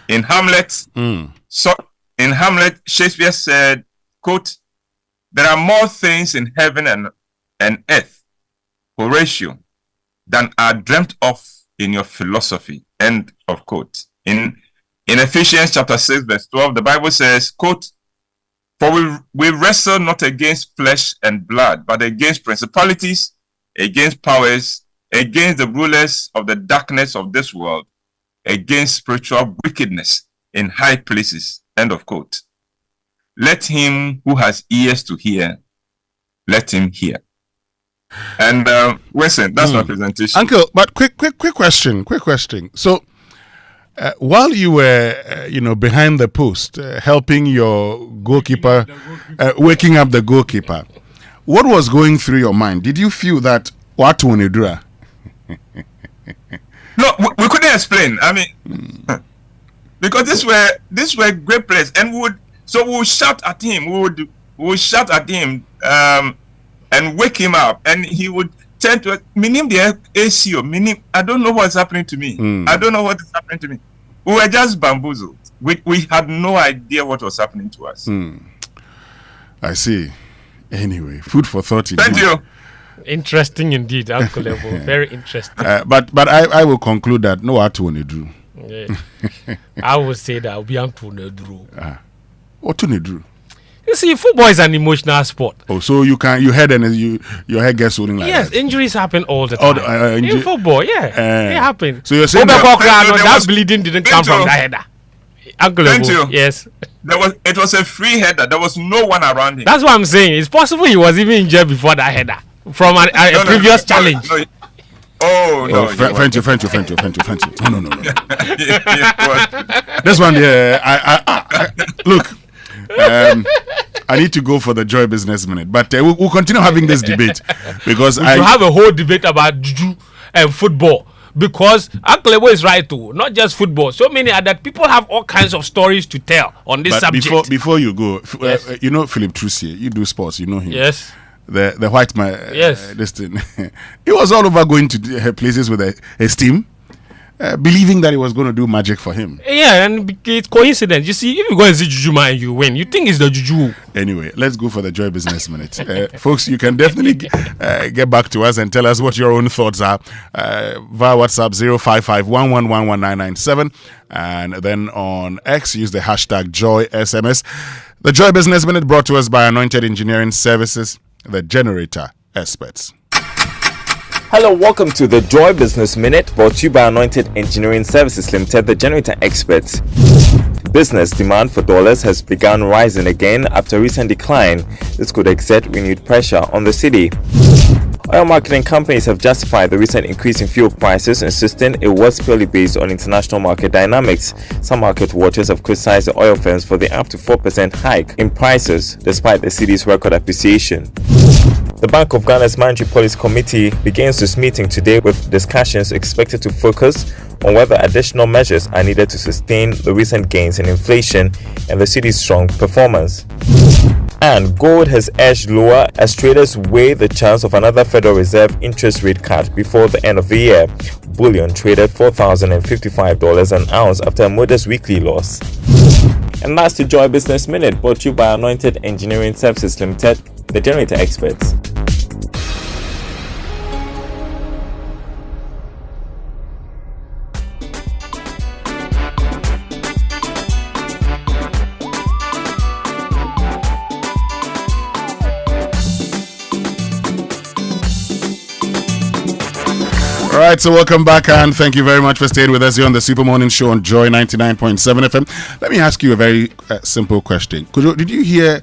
In Hamlet, Shakespeare said, quote, "There are more things in heaven and earth, Horatio, than are dreamt of in your philosophy," end of quote. In Ephesians chapter 6, verse 12, the Bible says, quote, "For we wrestle not against flesh and blood, but against principalities, against powers, against the rulers of the darkness of this world, against spiritual wickedness in high places," end of quote. Let him who has ears to hear, let him hear. And Winston, that's my presentation. Uncle, but quick question. So, while you were, behind the post, helping your goalkeeper, waking up the goalkeeper, what was going through your mind? Did you feel that what Onedura? No, we couldn't explain. I mean, because these were great players, and we would shout at him. We would shout at him and wake him up, and he would turn to us. Meaning the ACO. Meaning I don't know what's happening to me. I don't know what is happening to me. We were just bamboozled. We had no idea what was happening to us. I see. Anyway, food for thought. Thank you. Interesting indeed, Uncle Level. Very interesting. But I will conclude that no what to do. Yeah. I would say that I'll be Uncle Nedru. What to do? You see, football is an emotional sport. Oh, so your head gets swollen like yes, that. injuries happen all the time. In football, yeah, it happens. So you're saying that bleeding didn't come from that header. Uncle Level, yes. It was a free header. There was no one around him. That's what I'm saying. It's possible he was even injured before that header from a previous challenge. No. Oh no! Friend you. No. This one, yeah. I look. I need to go for the Joy Business Minute, but we'll continue having this debate because we should have a whole debate about juju and football. Because Uncle Ebo is right too, not just football. So many other people have all kinds of stories to tell on this subject. Before you go, yes. You know Philip Trussier. You do sports, you know him. Yes. The white man. Yes. This thing. He was all over going to places with his team, believing that he was going to do magic for him. Yeah, and it's coincidence. You see, if you go and see Juju man and you win, you think it's the Juju. Anyway, let's go for the Joy Business Minute. Folks, you can definitely get back to us and tell us what your own thoughts are via WhatsApp 05511119997, and then on X, use the hashtag JoySMS. The Joy Business Minute brought to us by Anointed Engineering Services, the generator experts. Hello, welcome to the Joy Business Minute, brought to you by Anointed Engineering Services Limited, the generator experts. Business demand for dollars has begun rising again after a recent decline. This could exert renewed pressure on the city. Oil marketing companies have justified the recent increase in fuel prices, insisting it was purely based on international market dynamics. Some market watchers have criticized the oil firms for the up to 4% hike in prices, despite the cedi's record appreciation. The Bank of Ghana's Monetary Policy Committee begins its meeting today with discussions expected to focus on whether additional measures are needed to sustain the recent gains in inflation and the cedi's strong performance. And gold has edged lower as traders weigh the chance of another Federal Reserve interest rate cut before the end of the year. Bullion traded $4,055 an ounce after a modest weekly loss. And that's the Joy Business Minute, brought to you by Anointed Engineering Services Limited, the generator experts. All right, so welcome back and thank you very much for staying with us here on the Super Morning Show on Joy 99.7 FM. Let me ask you a very simple question. Kojo, did you hear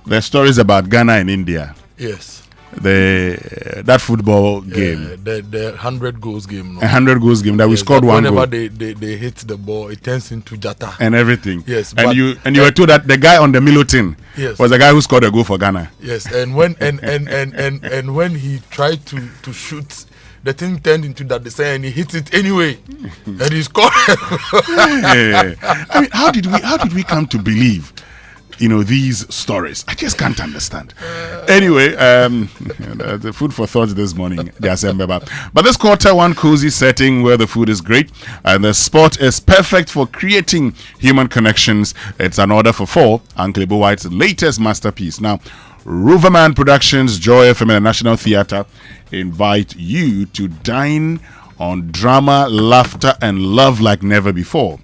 the stories about Ghana and India? Yes. That football game. The 100 goals game. No? 100 goals game that we scored one goal. Whenever they hit the ball, it turns into Jata. And everything. Yes. And you were told that the guy on the Milo tin was the guy who scored a goal for Ghana. Yes, and when and when he tried to shoot, the thing turned into that and he hits it anyway, and he scored. I mean, how did we come to believe, these stories? I just can't understand. Anyway, the food for thought this morning, but this quarter one cozy setting where the food is great and the sport is perfect for creating human connections. It's an order for four, Uncle Ebo White's latest masterpiece. Now, Roverman Productions, Joy FM and the National Theatre invite you to dine on drama, laughter, and love like never before.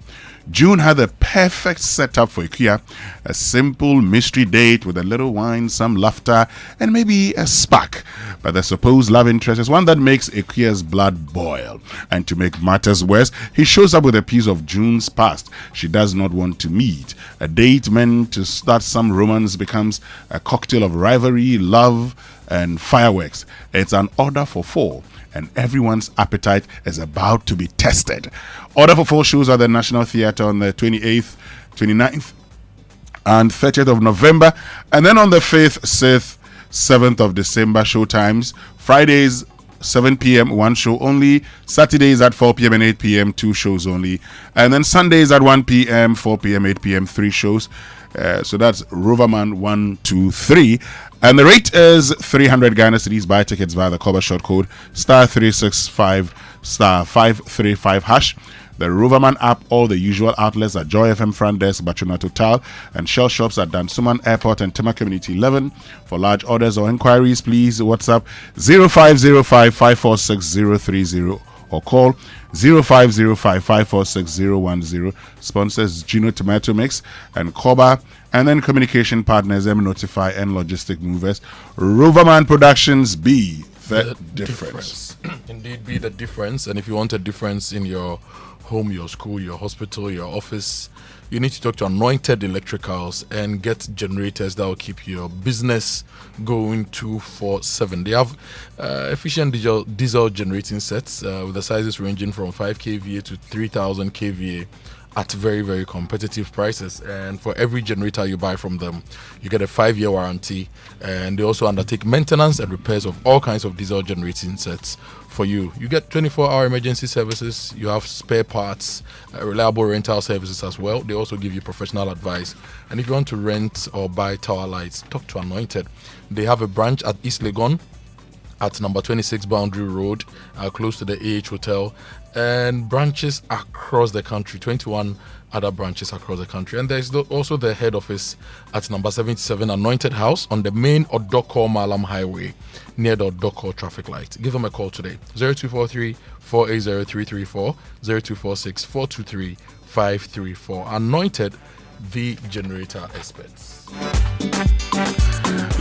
June had the perfect setup for Ewoyaa, a simple mystery date with a little wine, some laughter, and maybe a spark. But the supposed love interest is one that makes Ewoyaa's blood boil. And to make matters worse, he shows up with a piece of June's past she does not want to meet. A date meant to start some romance becomes a cocktail of rivalry, love, and fireworks. It's an order for four, and everyone's appetite is about to be tested. Order for four shows at the National Theatre on the 28th, 29th, and 30th of November. And then on the 5th, 6th, 7th of December show times. Fridays 7 p.m. 1 show only. Saturdays at 4 p.m. and 8 p.m. 2 shows only. And then Sundays at 1 p.m., 4 p.m., 8 p.m. 3 shows. So that's Roverman 1, 2, 3. And the rate is 300 Ghana cedis. Buy tickets via the Koba short code *365 *535 hash. The Roverman app, all the usual outlets at Joy FM Front Desk, Bachuna Total, and Shell Shops at Dansuman Airport and Tema Community 11. For large orders or inquiries, please WhatsApp 0505 546 030 or call 0505 546 010. Sponsors Gino Tomato Mix and Koba, and then communication partners M Notify and Logistic Movers. Roverman Productions, be the difference. Indeed, be the difference. And if you want a difference in your home, your school, your hospital, your office, you need to talk to Anointed Electricals and get generators that will keep your business going 24/7. They have efficient diesel generating sets with the sizes ranging from 5 kVA to 3000 kVA at very, very competitive prices. And for every generator you buy from them, you get a 5-year warranty. And they also undertake maintenance and repairs of all kinds of diesel generating sets for you. You get 24-hour emergency services. You have spare parts, reliable rental services as well. They also give you professional advice. And if you want to rent or buy tower lights, talk to Anointed. They have a branch at East Legon at number 26 Boundary Road, close to the AH Hotel, and branches across the country, 21 other branches across the country. And there's also the head office at number 77 Anointed House on the main Odoko Malam Highway near the Odoko traffic light. Give them a call today, 0243 480 334, 0246 423 534. Anointed, the generator experts.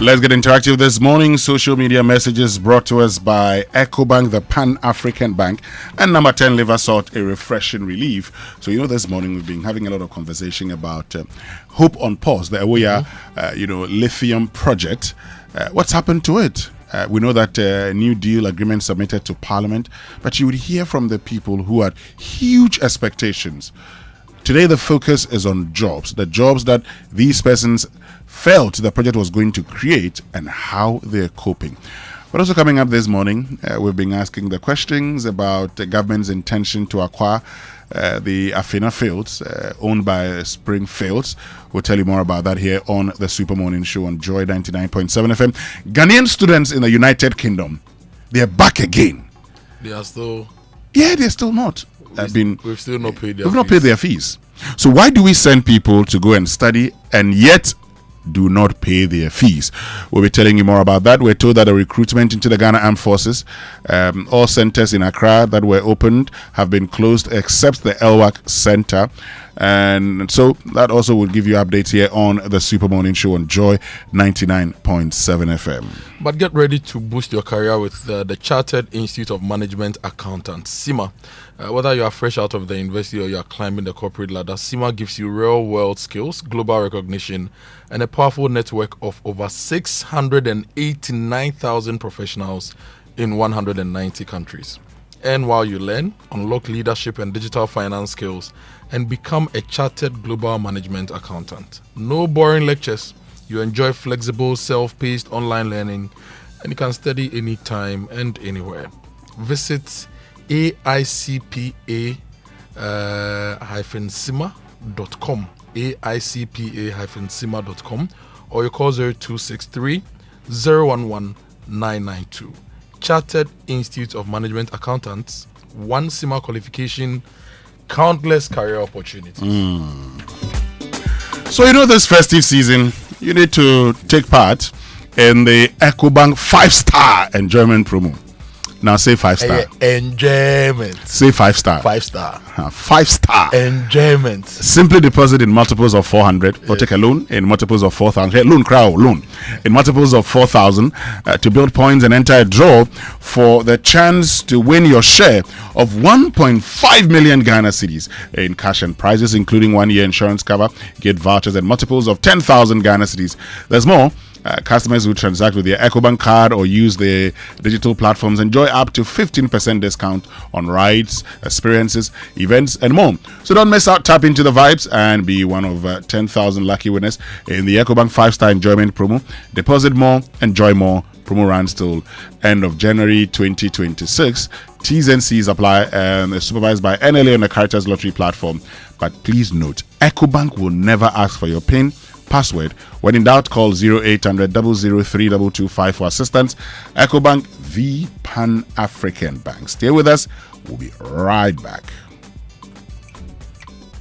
Let's get interactive this morning. Social media messages brought to us by EcoBank, the Pan-African Bank, and number 10 liver salt, a refreshing relief. So, this morning we've been having a lot of conversation about Hope on Pause, the Ewoyaa, Lithium project. What's happened to it? We know that new deal agreement submitted to Parliament, but you would hear from the people who had huge expectations. Today, the focus is on jobs, the jobs that these persons felt the project was going to create and how they're coping. But also coming up this morning, we've been asking the questions about the government's intention to acquire the Afena fields owned by Spring Fields. We'll tell you more about that here on the Super Morning Show on Joy 99.7 FM. Ghanaian students in the United Kingdom, they're back again. They are still... Yeah, they're still not. We've still not paid their fees. We've not paid their fees. So why do we send people to go and study and yet do not pay their fees? We'll be telling you more about that. We're told that the recruitment into the Ghana Armed Forces, all centers in Accra that were opened have been closed except the Elwak Center. And so that also will give you updates here on the Super Morning Show on Joy 99.7 FM. But get ready to boost your career with the Chartered Institute of Management Accountants, CIMA. Whether you are fresh out of the university or you are climbing the corporate ladder, CIMA gives you real-world skills, global recognition, and a powerful network of over 689,000 professionals in 190 countries. And while you learn, unlock leadership and digital finance skills, and become a chartered global management accountant. No boring lectures. You enjoy flexible, self-paced online learning, and you can study anytime and anywhere. Visit AICPA-CIMA.com, AICPA-CIMA.com, or you call 0263 011 992. Chartered Institute of Management Accountants, one CIMA qualification, countless career opportunities. So this festive season, you need to take part in the EcoBank 5-star enjoyment promo. Now say 5-star. Enjoyment. Say 5-star. 5-star. 5-star. Enjoyment. Simply deposit in multiples of 400 or take a loan in multiples of 4,000. Loan in multiples of 4,000 to build points and enter a draw for the chance to win your share of 1.5 million Ghana cedis in cash and prizes, including 1-year insurance cover, gift vouchers, and multiples of 10,000 Ghana cedis. There's more. Customers who transact with their EcoBank card or use their digital platforms enjoy up to 15% discount on rides, experiences, events, and more. So don't miss out. Tap into the vibes and be one of 10,000 lucky winners in the EcoBank 5-star enjoyment promo. Deposit more, enjoy more. Promo runs till end of January 2026. T's and C's apply and is supervised by NLA on the Caritas Lottery platform. But please note, EcoBank will never ask for your PIN, password. When in doubt, call 0800 003 225 for assistance. EcoBank, the Pan-African Bank. Stay with us. We'll be right back.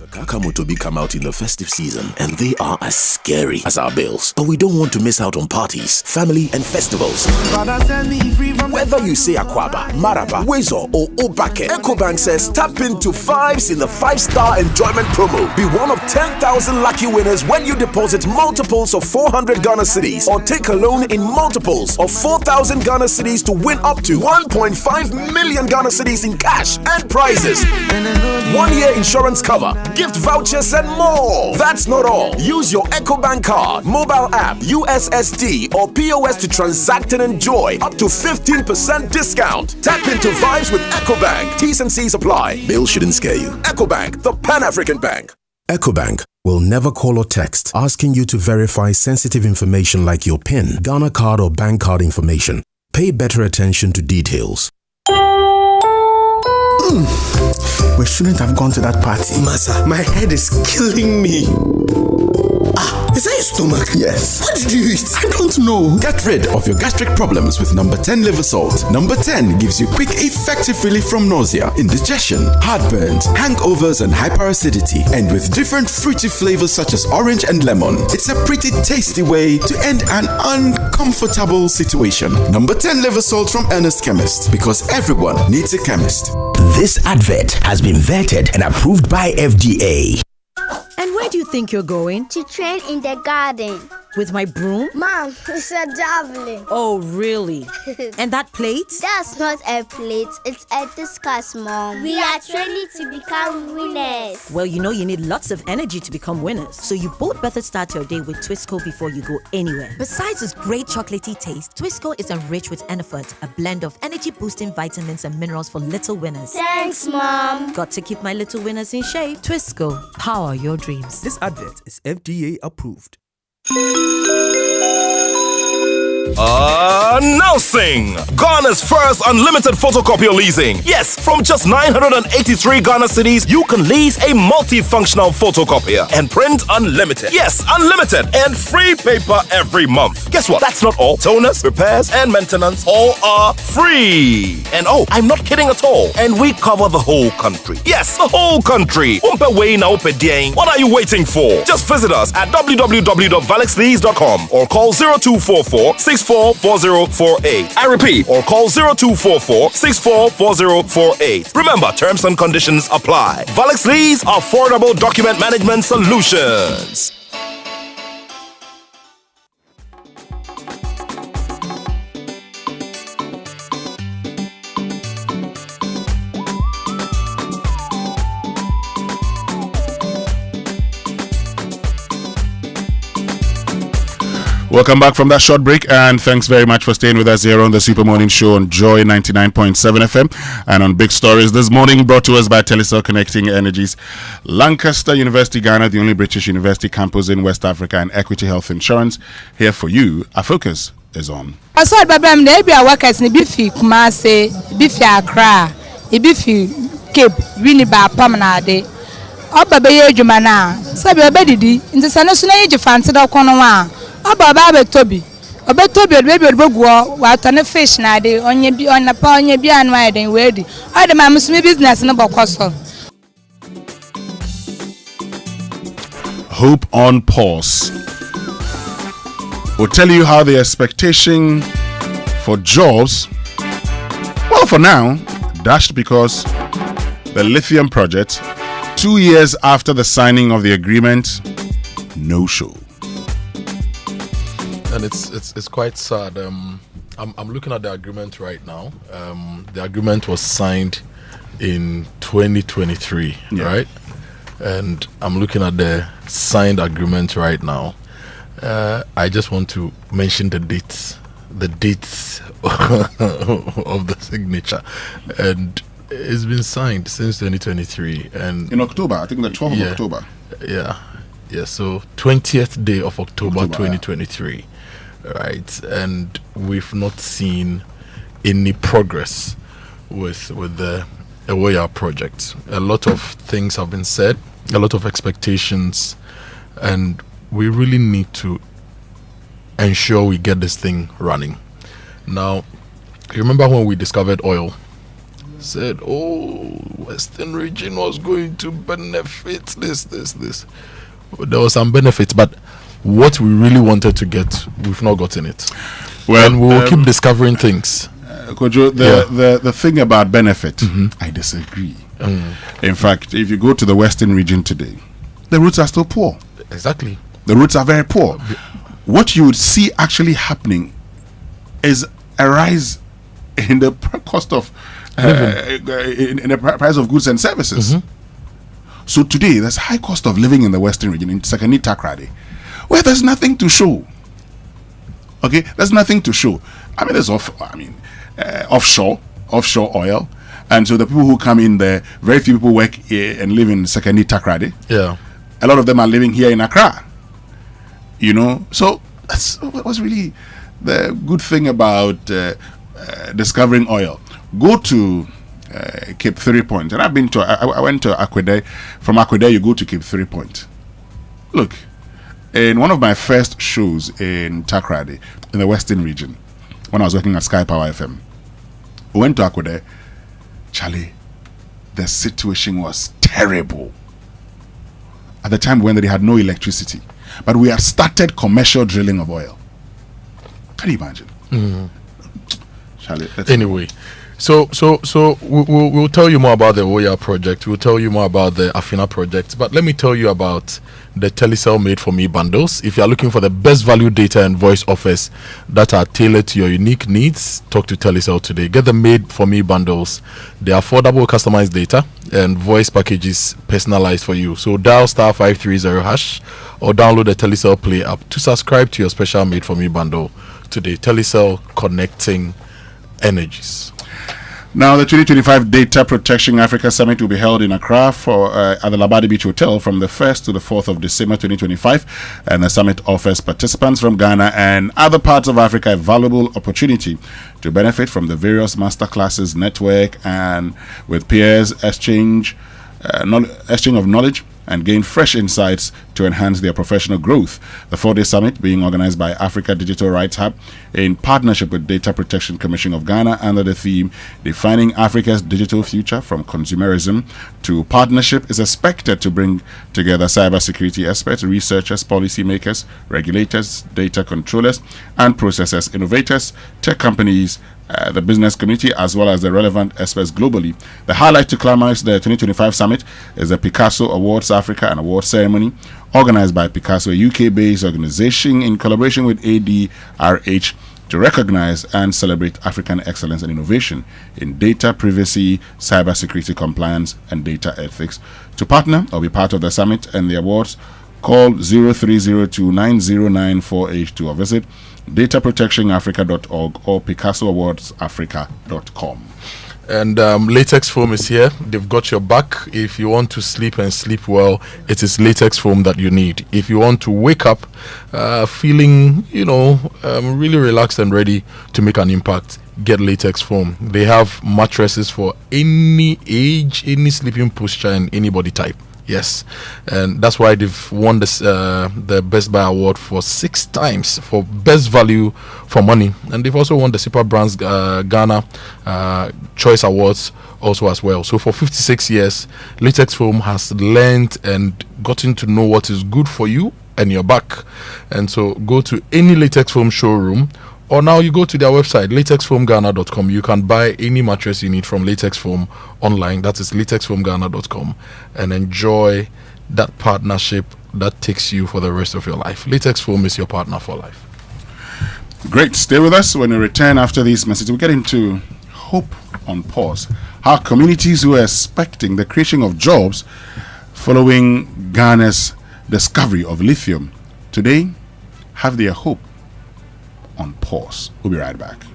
Kakamotobi come out in the festive season and they are as scary as our bills. But we don't want to miss out on parties, family and festivals. Whether you say Akwaba, Maraba, Wezo or Obake, EcoBank says tap into vibes in the 5-star enjoyment promo. Be one of 10,000 lucky winners when you deposit multiples of 400 Ghana cedis or take a loan in multiples of 4,000 Ghana cedis to win up to 1.5 million Ghana cedis in cash and prizes. 1 year insurance cover, gift vouchers and more. That's not all. Use your EcoBank card, mobile app, USSD or POS to transact and enjoy up to 15% discount. Tap into vibes with EcoBank. T's and C's apply. Bill shouldn't scare you. EcoBank, the Pan-African Bank. EcoBank will never call or text asking you to verify sensitive information like your PIN, Ghana card or bank card information. Pay better attention to details. We shouldn't have gone to that party. Masa, my head is killing me. Is that your stomach? Yes. What did you eat? I don't know. Get rid of your gastric problems with number 10 liver salt. Number 10 gives you quick, effective relief from nausea, indigestion, heartburns, hangovers, and hyperacidity. And with different fruity flavors such as orange and lemon, it's a pretty tasty way to end an uncomfortable situation. Number 10 liver salt from Ernest Chemist, because everyone needs a chemist. This advert has been vetted and approved by FDA. And where do you think you're going? To train in the garden. With my broom? Mom, it's a javelin. Oh, really? And that plate? That's not a plate, it's a discus, Mom. We are training to become winners. Well, you know you need lots of energy to become winners. So you both better start your day with Twisco before you go anywhere. Besides its great chocolatey taste, Twisco is enriched with Enerfort, a blend of energy-boosting vitamins and minerals for little winners. Thanks, Mom. Got to keep my little winners in shape. Twisco, power your dreams. This advert is FDA approved. Announcing Ghana's first unlimited photocopier leasing. Yes, from just 983 Ghana cedis, you can lease a multifunctional photocopier and print unlimited. Yes, unlimited and free paper every month. Guess what? That's not all. Toners, repairs, and maintenance all are free. And oh, I'm not kidding at all. And we cover the whole country. Yes, the whole country. What are you waiting for? Just visit us at www.valexlease.com or call 0244 644048. I repeat, or call 0244 644048. Remember, terms and conditions apply. Valex Lease, affordable document management solutions. Welcome back from that short break, and thanks very much for staying with us here on the Super Morning Show on Joy 99.7 FM and on Big Stories this morning, brought to us by Telecel Connecting Energies, Lancaster University, Ghana, the only British university campus in West Africa, and Equity Health Insurance. Here for you, our focus is on. I saw Babam, there be a workers in Bifi, Kumase, Bifi Accra, Bifi Cape, Winneba, Pamanade, Obabe Jumana, Sabi Abedidi, in the Sanasuna age of Fancy Konoa. Baba Toby. Toby, baby, what on a fish na de on your on a pony, be unwired and ready. I the mamma's business in a bocoso. Hope on Pause. We'll tell you how the expectation for jobs, well, for now, dashed because the lithium project, 2 years after the signing of the agreement, no show. And it's quite sad. I'm looking at the agreement right now. The agreement was signed in 2023, right? And I'm looking at the signed agreement right now. I just want to mention the dates of the signature, and it's been signed since 2023, and in October, I think the 12th of October. Yeah. So 20th day of October 2023, right? And we've not seen any progress with the Ewoyaa project. A lot of things have been said, a lot of expectations, and we really need to ensure we get this thing running. Now, you remember when we discovered oil? Said, Western region was going to benefit this. There was some benefits, but what we really wanted to get, we've not gotten it. Well, and we will keep discovering things. Kojo, the thing about benefit, I disagree. In fact, if you go to the Western region today, the roads are still poor. Exactly. The roads are very poor. What you would see actually happening is a rise in the cost of in the price of goods and services. So today, there's high cost of living in the Western region, in Sekani Takrady, where there's nothing to show. Okay, there's nothing to show. I mean, there's offshore oil, and so the people who come in there, very few people work and live in Sekani Takrady. Yeah, a lot of them are living here in Accra. You know, so that's what's really the good thing about discovering oil. Go to Cape 3 Point, and I've been to. I went to Akwede. From Akwede, you go to Cape 3 Point. Look, in one of my first shows in Takrady, in the Western region, when I was working at Sky Power FM, we went to Akwede. Charlie, the situation was terrible. At the time when they had no electricity, but we had started commercial drilling of oil. Can you imagine? Charlie, anyway, so we'll tell you more about the Ewoyaa project. We'll tell you more about the Afina project. But let me tell you about the Telecel Made For Me bundles. If you are looking for the best value data and voice offers that are tailored to your unique needs, talk to Telecel today. Get the Made For Me bundles. They are affordable, customized data and voice packages personalized for you. So dial *530# or download the Telecel Play app to subscribe to your special Made For Me bundle today. Telecel, connecting energies. Now, the 2025 Data Protection Africa Summit will be held in Accra at the Labadi Beach Hotel from the 1st to the 4th of December 2025. And the summit offers participants from Ghana and other parts of Africa a valuable opportunity to benefit from the various masterclasses, network, and with peers, exchange of knowledge, and gain fresh insights to enhance their professional growth. The 4-day summit being organized by Africa Digital Rights Hub in partnership with Data Protection Commission of Ghana under the theme Defining Africa's Digital Future from Consumerism to Partnership is expected to bring together cybersecurity experts, researchers, policymakers, regulators, data controllers and processors, innovators, tech companies, the business community, as well as the relevant experts globally. The highlight to climax the 2025 summit is the Picasso Awards Africa and Award Ceremony, organized by Picasso, a UK-based organization in collaboration with ADRH to recognize and celebrate African excellence and innovation in data privacy, cybersecurity compliance, and data ethics. To partner or be part of the summit and the awards, call 0302909482 or visit dataprotectionafrica.org or picassoawardsafrica.com. And latex foam is here. They've got your back. If you want to sleep and sleep well, it is latex foam that you need. If you want to wake up feeling, really relaxed and ready to make an impact, get latex foam. They have mattresses for any age, any sleeping posture, and any body type. Yes, and that's why they've won this the Best Buy Award for 6 times for best value for money, and they've also won the Super Brands Ghana Choice Awards also as well. So for 56 years, Latex Foam has learned and gotten to know what is good for you and your back. And so go to any Latex Foam showroom, or now you go to their website, latexfoamghana.com. You can buy any mattress you need from Latex Foam online. That is latexfoamghana.com, and enjoy that partnership that takes you for the rest of your life. Latex Foam is your partner for life. Great. Stay with us. When we return after these messages, we get into hope on pause. How communities who are expecting the creation of jobs following Ghana's discovery of lithium today have their hope on pause. We'll be right back.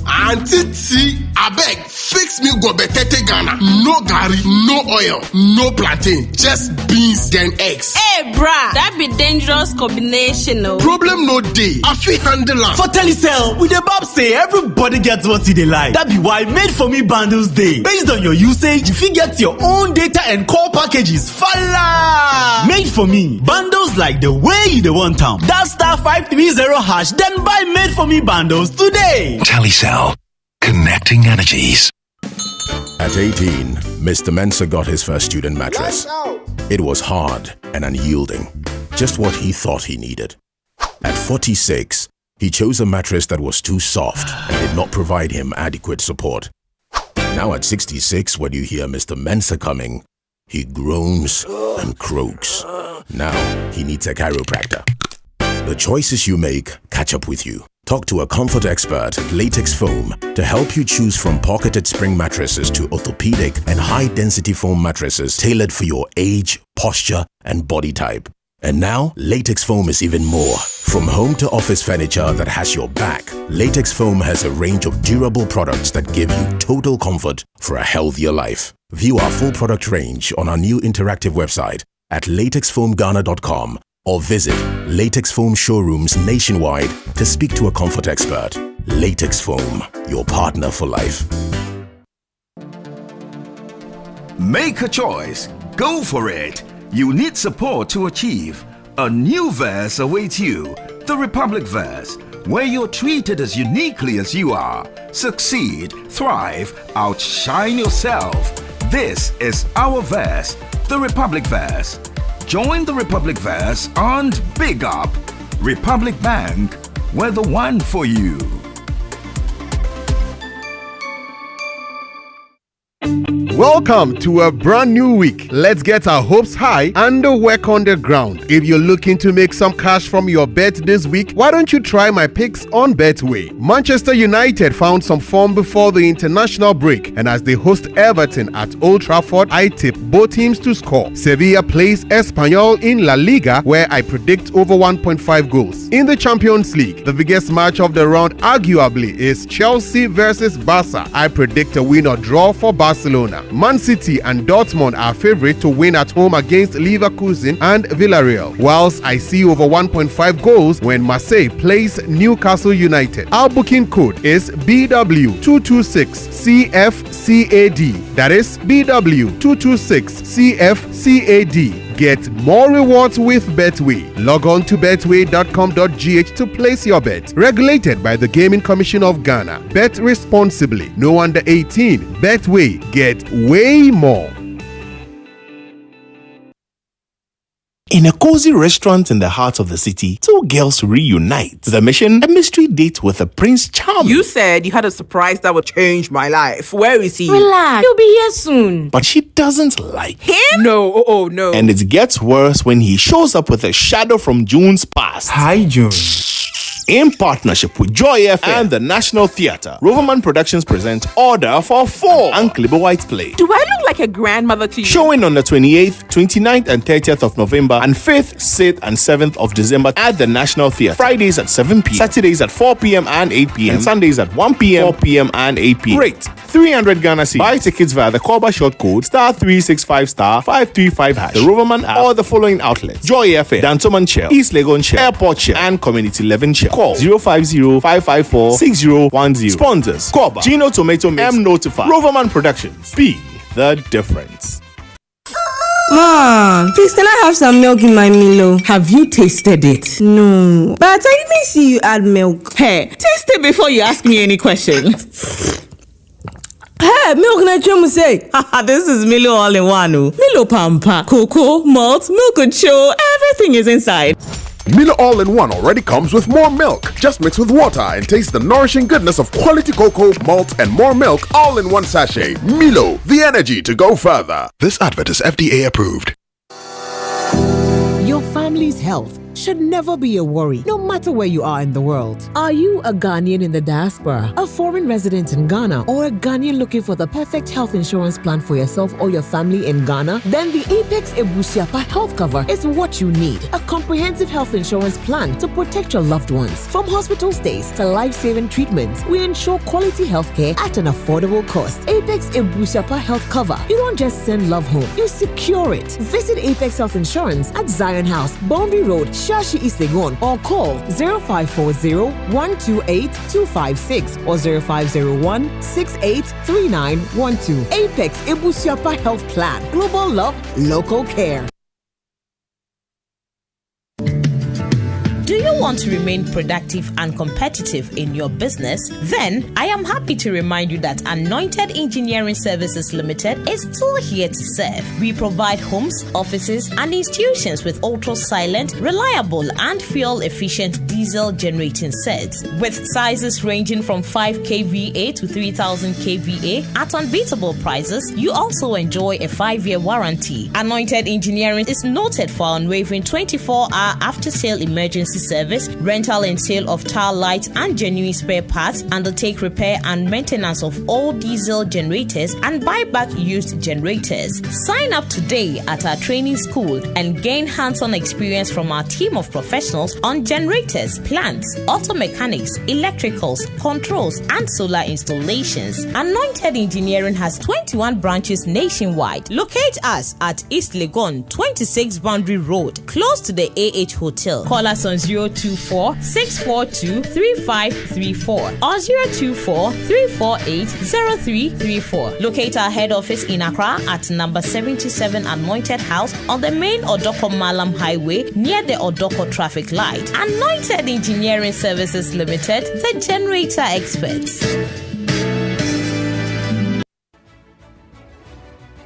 Auntie T, abeg, fix me gobetete Ghana. No garri, no oil, no plantain, just beans then eggs. Hey, brah, that be dangerous combination, no. Problem no day. I fit handle am. For Telecel, with the Bob say everybody gets what they like. That be why Made For Me bundles day. Based on your usage, you fit get your own data and call packages. Fala! Made For Me bundles like the way you the want them. That *530#, then buy Made For Me bundles today. Telecel. Connecting energies. At 18, Mr. Mensah got his first student mattress. It was hard and unyielding, just what he thought he needed. At 46, he chose a mattress that was too soft and did not provide him adequate support. Now at 66, when you hear Mr. Mensah coming, he groans and croaks. Now he needs a chiropractor. The choices you make catch up with you. Talk to a comfort expert at Latex Foam to help you choose from pocketed spring mattresses to orthopedic and high-density foam mattresses tailored for your age, posture, and body type. And now, Latex Foam is even more. From home to office furniture that has your back, Latex Foam has a range of durable products that give you total comfort for a healthier life. View our full product range on our new interactive website at latexfoamghana.com or visit Latex Foam showrooms nationwide to speak to a comfort expert. Latex Foam, your partner for life. Make a choice. Go for it. You need support to achieve. A new verse awaits you. The Republic Verse, where you're treated as uniquely as you are. Succeed, thrive, outshine yourself. This is our verse, the Republic Verse. Join the Republic Verse and big up. Republic Bank, we're the one for you. Welcome to a brand new week. Let's get our hopes high and work on the ground. If you're looking to make some cash from your bet this week, why don't you try my picks on Betway? Manchester United found some form before the international break, and as they host Everton at Old Trafford, I tip both teams to score. Sevilla plays Espanyol in La Liga, where I predict over 1.5 goals. In the Champions League, the biggest match of the round arguably is Chelsea versus Barca. I predict a win or draw for Barcelona. Man City and Dortmund are favourite to win at home against Leverkusen and Villarreal, whilst I see over 1.5 goals when Marseille plays Newcastle United. Our booking code is BW226CFCAD. That is BW226CFCAD. Get more rewards with Betway. Log on to betway.com.gh to place your bet. Regulated by the Gaming Commission of Ghana. Bet responsibly. No under 18. Betway. Get way more. In a cozy restaurant in the heart of the city, two girls reunite. The mission, a mystery date with a Prince Charming. You said you had a surprise that would change my life. Where is he? Relax, he'll be here soon. But she doesn't like him. No, oh no. And it gets worse when he shows up with a shadow from June's past. Hi, June. In partnership with Joy FM and the National Theatre, Roverman Productions present Order for Four, Uncle White's play. Do I look like a grandmother to you? Showing on the 28th, 29th and 30th of November and 5th, 6th and 7th of December at the National Theatre. Fridays at 7 p.m, Saturdays at 4 p.m. and 8 p.m, and Sundays at 1 p.m, 4 p.m. and 8 p.m. Rate 300 Ghana cedis. Buy tickets via the Korba short code *365*535# the Roverman app or the following outlets: Joy FM, Dantoman Shell, East Legon Shell, Airport Shell, and Community 11 Shell. Call 050-554-6010. Sponsors: Korba, Gino Tomato Mix, M Notify, Roverman Productions. Be the difference. Mom, please can I have some milk in my Milo? Have you tasted it? No, but I didn't see you add milk. Hey, taste it before you ask me any questions. Hey, milk na chomu say. This is Milo all in one. Milo Pampa, cocoa, malt, milk and show, everything is inside. Milo All-in-One already comes with more milk. Just mix with water and taste the nourishing goodness of quality cocoa, malt, and more milk all in one sachet. Milo, the energy to go further. This advert is FDA approved. Your family's health should never be a worry, no matter where you are in the world. Are you a Ghanaian in the diaspora, a foreign resident in Ghana, or a Ghanaian looking for the perfect health insurance plan for yourself or your family in Ghana? Then the Apex Ebusiapa Health Cover is what you need. A comprehensive health insurance plan to protect your loved ones. From hospital stays to life-saving treatments, we ensure quality healthcare at an affordable cost. Apex Ebusiapa Health Cover. You don't just send love home, you secure it. Visit Apex Health Insurance at Zion House, Boundary Road, Shashi East Legon, or call 0540-128-256 or 0501-683912. Apex Ebusiapa Health Plan. Global love, local care. Do you want to remain productive and competitive in your business? Then I am happy to remind you that Anointed Engineering Services Limited is still here to serve. We provide homes, offices, and institutions with ultra-silent, reliable, and fuel-efficient diesel generating sets. With sizes ranging from 5 kVA to 3000 kVA at unbeatable prices, you also enjoy a 5-year warranty. Anointed Engineering is noted for unwavering 24-hour after-sale emergency service, rental and sale of tile lights and genuine spare parts, undertake repair and maintenance of all diesel generators, and buy back used generators. Sign up today at our training school and gain hands-on experience from our team of professionals on generators, plants, auto mechanics, electricals, controls, and solar installations. Anointed Engineering has 21 branches nationwide. Locate us at East Legon, 26 Boundary Road, close to the AH Hotel. Call us on 024-642-3534 or 024-348-0334. Locate our head office in Accra at number 77 Anointed House on the main Odoko Malam Highway near the Odoko traffic light. Anointed Engineering Services Limited, the generator experts.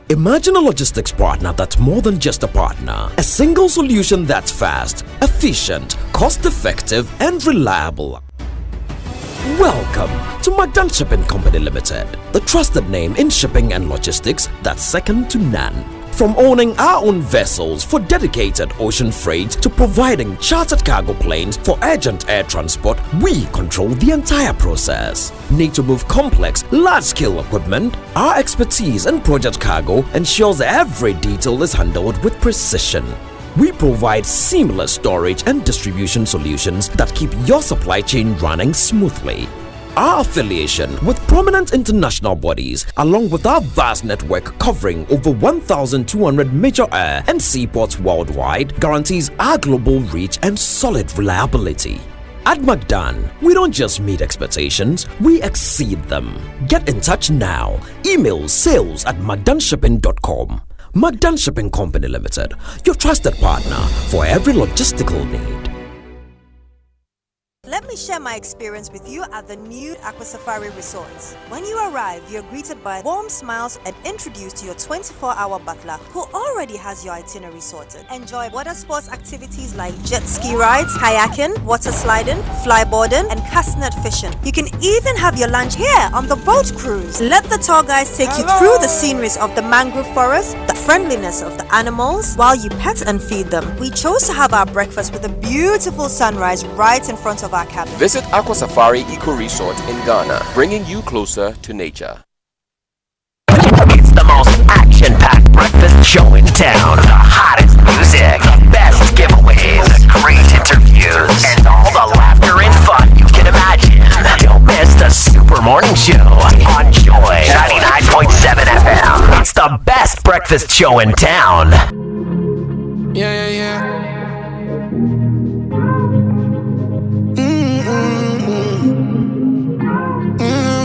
Imagine a logistics partner that's more than just a partner. A single solution that's fast, efficient, cost-effective, and reliable. Welcome to Magdan Shipping Company Limited, the trusted name in shipping and logistics that's second to none. From owning our own vessels for dedicated ocean freight to providing chartered cargo planes for urgent air transport, we control the entire process. Need to move complex, large-scale equipment? Our expertise in project cargo ensures every detail is handled with precision. We provide seamless storage and distribution solutions that keep your supply chain running smoothly. Our affiliation with prominent international bodies, along with our vast network covering over 1,200 major air and seaports worldwide, guarantees our global reach and solid reliability. At Magdan, we don't just meet expectations, we exceed them. Get in touch now. Email sales@magdanshipping.com. Magdan Shipping Company Limited, your trusted partner for every logistical need. Let me share my experience with you at the new Aqua Safari Resorts. When you arrive, you're greeted by warm smiles and introduced to your 24-hour butler who already has your itinerary sorted. Enjoy water sports activities like jet ski rides, kayaking, water sliding, flyboarding, and castnet fishing. You can even have your lunch here on the boat cruise. Let the tour guides take you through the sceneries of the mangrove forest, the friendliness of the animals, while you pet and feed them. We chose to have our breakfast with a beautiful sunrise right in front of our cabin. Visit Aqua Safari Eco Resort in Ghana, bringing you closer to nature. It's the most action-packed breakfast show in town. The hottest music, the best giveaways, the great interviews, and all the laughter and fun you can imagine. Don't miss the Super Morning Show on Joy 99.7 FM. It's the best breakfast show in town. Yeah.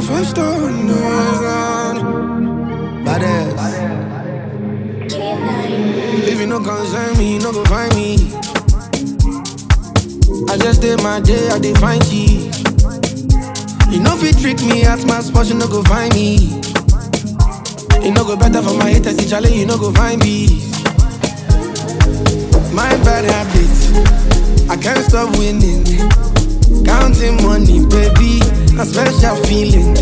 First if you no concern me, you no go find me. I just did my day, I did find you. You know if you trick me at my spot, you no go find me. You no go better for my haters, Charlie, you no go find me. My bad habits, I can't stop winning. Counting money, baby, a special feeling.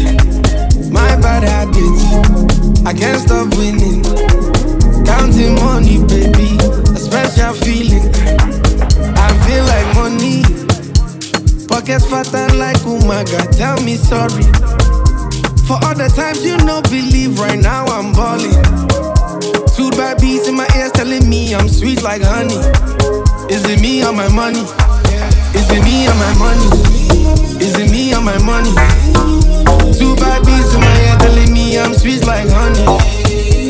My bad habits, I can't stop winning. Counting money, baby, a special feeling. I feel like money, pockets fatter like Umaga. Tell me sorry for all the times you no believe. Right now I'm balling. 2 bad beats in my ears telling me I'm sweet like honey. Is it me or my money? Is it me or my money? Is it me or my money? 2 bad beats in my ear telling me I'm sweet like honey.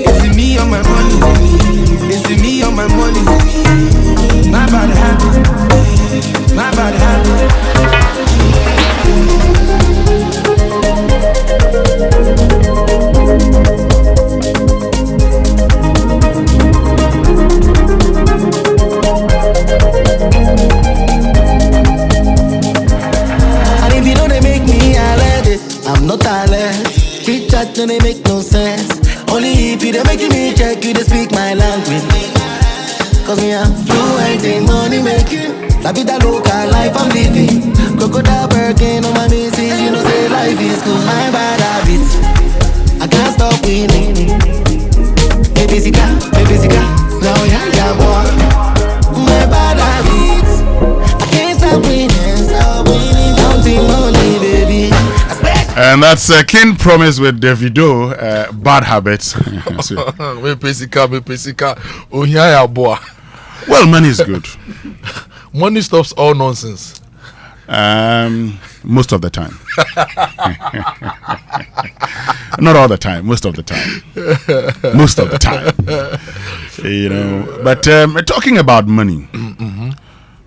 Is it me or my money? Is it me or my money? My bad habit. My bad habit. And if you know they make me alert, I'm not alert. Chit chat no they make no sense. Only if you they making me check you they speak my language. Cause me I'm fluent in money making. La vida loca life I'm living. Crocodile Birkin on my missus. You know say life is good. My bad habits I can't stop winning. Baby Zika, now yeah boy. My bad habits I can't stop winning, counting money, baby. And that's King Promise with Davido, Bad Habits. Oh, yeah, boy. Well, money is good. Money stops all nonsense. Most of the time. Not all the time, most of the time. Most of the time. You know, but talking about money.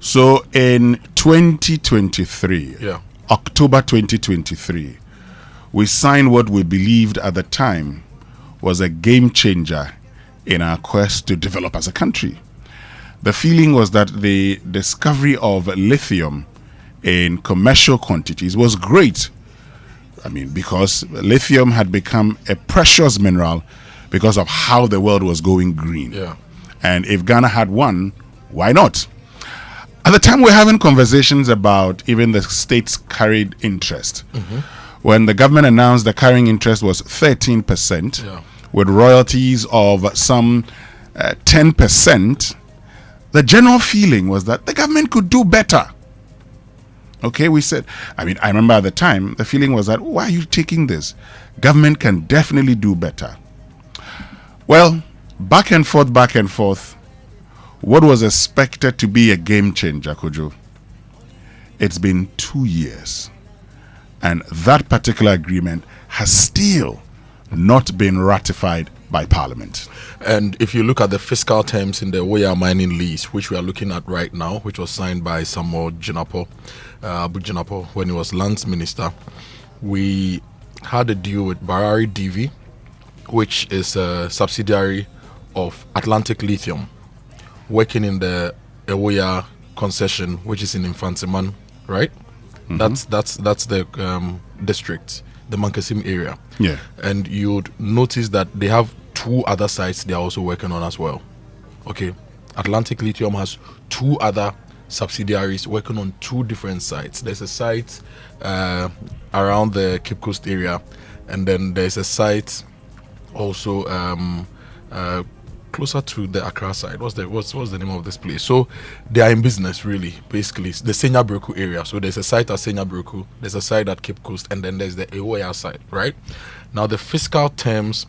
So in 2023, October 2023, we signed what we believed at the time was a game changer in our quest to develop as a country. The feeling was that the discovery of lithium in commercial quantities was great. I mean, because lithium had become a precious mineral because of how the world was going green. Yeah. And if Ghana had one, why not? At the time, we're having conversations about even the state's carried interest. When the government announced the carrying interest was 13%, with royalties of some 10%, the general feeling was that the government could do better. Okay, we said, I mean, I remember at the time, the feeling was that, why are you taking this? Government can definitely do better. Well, back and forth, what was expected to be a game changer, Kojo? It's been 2 years. And that particular agreement has still not been ratified by Parliament. And if you look at the fiscal terms in the Ewoyaa mining lease, which we are looking at right now, which was signed by Samuel Abu Jinapo when he was lands minister, we had a deal with Barari DV, which is a subsidiary of Atlantic Lithium, working in the Ewoyaa concession, which is in Infantsiman, right? That's the district, the Mankasim area. Yeah. And you'd notice that they have 2 other sites they are also working on as well. Okay. Atlantic Lithium has 2 other subsidiaries working on 2 different sites. There's a site around the Cape Coast area, and then there's a site also closer to the Accra side. What's the name of this place? So they are in business, really, basically. The Senya Breku area. So there's a site at Senya Breku, there's a site at Cape Coast, and then there's the Ewoyaa side, right? Now the fiscal terms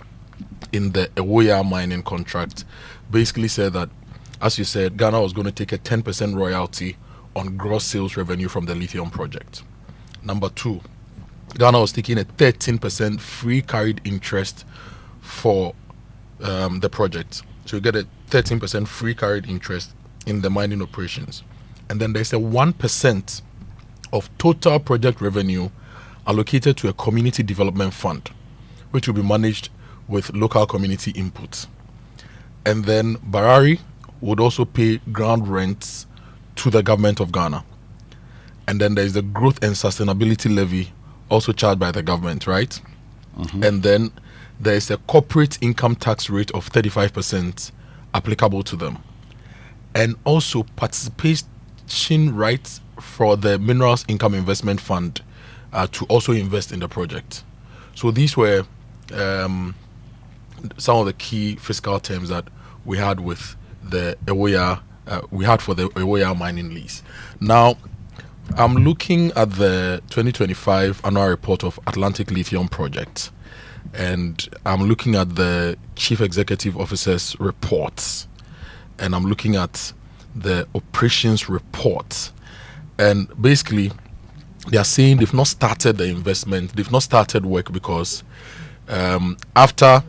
in the Ewoyaa mining contract basically said that, as you said, Ghana was going to take a 10% royalty on gross sales revenue from the lithium project. Number 2, Ghana was taking a 13% free carried interest for the project. So you get a 13% free carried interest in the mining operations. And then there's a 1% of total project revenue allocated to a community development fund, which will be managed with local community input. And then Barari would also pay ground rents to the government of Ghana. And then there's the growth and sustainability levy also charged by the government, right? And then there is a corporate income tax rate of 35% applicable to them. And also participation rights for the Minerals Income Investment Fund to also invest in the project. So these were some of the key fiscal terms that we had with the Ewoyaa, we had for the Ewoyaa mining lease. Now, I'm looking at the 2025 annual report of Atlantic Lithium Project, and I'm looking at the Chief Executive Officer's reports, and I'm looking at the operations report. And basically, they are saying they've not started the investment, they've not started work because after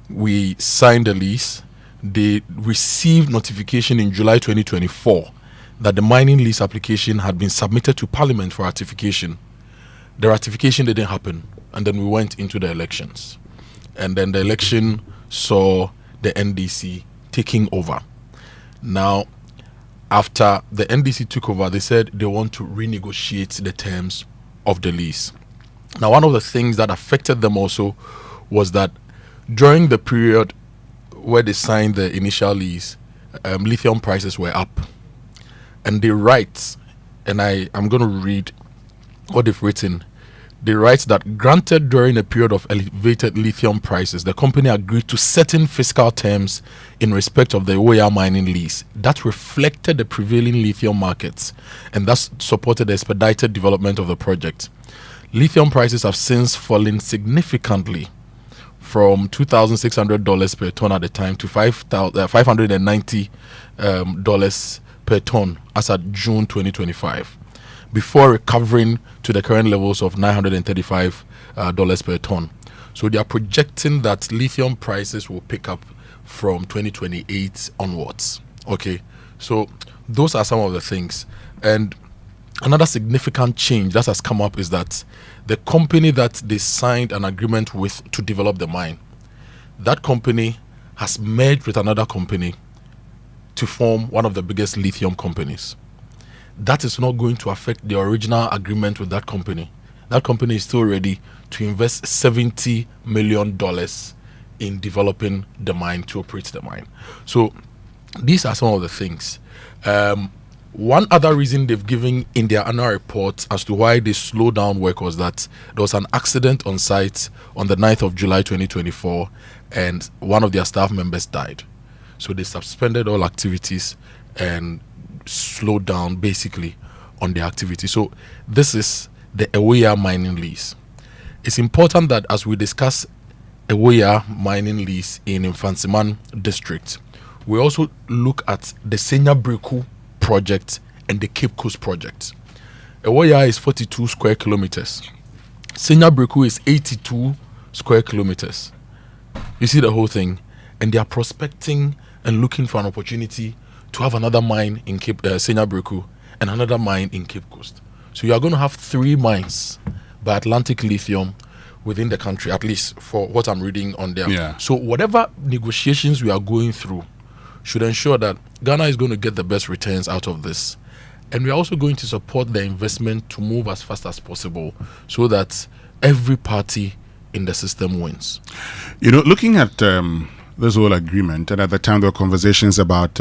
we signed the lease, they received notification in July 2024 that the mining lease application had been submitted to Parliament for ratification. The ratification didn't happen, and then we went into the elections. And then the election saw the NDC taking over. Now, after the NDC took over, they said they want to renegotiate the terms of the lease. Now, one of the things that affected them also was that during the period where they signed the initial lease, lithium prices were up. And they write, and I'm going to read what they've written. They write that granted during a period of elevated lithium prices, the company agreed to certain fiscal terms in respect of the Ewoyaa mining lease that reflected the prevailing lithium markets and thus supported the expedited development of the project. Lithium prices have since fallen significantly from $2,600 per ton at the time to $590 per ton as at June 2025, before recovering to the current levels of $935 per ton. So they are projecting that lithium prices will pick up from 2028 onwards. Okay, so those are some of the things. And another significant change that has come up is that the company that they signed an agreement with to develop the mine, that company has merged with another company to form one of the biggest lithium companies. That is not going to affect the original agreement with that company. That company is still ready to invest $70 million in developing the mine, to operate the mine. So these are some of the things. One other reason they've given in their annual report as to why they slowed down work was that there was an accident on site on the 9th of July 2024 and one of their staff members died. So they suspended all activities and slowed down basically on the activity. So this is the Ewoyaa mining lease. It's important that as we discuss Ewoyaa mining lease in Mfantsiman district, we also look at the Senya Breku project and the Cape Coast project. Ewoyaa is 42 square kilometers. Senya Breku is 82 square kilometers. You see the whole thing, and they are prospecting and looking for an opportunity to have another mine in Senya Breku and another mine in Cape Coast. So you are going to have 3 mines by Atlantic Lithium within the country, at least for what I'm reading on there. Yeah. So whatever negotiations we are going through should ensure that Ghana is going to get the best returns out of this. And we are also going to support the investment to move as fast as possible so that every party in the system wins. You know, looking at this whole agreement, and at the time there were conversations about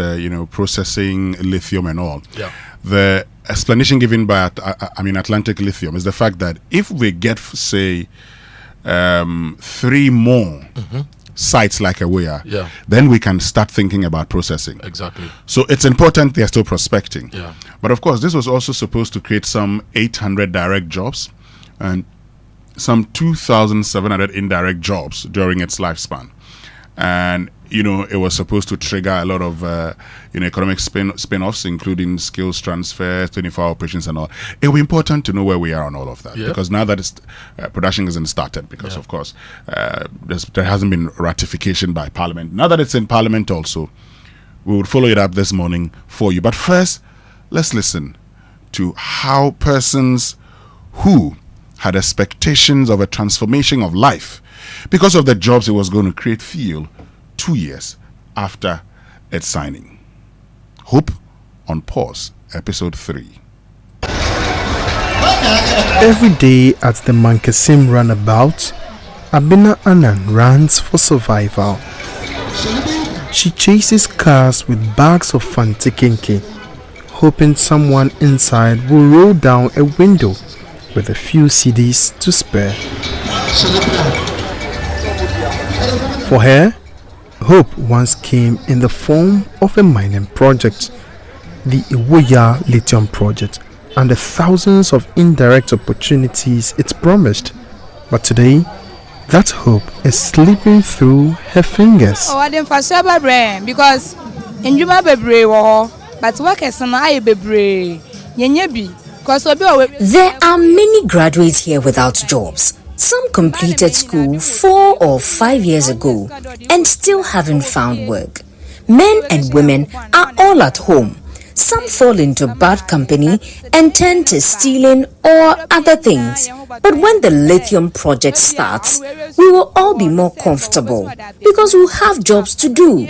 processing lithium and all. Yeah. The explanation given by Atlantic Lithium is the fact that if we get, say, 3 more sites like Ewoyaa, then we can start thinking about processing. Exactly. So it's important they are still prospecting. Yeah. But of course, this was also supposed to create some 800 direct jobs and some 2,700 indirect jobs during its lifespan. And it was supposed to trigger a lot of economic spin-offs, including skills transfer, 24-hour operations and all. It will be important to know where we are on all of that, because now that production isn't started, because of course there hasn't been ratification by Parliament. Now that it's in Parliament also, we would follow it up this morning for you. But first, let's listen to how persons who had expectations of a transformation of life because of the jobs it was going to create feel 2 years after its signing. Hope on Pause, Episode 3. Every day at the Mankasim runabout, Abina Annan runs for survival. She chases cars with bags of fantikinki, hoping someone inside will roll down a window with a few CDs to spare. For her, hope once came in the form of a mining project, the Ewoyaa Lithium project, and the thousands of indirect opportunities it promised. But today, that hope is slipping through her fingers. Oh, I didn't for several brain because in Juma Bebre war, but work as an eye bebre. There are many graduates here without jobs. Some completed school 4 or 5 years ago and still haven't found work. Men and women are all at home. Some fall into bad company and turn to stealing or other things. But when the lithium project starts, we will all be more comfortable because we'll have jobs to do.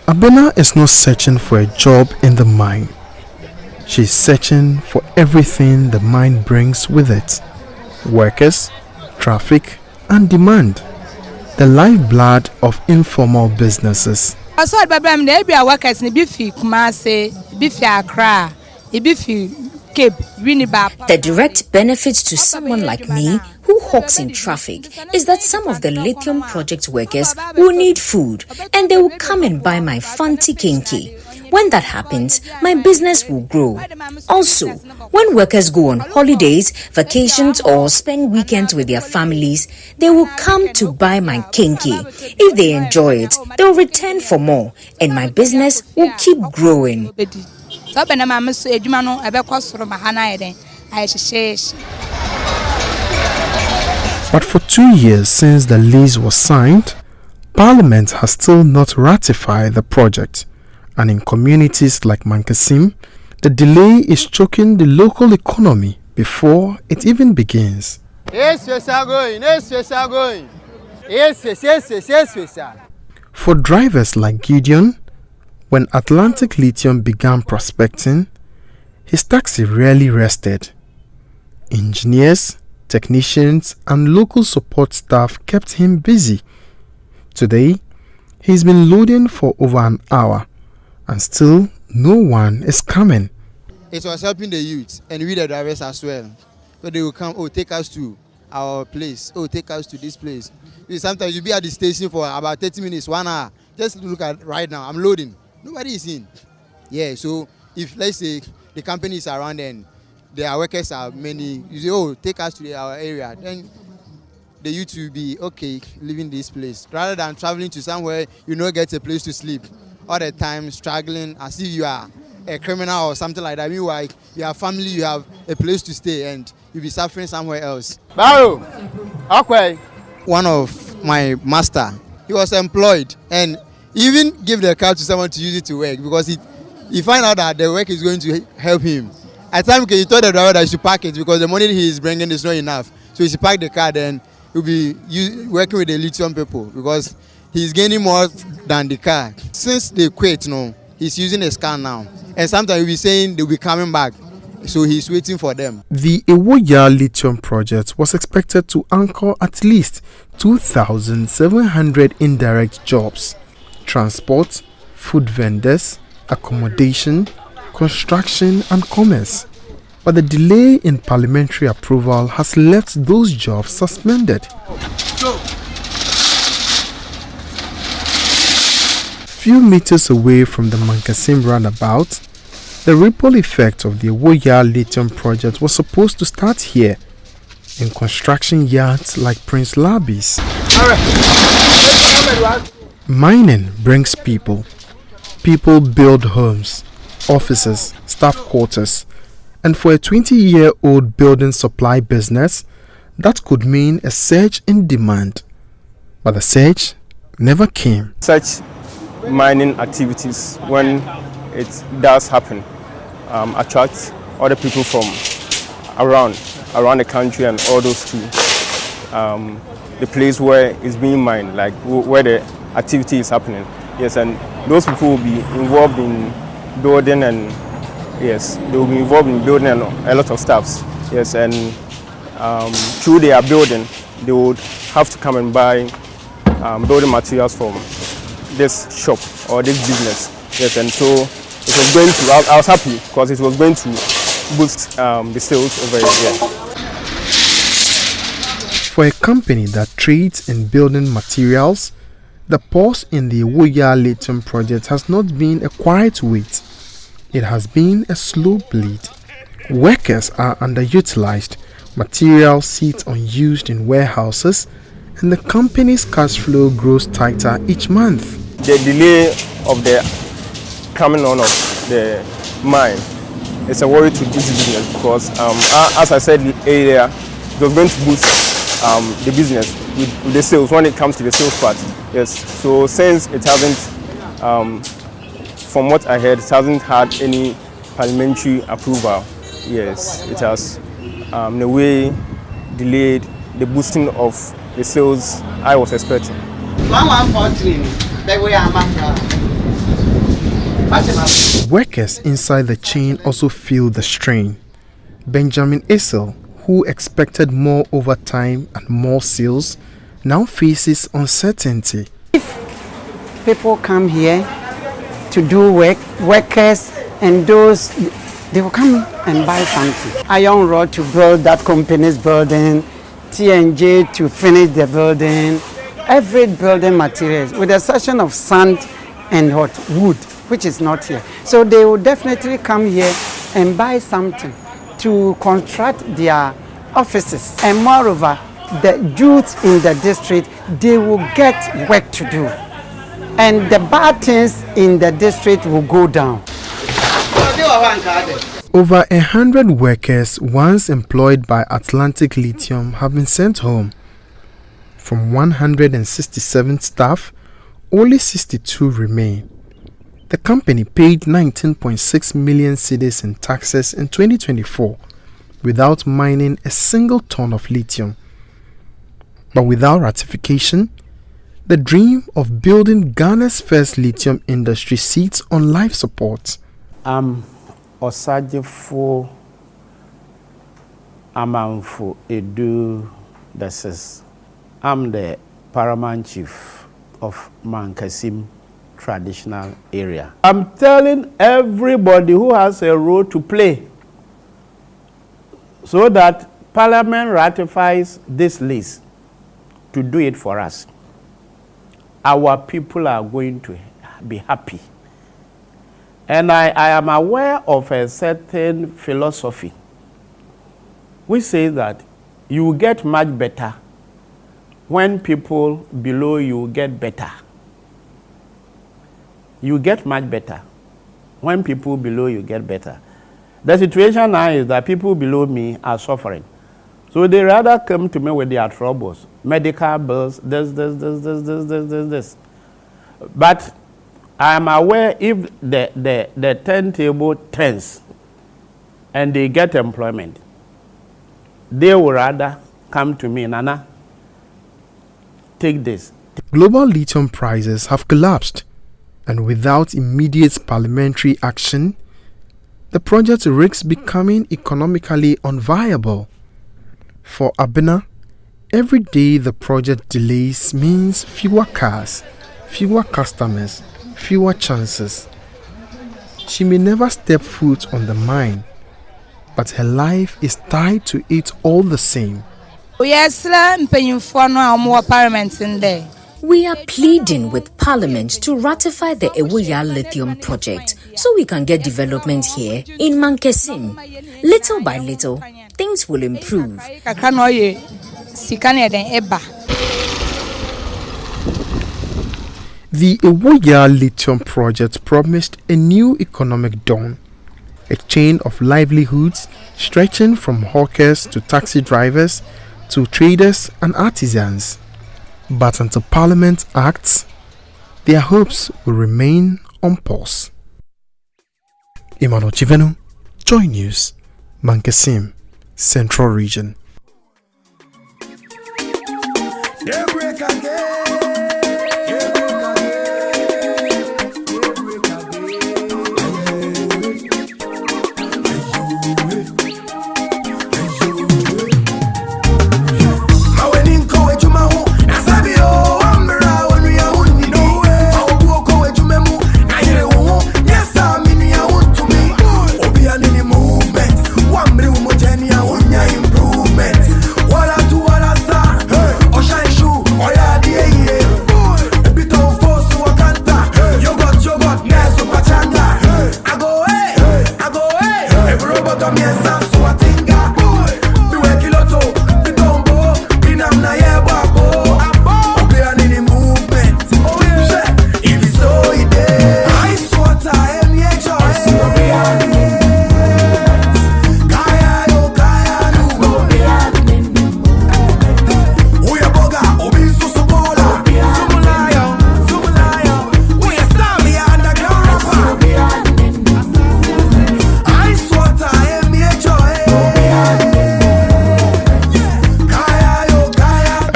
Abena is not searching for a job in the mine. She's searching for everything the mine brings with it. Workers, traffic, and demand. The lifeblood of informal businesses. The direct benefit to someone like me who hawks in traffic is that some of the lithium project workers will need food and they will come and buy my fancy kinky. When that happens, my business will grow. Also, when workers go on holidays, vacations, or spend weekends with their families, they will come to buy my kinky. If they enjoy it, they will return for more, and my business will keep growing. But for 2 years since the lease was signed, Parliament has still not ratified the project. And in communities like Mankasim, the delay is choking the local economy before it even begins. For drivers like Gideon, when Atlantic Lithium began prospecting, his taxi rarely rested. Engineers, technicians, and local support staff kept him busy. Today, he's been loading for over an hour. And still, no one is coming. It was helping the youth and we the drivers as well. So they will come, take us to our place, take us to this place. Sometimes you'll be at the station for about 30 minutes, 1 hour. Just look at right now, I'm loading. Nobody is in. Yeah, so if, let's say, the company is around and their workers are many, you say, take us to our area. Then the youth will be, okay, leaving this place. Rather than traveling to somewhere, you don't get a place to sleep. All the time struggling as if you are a criminal or something like that. Meanwhile, you have family, you have a place to stay, and you'll be suffering somewhere else. Baro, okay. One of my master, he was employed and even gave the car to someone to use it to work because he find out that the work is going to help him. At times, he told the driver that he should park it because the money he is bringing is not enough. So he should park the car, then he'll be working with the lithium people because he's gaining more than the car. Since they quit, he's using his car now. And sometimes he'll be saying they'll be coming back. So he's waiting for them. The Ewoyaa Lithium project was expected to anchor at least 2,700 indirect jobs. Transport, food vendors, accommodation, construction and commerce. But the delay in parliamentary approval has left those jobs suspended. Few meters away from the Mankasim roundabout, the ripple effect of the Ewoyaa Lithium project was supposed to start here, in construction yards like Prince Labi's. Mining brings people. People build homes, offices, staff quarters, and for a 20-year-old building supply business, that could mean a surge in demand. But the surge never came. Such mining activities, when it does happen, attract other people from around the country and all those to the place where it's being mined, like where the activity is happening. Yes, and those people will be involved in building and yes, they will be involved in building a lot of stuffs. Yes, and through their building, they would have to come and buy building materials from this shop or this business. Yes, and so it was going to, I was happy because it was going to boost the sales over here. For a company that trades in building materials, the pause in the Ewoyaa Lithium project has not been a quiet wait. It has been a slow bleed. Workers are underutilized, materials sit unused in warehouses, and the company's cash flow grows tighter each month. The delay of the coming on of the mine is a worry to this business because, as I said earlier, it was going to boost the business with the sales when it comes to the sales part. Yes. So since it hasn't, from what I heard, it hasn't had any parliamentary approval. Yes, it has in a way delayed the boosting of the sales I was expecting. Workers inside the chain also feel the strain. Benjamin Issel, who expected more overtime and more sales, now faces uncertainty. If people come here to do work, workers and those, they will come and buy something. Iron rod to build that company's building, TNJ to finish the building, every building materials, with the exception of sand and wood, which is not here. So they will definitely come here and buy something to contract their offices. And moreover, the youth in the district, they will get work to do. And the bad things in the district will go down. Over 100 workers once employed by Atlantic Lithium have been sent home. From 167 staff, only 62 remain. The company paid 19.6 million cedis in taxes in 2024 without mining a single ton of lithium. But without ratification, the dream of building Ghana's first lithium industry sits on life support. Osajefo Amanfo Edu Dases. I'm the paramount chief of Mankasim traditional area. I'm telling everybody who has a role to play so that Parliament ratifies this list to do it for us. Our people are going to be happy. And I am aware of a certain philosophy which says that you get much better when people below you get better. You get much better when people below you get better. The situation now is that people below me are suffering. So they rather come to me with their troubles, medical bills, this. But I am aware if the turntable turns and they get employment, they will rather come to me, Nana, take this. Global lithium prices have collapsed, and without immediate parliamentary action, the project risks becoming economically unviable. For Abena, every day the project delays means fewer cars, fewer customers, fewer chances. She may never step foot on the mine, but her life is tied to it all the same. We are pleading with Parliament to ratify the Ewoyaa Lithium project so we can get development here in Mankesim. Little by little, things will improve. The Ewoyaa Lithium project promised a new economic dawn, a chain of livelihoods stretching from hawkers to taxi drivers to traders and artisans. But until Parliament acts, their hopes will remain on pause. Emmanuel Chivenu, Joy News, Mankesim, Central Region.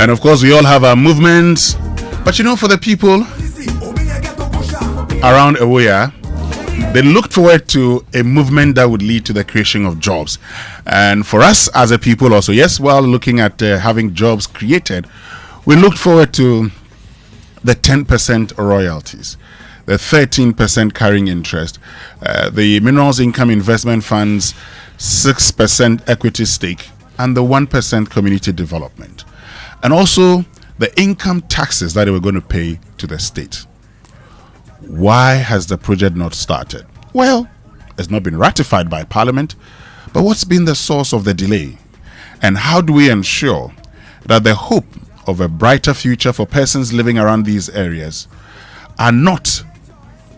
And of course, we all have our movements. But you know, for the people around Ewoyaa, they looked forward to a movement that would lead to the creation of jobs. And for us as a people also, yes, while looking at having jobs created, we looked forward to the 10% royalties, the 13% carrying interest, the Minerals Income Investment Fund's 6% equity stake, and the 1% community development. And also the income taxes that they were going to pay to the state. Why has the project not started? Well, it's not been ratified by Parliament, but what's been the source of the delay? And how do we ensure that the hope of a brighter future for persons living around these areas are not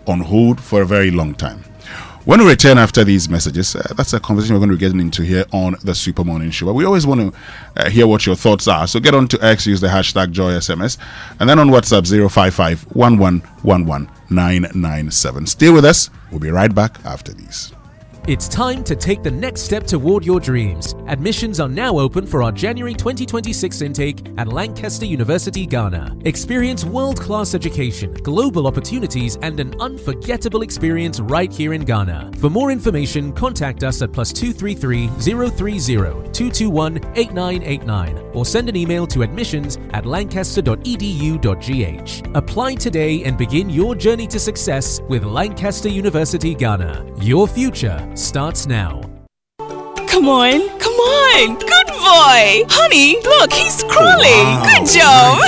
on hold for a very long time? When we return after these messages, that's a conversation we're going to be getting into here on the Super Morning Show. But we always want to hear what your thoughts are. So get on to X, use the hashtag JoySMS, and then on WhatsApp 055-1111-997. Stay with us. We'll be right back after these. It's time to take the next step toward your dreams. Admissions are now open for our January 2026 intake at Lancaster University, Ghana. Experience world-class education, global opportunities, and an unforgettable experience right here in Ghana. For more information, contact us at +233 030 221 8989 or send an email to admissions@lancaster.edu.gh. Apply today and begin your journey to success with Lancaster University, Ghana. Your future starts now. Come on. Good boy. Honey, look, he's crawling. Wow. Good job.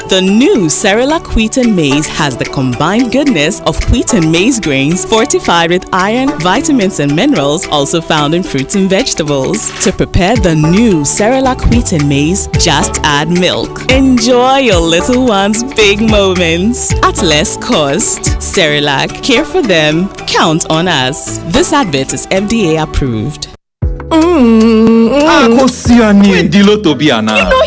The new Cerelac Wheat and Maize has the combined goodness of wheat and maize grains fortified with iron, vitamins, and minerals also found in fruits and vegetables. To prepare the new Cerelac Wheat and Maize, just add milk. Enjoy your little one's big moments at less cost. Cerelac, care for them, count on us. This advert is FDA approved. You don't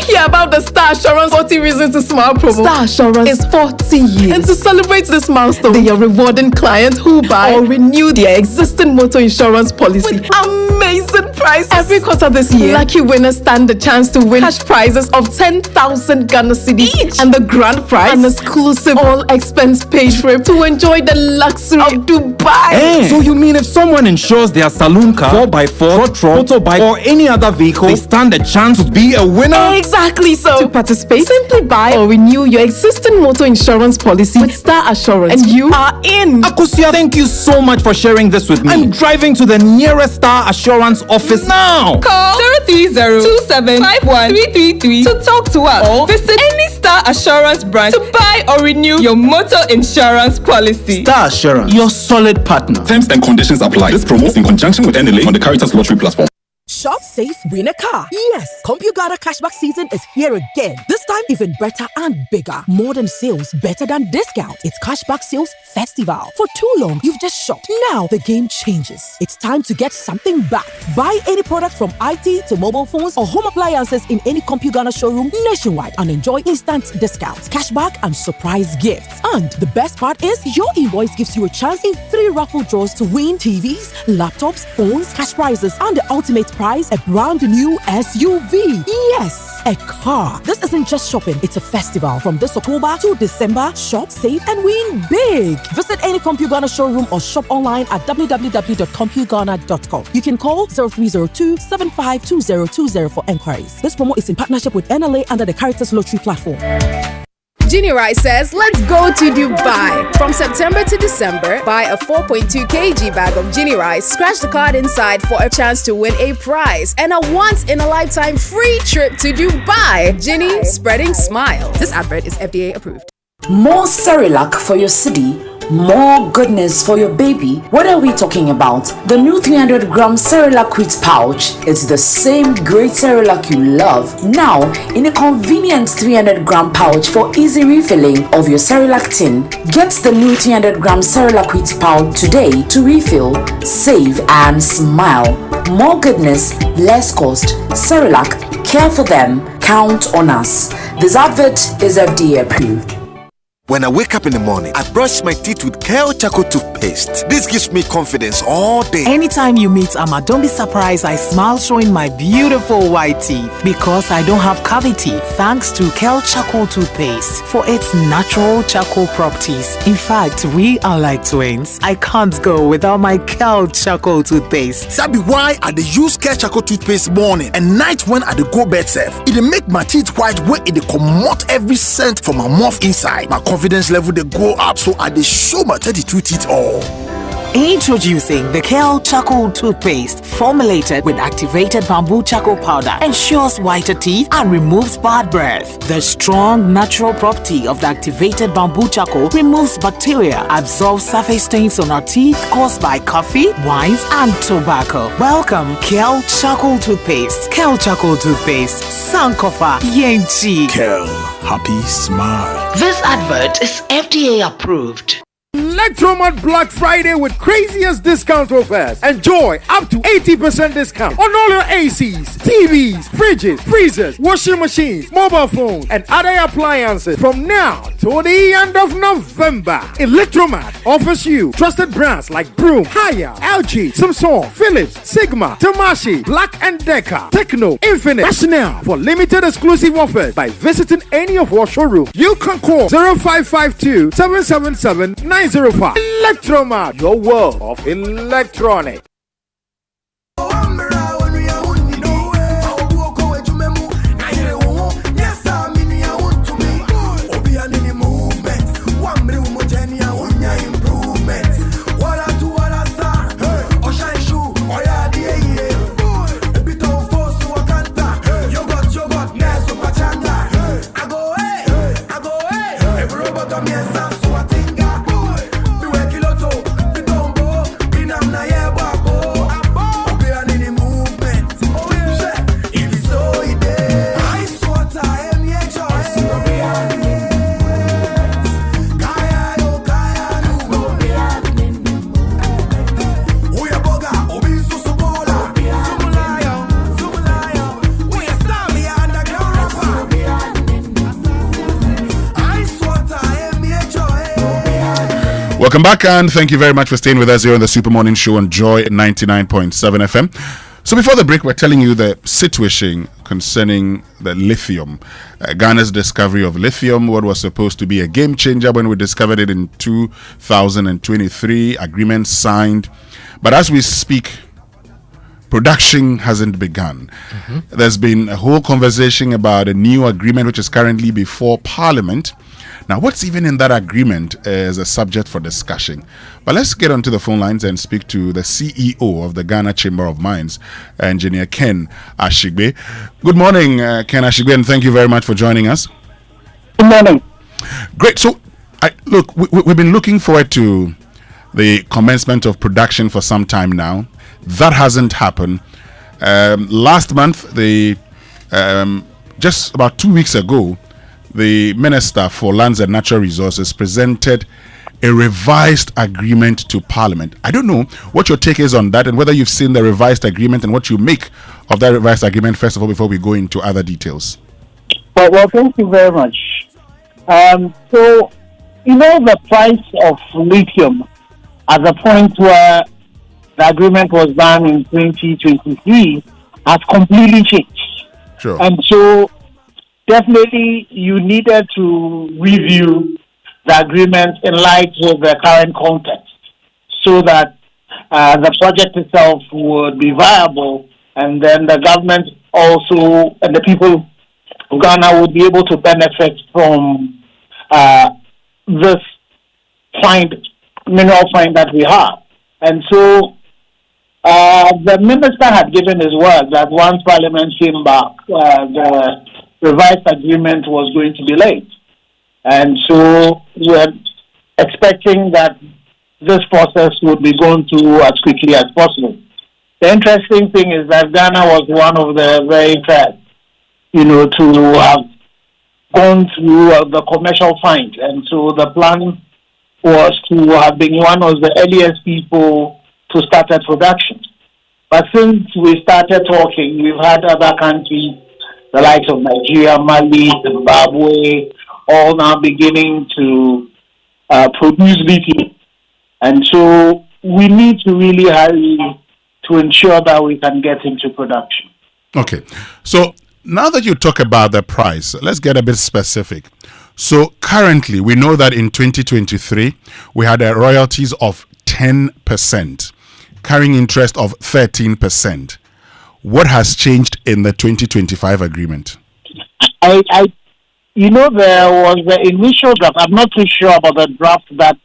hear about the Star Assurance 40 Reasons to Smile promo. Star Assurance is 40 years. And to celebrate this milestone, they are rewarding clients who buy or renew their existing motor insurance policy with amazing prizes. Every quarter this year, lucky winners stand the chance to win cash prizes of 10,000 Ghana cedis each, and the grand prize, an exclusive all-expense-paid trip to enjoy the luxury of Dubai. Hey. So you mean if someone insures their saloon car, 4x4, truck, motorbike, or any other vehicle, they stand a chance to be a winner? Exactly so. To participate, simply buy or renew your existing motor insurance policy with Star Assurance, and you are in. Akosia, thank you so much for sharing this with me. I'm driving to the nearest Star Assurance office now. Call 030-2751-333 to talk to us, or visit any Star Assurance branch to buy or renew your motor insurance policy. Star Assurance, your solid partner. Terms and conditions apply. This promo is in conjunction with NLA on the Caritas Lottery platform. Shop safe, win a car. Yes, CompuGada cashback season is here again. This time even better and bigger. More than sales, better than discount. It's Cashback Sales Festival. For too long, you've just shopped. Now the game changes. It's time to get something back. Buy any product from IT to mobile phones or home appliances in any CompuGada showroom nationwide and enjoy instant discounts, cashback, and surprise gifts. And the best part is, your invoice gives you a chance in 3 raffle draws to win TVs, laptops, phones, cash prizes, and the ultimate prize, a brand new SUV. Yes, a car. This isn't just shopping, it's a festival. From this October to December, shop, save, and win big. Visit any CompuGana showroom or shop online at www.compugana.com. You can call 0302-752020 for enquiries. This promo is in partnership with NLA under the Caritas Lottery platform. Ginny Rice says, let's go to Dubai. From September to December, buy a 4.2 kg bag of Ginny Rice, scratch the card inside for a chance to win a prize and a once-in-a-lifetime free trip to Dubai. Ginny, spreading smiles. This advert is FDA approved. More Cerelac for your city, more goodness for your baby. What are we talking about? The new 300-gram Cerelac wheat pouch. It's the same great Cerelac you love, now in a convenient 300-gram pouch for easy refilling of your Cerelac tin. Get the new 300-gram Cerelac wheat pouch today to refill, save, and smile. More goodness, less cost. Cerelac, care for them, count on us. This advert is FDA approved. When I wake up in the morning, I brush my teeth with Kojo Akoto toothpaste. toothpaste. This gives me confidence all day. Anytime you meet Amma, don't be surprised I smile showing my beautiful white teeth because I don't have cavity thanks to Kel Charcoal toothpaste for its natural charcoal properties. In fact, we are like twins. I can't go without my Kel Charcoal toothpaste. That be why I dey use Kel Charcoal toothpaste morning and night when I dey go bed safe. It dey make my teeth white when it dey comot every scent from my mouth inside. My confidence level dey go up, so I dey show my 32 teeth all. Introducing the Kel Charcoal toothpaste, formulated with activated bamboo charcoal powder, ensures whiter teeth and removes bad breath. The strong natural property of the activated bamboo charcoal removes bacteria, absorbs surface stains on our teeth caused by coffee, wines, and tobacco. Welcome, Kel Charcoal toothpaste. Kel Charcoal toothpaste, Sankofa Yenchi. Kel, happy smile. This advert is FDA approved. Electromart Black Friday with craziest discount offers. Enjoy up to 80% discount on all your ACs, TVs, fridges, freezers, washing machines, mobile phones, and other appliances from now to the end of November. Electromart offers you trusted brands like Broom, Haier, LG, Samsung, Philips, Sigma, Tamashi, Black & Decker, Techno, Infinite, Rationale for limited exclusive offers by visiting any of our showrooms. You can call 0552 777 905. Electromart, your world of electronics. Welcome back, and thank you very much for staying with us here on the Super Morning Show on Joy 99.7 FM. So before the break, we're telling you the situation concerning the lithium. Ghana's discovery of lithium, what was supposed to be a game changer when we discovered it in 2023, agreement signed. But as we speak, production hasn't begun. There's been a whole conversation about a new agreement which is currently before Parliament. Now, what's even in that agreement is a subject for discussion. But let's get onto the phone lines and speak to the CEO of the Ghana Chamber of Mines, Engineer Ken Ashigbe. Good morning, Ken Ashigbe, and thank you very much for joining us. Good morning. Great. So, look, we've been looking forward to the commencement of production for some time now. That hasn't happened. Last month, just about 2 weeks ago, the Minister for Lands and Natural Resources presented a revised agreement to Parliament. I don't know what your take is on that and whether you've seen the revised agreement and what you make of that revised agreement, first of all, before we go into other details. Well, thank you very much. So, the price of lithium at the point where the agreement was done in 2023 has completely changed. Sure. And so, definitely, you needed to review the agreement in light of the current context so that the project itself would be viable, and then the government also and the people of Ghana would be able to benefit from this mineral find that we have. And so the minister had given his word that once Parliament came back, the revised agreement was going to be late. And so we're expecting that this process would be going through as quickly as possible. The interesting thing is that Ghana was one of the very first, to have gone through the commercial find. And so the plan was to have been one of the earliest people to start a production. But since we started talking, we've had other countries, the likes of Nigeria, Mali, Zimbabwe, all now beginning to produce lithium. And so we need to really hurry to ensure that we can get into production. Okay. So now that you talk about the price, let's get a bit specific. So currently, we know that in 2023, we had a royalties of 10%, carrying interest of 13%. What has changed in the 2025 agreement? There was the initial draft. I'm not too sure about the draft that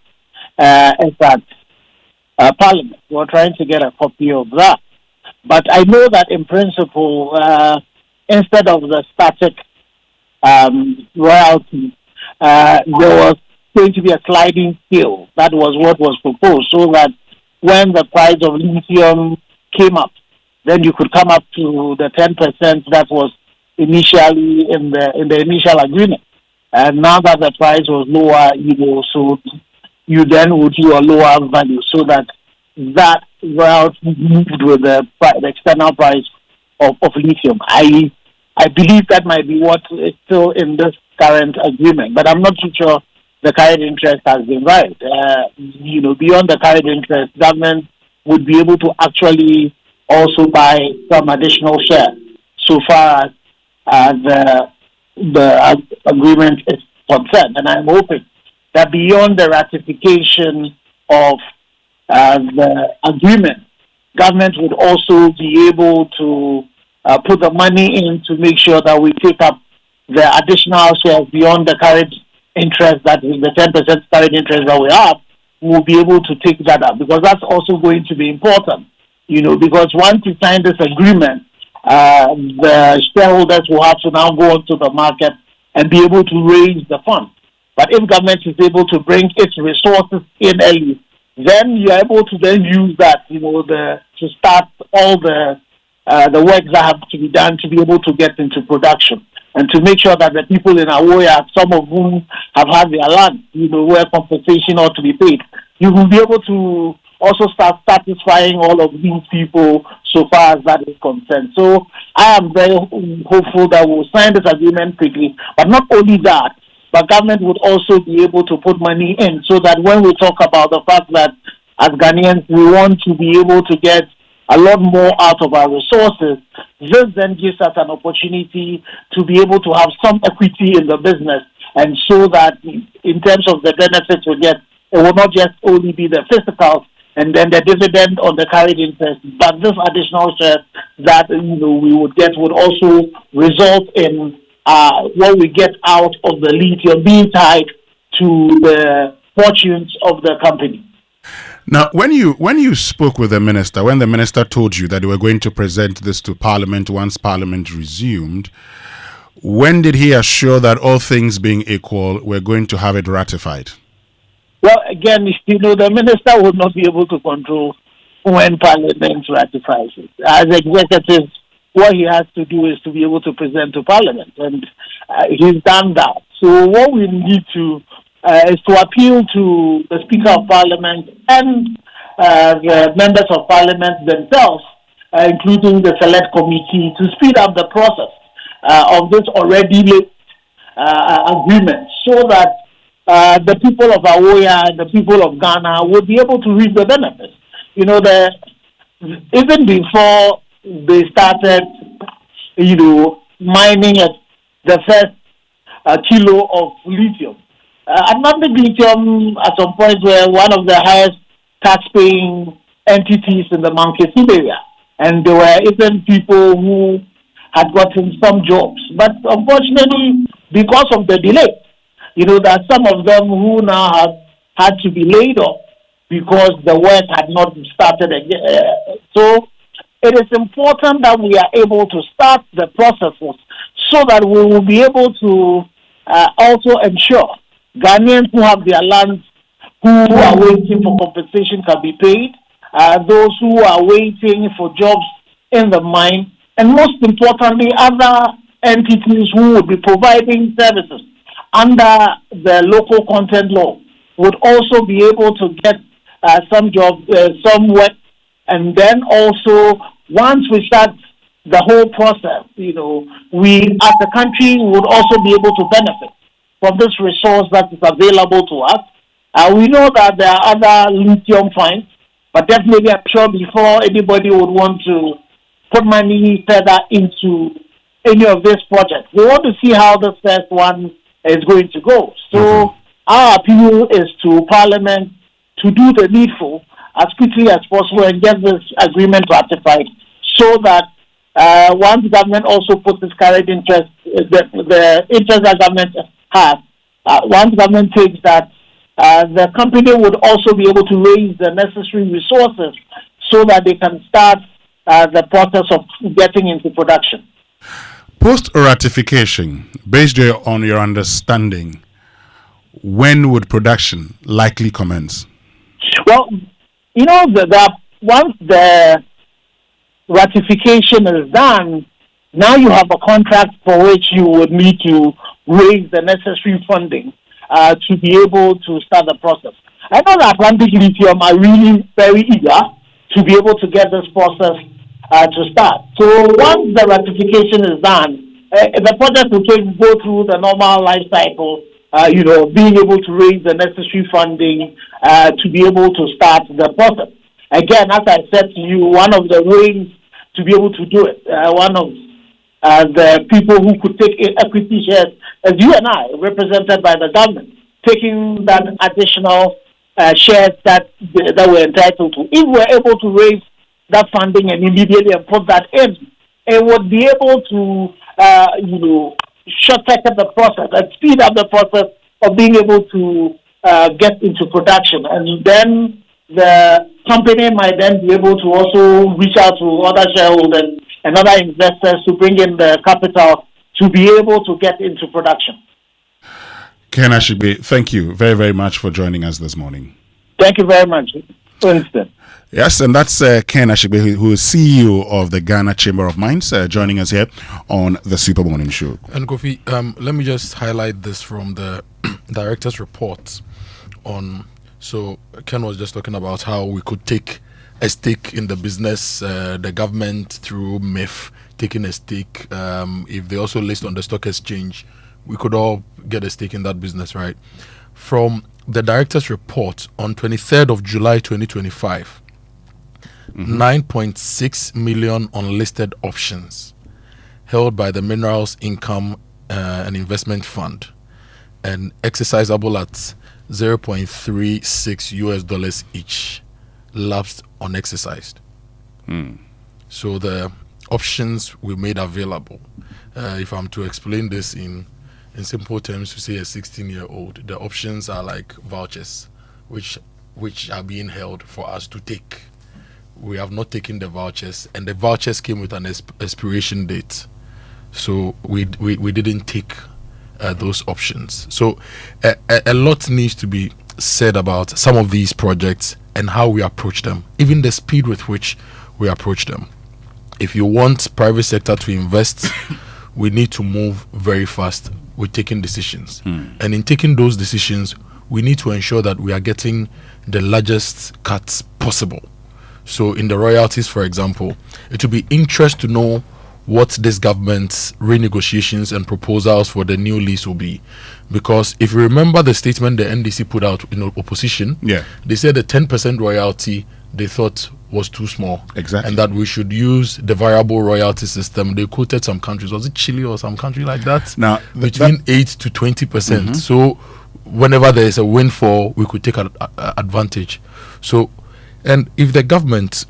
is at Parliament. We're trying to get a copy of that. But I know that in principle, instead of the static royalty, there was going to be a sliding scale. That was what was proposed, so that when the price of lithium came up, then you could come up to the 10% that was initially in the initial agreement. And now that the price was lower, so you then would do a lower value, so that route moved with the external price of lithium. I believe that might be what is still in this current agreement, but I'm not too sure the carried interest has been right. Beyond the carried interest, government would be able to actually also buy some additional shares so far as the agreement is concerned. And I'm hoping that beyond the ratification of the agreement, government would also be able to put the money in to make sure that we take up the additional shares beyond the carried interest, that the 10% carried interest that we have, we'll be able to take that up, because that's also going to be important. Because once you sign this agreement, the shareholders will have to now go onto the market and be able to raise the funds. But if government is able to bring its resources in early, then you are able to then use that, to start all the work that have to be done to be able to get into production, and to make sure that the people in Ewoyaa, some of whom have had their land, where compensation ought to be paid, you will be able to also start satisfying all of these people so far as that is concerned. So I am very hopeful that we'll sign this agreement quickly. But not only that, but government would also be able to put money in, so that when we talk about the fact that as Ghanaians we want to be able to get a lot more out of our resources, this then gives us an opportunity to be able to have some equity in the business, and so that in terms of the benefits we get, it will not just only be the physical and then the dividend on the carried interest, but this additional share that we would get would also result in what we get out of the lithium being tied to the fortunes of the company. Now, when you spoke with the minister, when the minister told you that they were going to present this to Parliament once Parliament resumed, when did he assure that all things being equal, we're going to have it ratified? Well, again, the minister will not be able to control when Parliament ratifies it. As executive, what he has to do is to be able to present to Parliament, and he's done that. So what we need to is to appeal to the Speaker of Parliament and the members of Parliament themselves, including the Select Committee, to speed up the process of this already late agreement, so that the people of Ewoyaa and the people of Ghana will be able to reap the benefits. Even before they started, mining the first kilo of lithium, Atlantic Lithium at some point were one of the highest tax-paying entities in the Mankesim area, and there were even people who had gotten some jobs. But unfortunately, because of the delay, there are some of them who now have had to be laid off because the work had not started again. So it is important that we are able to start the processes so that we will be able to also ensure Ghanaians who have their lands, who are waiting for compensation, can be paid. Those who are waiting for jobs in the mine, and most importantly, other entities who will be providing services under the local content law would also be able to get some jobs, some work, and then also once we start the whole process, we as a country would also be able to benefit from this resource that is available to us, We know that there are other lithium finds, but definitely I'm sure before anybody would want to put money further into any of these projects, we want to see how the first one is going to go. So our appeal is to Parliament to do the needful as quickly as possible and get this agreement ratified, so that once government also puts its current interest, the interest that government has, once government takes that, the company would also be able to raise the necessary resources so that they can start the process of getting into production. Post-ratification, based on your understanding, when would production likely commence? Well, you know, once the ratification is done, now you have a contract for which you would need to raise the necessary funding to be able to start the process. I know that Atlantic Lithium are really very eager to be able to get this process to start. So once the ratification is done, the project will go through the normal life cycle, being able to raise the necessary funding to be able to start the process. Again, as I said to you, one of the ways to be able to do it, one of the people who could take equity shares, as you and I, represented by the government, taking that additional shares that we're entitled to. If we're able to raise that funding and immediately and put that in, it would be able to, short-circuit the process and speed up the process of being able to get into production. And then the company might then be able to also reach out to other shareholders and other investors to bring in the capital to be able to get into production. Ken Ashigbe, thank you very, very much for joining us this morning. Thank you very much, Winston. Yes, and that's Ken Ashigbe, who is CEO of the Ghana Chamber of Mines, joining us here on the Super Morning Show. And Kofi, let me just highlight this from the director's report on. So Ken was just talking about how we could take a stake in the business, the government through MIF taking a stake. If they also list on the stock exchange, we could all get a stake in that business, right? From the director's report on 23rd of July 2025, 9.6 million unlisted options held by the Minerals Income and Investment Fund and exercisable at $0.36 each lapsed unexercised. So the options we made available, if I'm to explain this in simple terms, to say a 16-year-old, the options are like vouchers which are being held for us to take. We have not taken the vouchers, and the vouchers came with an expiration date, so we didn't take those options. So a lot needs to be said about some of these projects and how we approach them, even the speed with which we approach them. If you want private sector to invest, we need to move very fast with taking decisions. And in taking those decisions, we need to ensure that we are getting the largest cuts possible. So in the royalties, for example, it will be interest to know what this government's renegotiations and proposals for the new lease will be. Because if you remember the statement the NDC put out in opposition, they said the 10% royalty they thought was too small. Exactly. And that we should use the variable royalty system. They quoted some countries, was it Chile or some country like that? Now, between 8 to 20%. So whenever there is a windfall, we could take advantage. So, and if the government,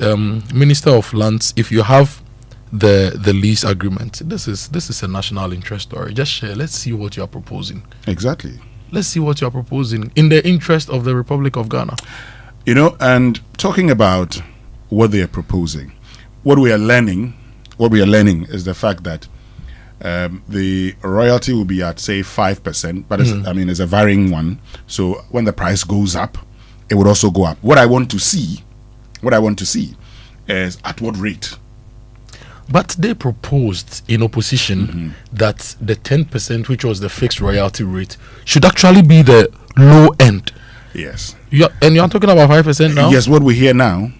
Minister of Lands, if you have the lease agreement, this is a national interest story. Just share. Let's see what you are proposing. Exactly. Let's see what you are proposing in the interest of the Republic of Ghana. You know, and talking about what they are proposing, what we are learning is the fact that the royalty will be at, say, 5%, but it's a varying one. So when the price goes up, it would also go up. What I want to see is at what rate. But they proposed in opposition that the 10%, which was the fixed royalty rate, should actually be the low end. Yes. You're talking about 5% now? Yes, what we hear now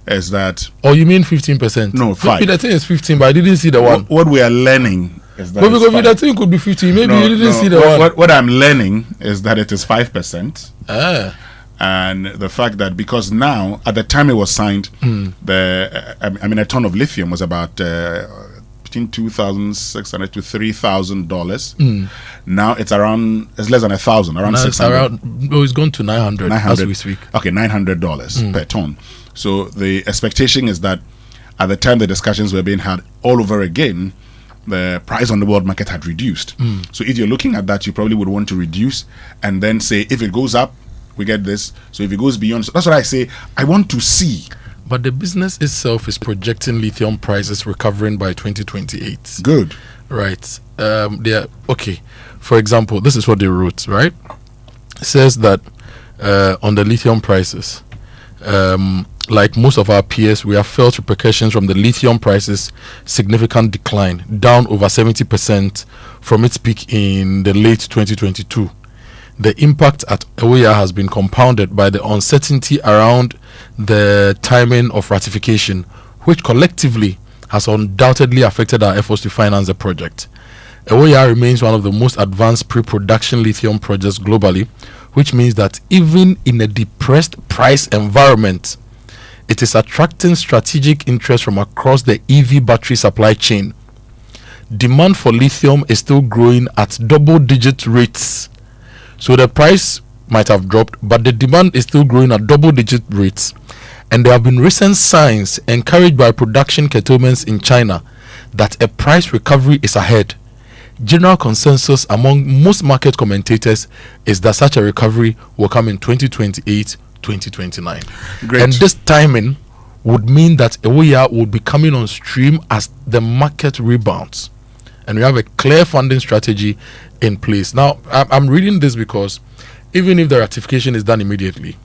is that... Oh, you mean 15%? No, 5. Maybe the thing is 15, but I didn't see the one. What we are learning is that But it's because five. that thing could be 50. Maybe you didn't see the one. What I'm learning is that it is 5%. Ah. And the fact that because now, at the time it was signed, a ton of lithium was about between $2,600 to $3,000. Now it's less than 1,000, around 600. It's gone to 900 as we speak. Okay, $900 per ton. So the expectation is that at the time the discussions were being had all over again, the price on the world market had reduced. So if you're looking at that, you probably would want to reduce and then say, if it goes up, we get this. So if it goes beyond, so that's what I say. I want to see. But the business itself is projecting lithium prices recovering by 2028. Good. Right. Okay. For example, this is what they wrote, right? It says that on the lithium prices, like most of our peers, we have felt repercussions from the lithium prices significant decline, down over 70% from its peak in the late 2022. The impact at Ewoyaa has been compounded by the uncertainty around the timing of ratification, which collectively has undoubtedly affected our efforts to finance the project. Ewoyaa remains one of the most advanced pre-production lithium projects globally, which means that even in a depressed price environment, it is attracting strategic interest from across the EV battery supply chain. Demand for lithium is still growing at double-digit rates. So the price might have dropped, but the demand is still growing at double-digit rates. And there have been recent signs, encouraged by production curtailments in China, that a price recovery is ahead. General consensus among most market commentators is that such a recovery will come in 2028, 2029. Great. And this timing would mean that Ewoyaa would be coming on stream as the market rebounds. And we have a clear funding strategy in place. Now, I'm reading this because even if the ratification is done immediately,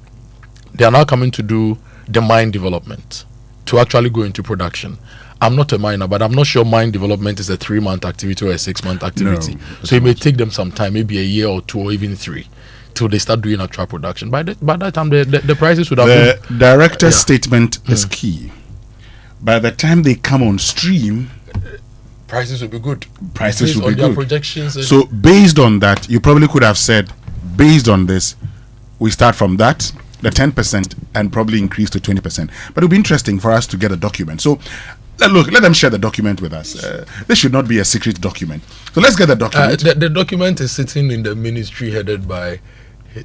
they are now coming to do the mine development to actually go into production. I'm not a miner, but I'm not sure mine development is a 3-month activity or a 6-month activity. No, so it may take them some time, maybe a year or 2 or even 3, till they start doing actual production. By that time, the prices would have The director's statement is key. By the time they come on stream, prices will be good. Prices Based will on be their good. projections. So based on that, you probably could have said, based on this, we start from that, the 10%, and probably increase to 20%. But it'll be interesting for us to get a document. So let them share the document with us. This should not be a secret document. So let's get the document. The document is sitting in the ministry headed by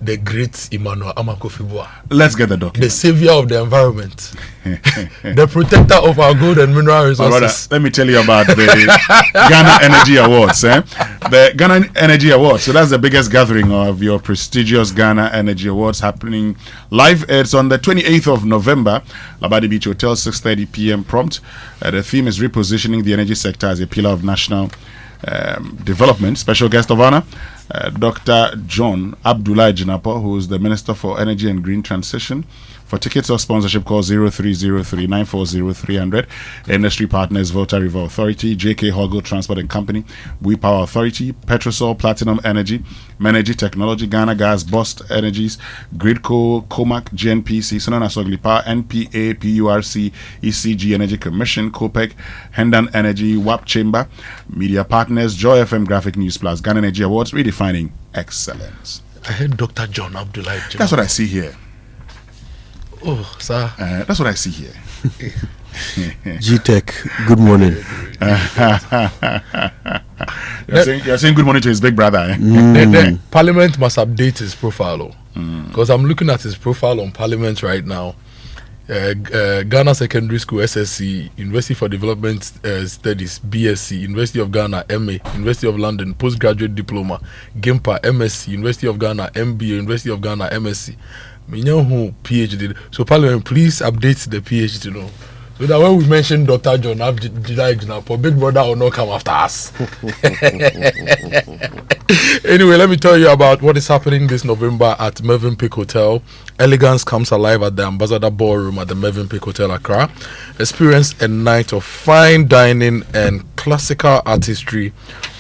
the great Ewoyaa Lithium. Let's get the document. The savior of the environment. The protector of our gold and mineral resources. Brother, let me tell you about the Ghana Energy Awards. The Ghana Energy Awards. So that's the biggest gathering of your prestigious Ghana Energy Awards happening live. It's on the 28th of November, Labadi Beach Hotel, 6:30 p.m. prompt. The theme is repositioning the energy sector as a pillar of national development. Special guest of honor, Dr. John Abdullah Jinapo, who is the Minister for Energy and Green Transition. For tickets or sponsorship, call 0303-940-300. Industry partners, Volta River Authority, JK Hoggle Transport and Company, We Power Authority, Petrosol, Platinum Energy, Menergy Technology, Ghana Gas, Bost Energies, Gridco, Comac, GNPC, Sonona Sogli Power, NPA, PURC, ECG Energy Commission, COPEC, Hendan Energy, WAP Chamber, Media Partners, Joy FM Graphic News Plus, Ghana Energy Awards, redefining excellence. I heard Dr. John Abdullah. That's what I see here. Oh, sir. That's what I see here. G-Tech, good morning. You're saying good morning to his big brother. The Parliament must update his profile. Because I'm looking at his profile on Parliament right now. Ghana Secondary School SSC, University for Development Studies BSc, University of Ghana MA, University of London Postgraduate Diploma, GIMPA MSc, University of Ghana MBA, University of Ghana MSc. Who PhD. So Parliament, please update the PhD. So that when we mention Dr. John Abdullah, Big Brother will not come after us. Anyway, let me tell you about what is happening this November at Mervyn Peak Hotel. Elegance comes alive at the Ambassador Ballroom at the Mervyn Peak Hotel, Accra. Experience a night of fine dining and classical artistry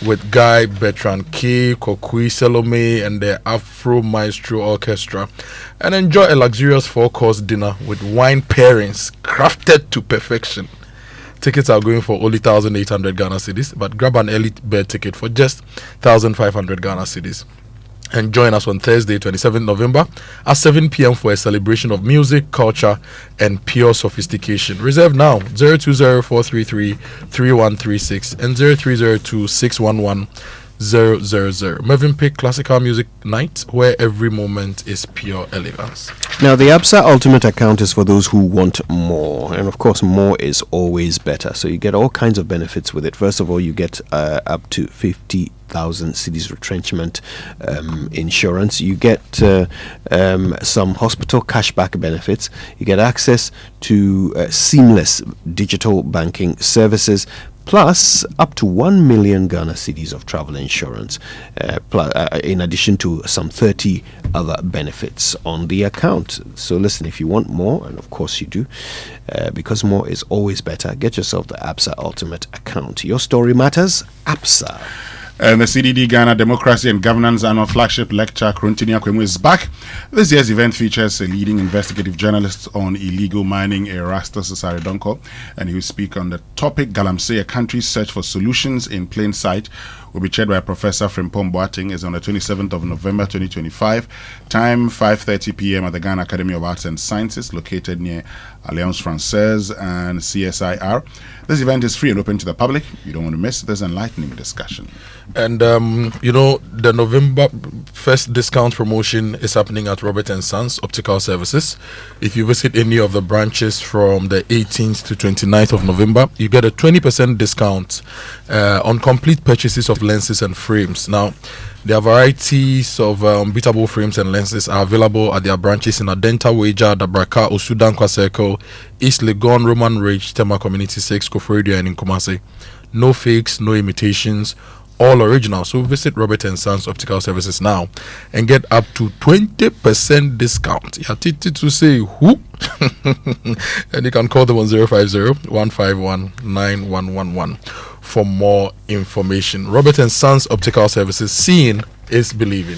with Guy, Bertrand K, Kokui, Salome, and the Afro Maestro Orchestra. And enjoy a luxurious 4-course dinner with wine pairings crafted to perfection. Tickets are going for only 1,800 Ghana cedis, but grab an early bird ticket for just 1,500 Ghana cedis. And join us on Thursday, 27th November at 7 p.m. for a celebration of music, culture, and pure sophistication. Reserve now 020-433-3136 and 0302-611-000. Mervyn Pick Classical Music Night, where every moment is pure elegance. Now, the ABSA Ultimate account is for those who want more. And of course, more is always better. So you get all kinds of benefits with it. First of all, you get up to 50,000 cedis retrenchment insurance. You get some hospital cashback benefits. You get access to seamless digital banking services, plus up to 1 million Ghana cedis of travel insurance, in addition to some 30 other benefits on the account. So listen, if you want more, and of course you do, because more is always better, get yourself the ABSA Ultimate account. Your story matters, ABSA. And the CDD Ghana Democracy and Governance Annual Flagship Lecture, Krontini Akwemu, is back. This year's event features a leading investigative journalist on illegal mining, Erastus Saridonko, and he will speak on the topic Galamsey, a country's search for solutions in plain sight. Will be chaired by Professor Frimpong Boateng. Is on the 27th of November 2025. Time 5:30 p.m. at the Ghana Academy of Arts and Sciences, located near Alliance Francaise and CSIR. This event is free and open to the public. You don't want to miss this enlightening discussion. And the November 1st discount promotion is happening at Robert & Sons Optical Services. If you visit any of the branches from the 18th to 29th of November, you get a 20% discount on complete purchases of lenses and frames. Now, there are varieties of beatable frames and lenses are available at their branches in Adenta, Weja, Dabraka, Osudankwa Circle, East Legon, Roman Ridge, Tema Community 6, Koforidua, and in Kumasi. No fakes, no imitations, all original. So visit Robert & Sons Optical Services now and get up to 20% discount. You have to say who? And you can call them on 050-151-9111 for more information. Robert & Sons Optical Services, seeing is believing.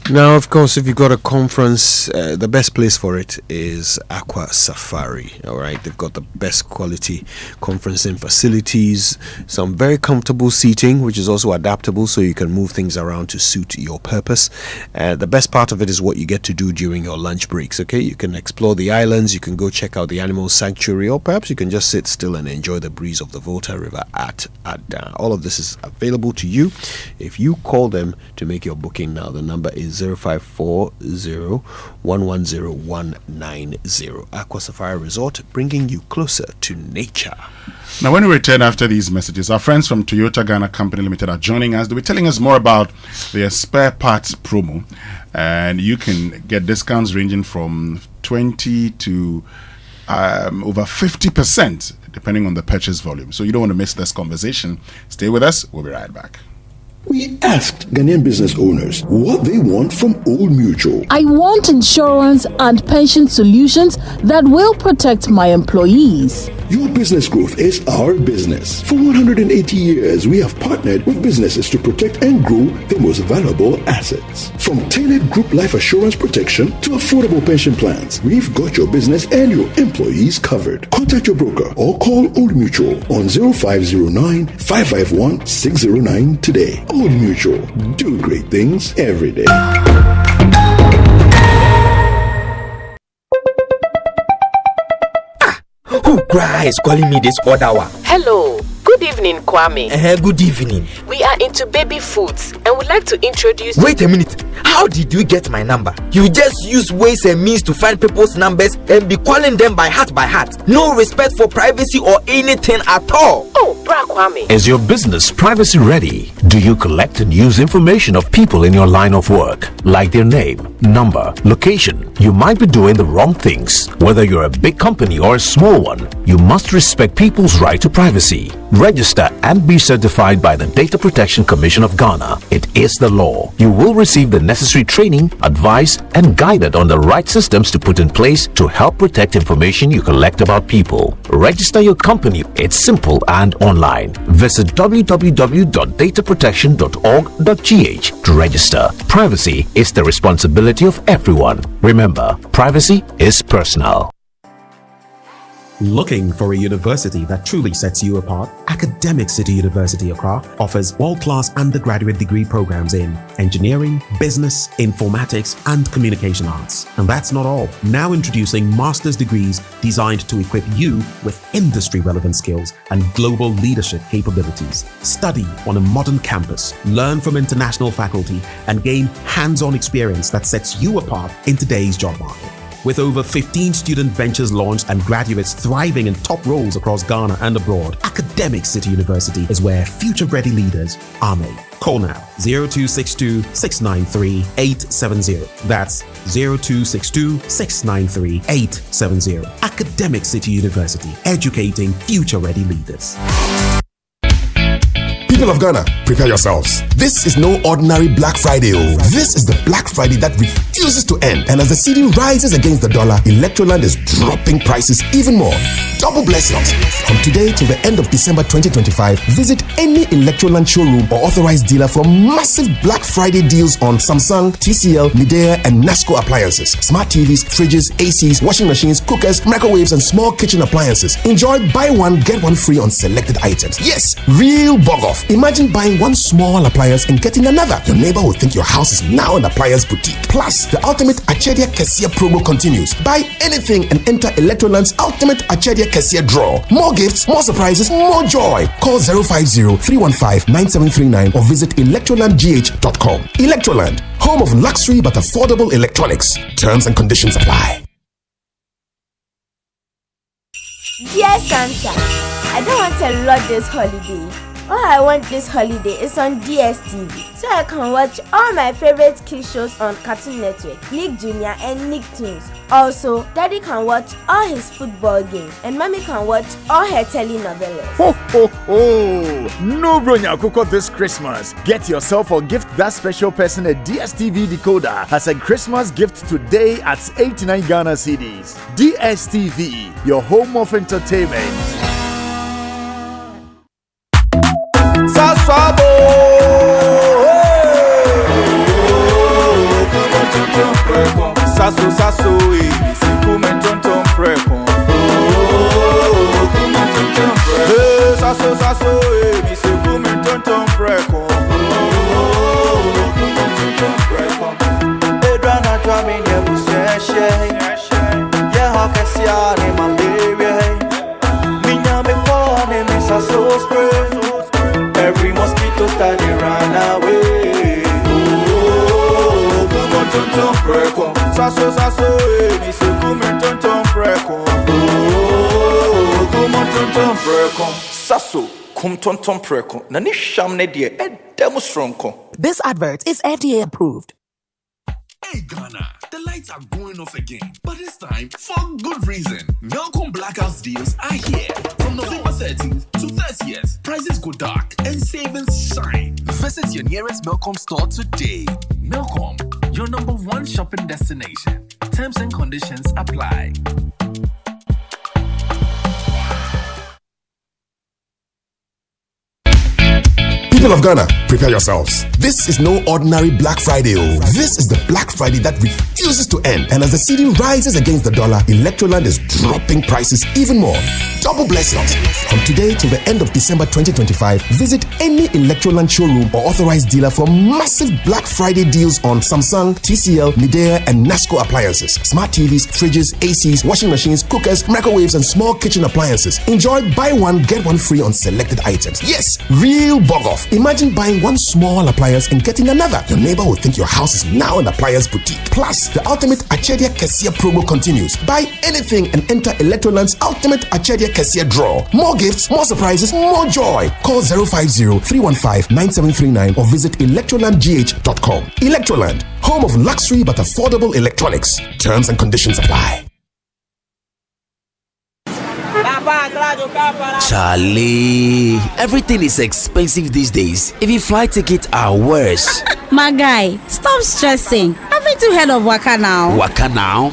Now, of course, if you've got a conference, the best place for it is Aqua Safari. All right, they've got the best quality conferencing facilities, some very comfortable seating, which is also adaptable, so you can move things around to suit your purpose. The best part of it is what you get to do during your lunch breaks. Okay, you can explore the islands, you can go check out the animal sanctuary, or perhaps you can just sit still and enjoy the breeze of the Volta River at Ada. All of this is available to you if you call them to make your booking now. The number is 0540-110-190. Aqua Safari Resort, bringing you closer to nature. Now, when we return after these messages, our friends from Toyota Ghana Company Limited are joining us. They'll be telling us more about their spare parts promo, and you can get discounts ranging from 20 to over 50%, depending on the purchase volume. So you don't want to miss this conversation. Stay with us. We'll be right back. We asked Ghanaian business owners what they want from Old Mutual. I want insurance and pension solutions that will protect my employees. Your business growth is our business. For 180 years, we have partnered with businesses to protect and grow their most valuable assets. From tailored group life assurance protection to affordable pension plans, we've got your business and your employees covered. Contact your broker or call Old Mutual on 0509-551-609 today. Old Mutual, do great things every day. Who is calling me this other one? Hello. Good evening, Kwame. Good evening. We are into baby foods and would like to introduce... Wait a minute. How did you get my number? You just use ways and means to find people's numbers and be calling them by heart. No respect for privacy or anything at all. Oh, Bra Kwame. Is your business privacy ready? Do you collect and use information of people in your line of work, like their name, number, location? You might be doing the wrong things. Whether you're a big company or a small one, you must respect people's right to privacy. Register and be certified by the Data Protection Commission of Ghana. It is the law. You will receive the necessary training, advice, and guided on the right systems to put in place to help protect information you collect about people. Register your company. It's simple and online. Visit www.dataprotection.org.gh to register. Privacy is the responsibility of everyone. Remember, privacy is personal. Looking for a university that truly sets you apart? Academic City University Accra offers world-class undergraduate degree programs in engineering, business, informatics, and communication arts. And that's not all. Now introducing master's degrees designed to equip you with industry-relevant skills and global leadership capabilities. Study on a modern campus, learn from international faculty, and gain hands-on experience that sets you apart in today's job market. With over 15 student ventures launched and graduates thriving in top roles across Ghana and abroad, Academic City University is where future-ready leaders are made. Call now 0262 693 870. That's 0262 693 870. Academic City University, educating future-ready leaders. People of Ghana, prepare yourselves. This is no ordinary Black Friday. This is the Black Friday that refuses to end. And as the cedi rises against the dollar, Electroland is dropping prices even more. Double blessings. From today till the end of December 2025, visit any Electroland showroom or authorized dealer for massive Black Friday deals on Samsung, TCL, Midea, and Nasco appliances, smart TVs, fridges, ACs, washing machines, cookers, microwaves, and small kitchen appliances. Enjoy buy one, get one free on selected items. Yes, real bug off. Imagine buying one small appliance and getting another. Your neighbor will think your house is now an appliance boutique. Plus, the ultimate Achedia Kessia promo continues. Buy anything and enter Electroland's ultimate Achedia Kessia draw. More gifts, more surprises, more joy. Call 050-315-9739 or visit electrolandgh.com. Electroland, home of luxury but affordable electronics. Terms and conditions apply. Dear Santa, I don't want a lot this holiday. All I want this holiday is on DSTV, so I can watch all my favorite kids shows on Cartoon Network, Nick Jr. and Nicktoons. Also, Daddy can watch all his football games, and Mommy can watch all her telenovelas. Ho ho ho! No Bronya Koko this Christmas. Get yourself or gift that special person a DSTV decoder as a Christmas gift today at 89 Ghana cedis. DSTV, your home of entertainment. Saswabo, sasso sasso, kume tonton preko. Sasso sasso, kume tonton preko. Edrana drami ne buseshe, ye hakesia ne malaria. Minya me pone me sasso spray. Every mosquito started run away. Oh, come on, tonton preko. Sasso, sasso, me say come on, tonton preko. Oh, come on, tonton preko. Sasso, come tonton preko. Nani sham ne die, demo stronko. This advert is FDA approved. Hey Ghana, the lights are going off again, but this time for good reason. Melcom Blackouts deals are here. From November 13th to 30th, prices go dark and savings shine. Visit your nearest Melcom store today. Melcom, your #1 shopping destination. Terms and conditions apply. People of Ghana, prepare yourselves. This is no ordinary Black Friday. This is the Black Friday that refuses to end. And as the cedi rises against the dollar, Electroland is dropping prices even more. Double blessings. From today till the end of December 2025, visit any Electroland showroom or authorized dealer for massive Black Friday deals on Samsung, TCL, Midea, and Nasco appliances, smart TVs, fridges, ACs, washing machines, cookers, microwaves, and small kitchen appliances. Enjoy buy one, get one free on selected items. Yes, real bug off. Imagine buying one small appliance and getting another. Your neighbor will think your house is now an appliance boutique. Plus, the ultimate Achedia Kessia promo continues. Buy anything and enter Electroland's ultimate Achedia Kessia draw. More gifts, more surprises, more joy. Call 050-315-9739 or visit electrolandgh.com. Electroland, home of luxury but affordable electronics. Terms and conditions apply. Charlie, everything is expensive these days. Even flight tickets are worse. My guy, stop stressing. I've been to head of Waka now. Waka now?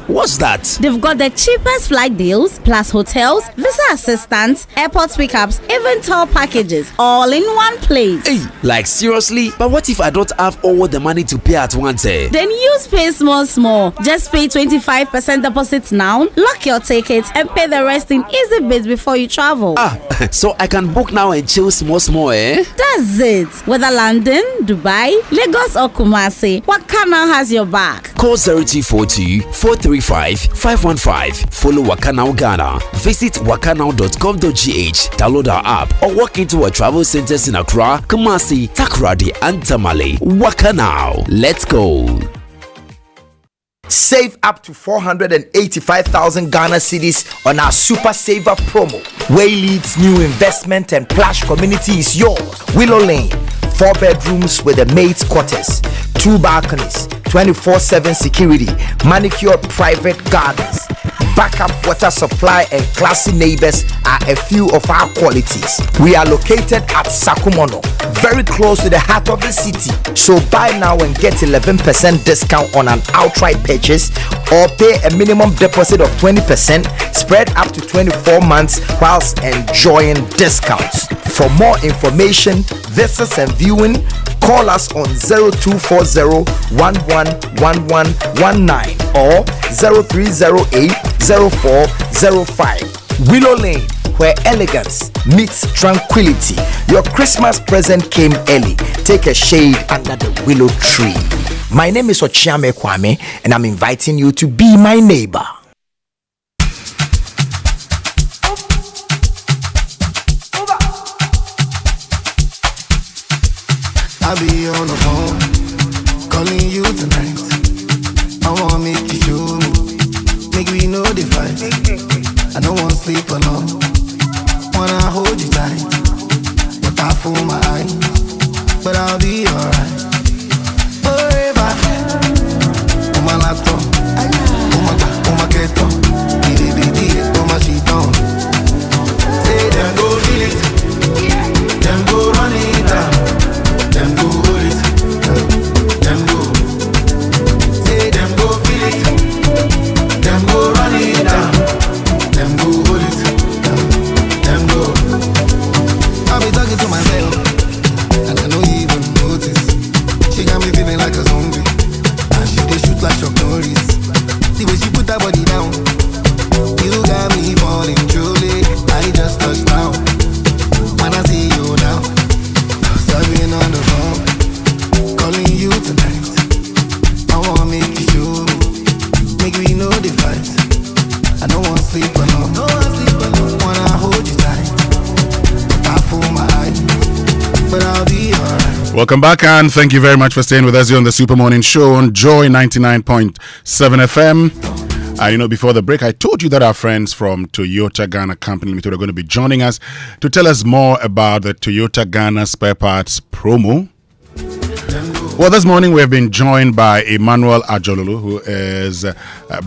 What's that? They've got the cheapest flight deals, plus hotels, visa assistance, airport pickups, even tour packages, all in one place. Hey, like seriously? But what if I don't have all the money to pay at once? Then use Pay Small. Just pay 25% deposit now, lock your tickets, and pay the rest in easy bits before you travel. So I can book now and chill small, eh? That's it. Whether London, Dubai, Lagos, or Kumasi, Wakana has your back. Call 0242 435 515. Follow Wakanow Ghana. Visit wakanow.com.gh. Download our app or walk into our travel centers in Accra, Kumasi, Takoradi, and Tamale. Wakanow. Let's go. Save up to 485,000 Ghana cedis on our Super Saver promo. Waylead's new investment and plush community is yours. Willow Lane, 4 bedrooms with a maid's quarters, 2 balconies, 24/7 security, manicured private gardens, backup water supply, and classy neighbors are a few of our qualities. We are located at Sakumono, very close to the heart of the city. So buy now and get 11% discount on an outright purchase, or pay a minimum deposit of 20%, spread up to 24 months whilst enjoying discounts. For more information, visits and viewing, call us on 0240-111119 or 0308-0405. Willow Lane, where elegance meets tranquility. Your Christmas present came early. Take a shade under the willow tree. My name is Ochiame Kwame, and I'm inviting you to be my neighbor. I'll be on the phone, calling you tonight. I wanna make you show me, make we know the fight. I don't wanna sleep alone, wanna hold you tight. But I fool my eyes, but I'll be alright. Forever, on my laptop, on my keto, on my sheet on. Say them go feel it, them go run it down. Them go hold it, them go. Say them go feel it, them go run it down. Them go hold it, them go. I'll be talking to myself, and I don't even notice. She got me feeling like a zombie, and she dey shoot like Chuck Norris. The way she put that body down, you got me falling truly. I just touched down, when I see you now. I've been on the phone, calling you tonight. I wanna make you show me, make we know the fight. I don't wanna sleep alone, wanna hold you tight. I fool my eyes, but I'll be alright. Welcome back, and thank you very much for staying with us here on the Super Morning Show on Joy 99.7 FM. Before the break, I told you that our friends from Toyota Ghana Company Limited are going to be joining us to tell us more about the Toyota Ghana spare parts promo. Well, this morning we have been joined by Emmanuel Ajolulu, who is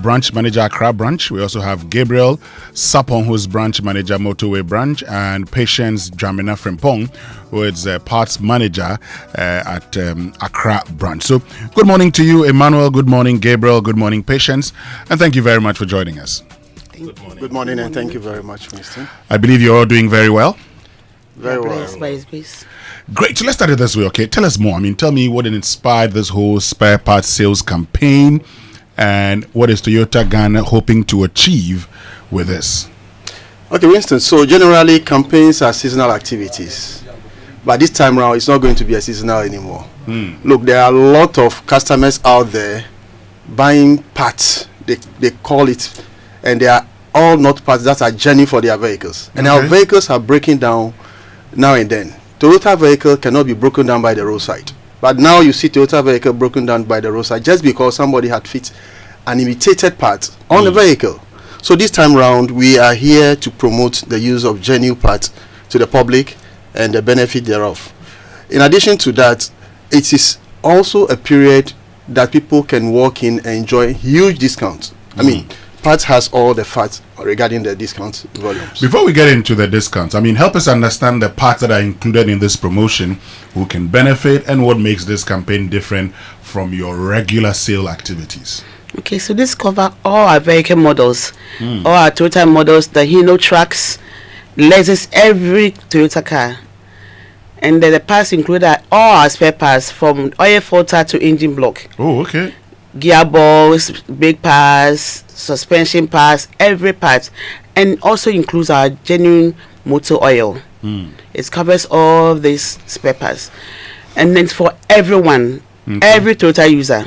branch manager, Accra branch. We also have Gabriel Sapong, who is branch manager, Motorway branch, and Patience Dramina Frimpong, who is parts manager at Accra branch. So, good morning to you, Emmanuel. Good morning, Gabriel. Good morning, Patience. And thank you very much for joining us. Good morning, and thank you very much, Winston. I believe you're all doing very well. Very well. By His grace. Great. So let's start it this way, okay? Tell us more. Tell me what inspired this whole spare parts sales campaign, and what is Toyota Ghana hoping to achieve with this? Okay, Winston. So generally, campaigns are seasonal activities, but this time around, it's not going to be a seasonal anymore. Look, there are a lot of customers out there buying parts. They call it, and they are all not parts that are genuine for their vehicles, and our vehicles are breaking down now and then. Toyota vehicle cannot be broken down by the roadside, but now you see Toyota vehicle broken down by the roadside just because somebody had fit an imitated part on the vehicle. So this time round, we are here to promote the use of genuine parts to the public and the benefit thereof. In addition to that, it is also a period that people can walk in and enjoy huge discounts. Parts has all the facts regarding the discount volumes. Before we get into the discounts, help us understand the parts that are included in this promotion, who can benefit, and what makes this campaign different from your regular sale activities. Okay, so this cover all our vehicle models, all our Toyota models, the Hino trucks, Lexus, every Toyota car. And then the parts include all our spare parts from oil filter to engine block. Oh, okay. Gearbox, brake parts, suspension parts, every part. And also includes our genuine motor oil. It covers all these spare parts. And then for everyone, every Toyota user,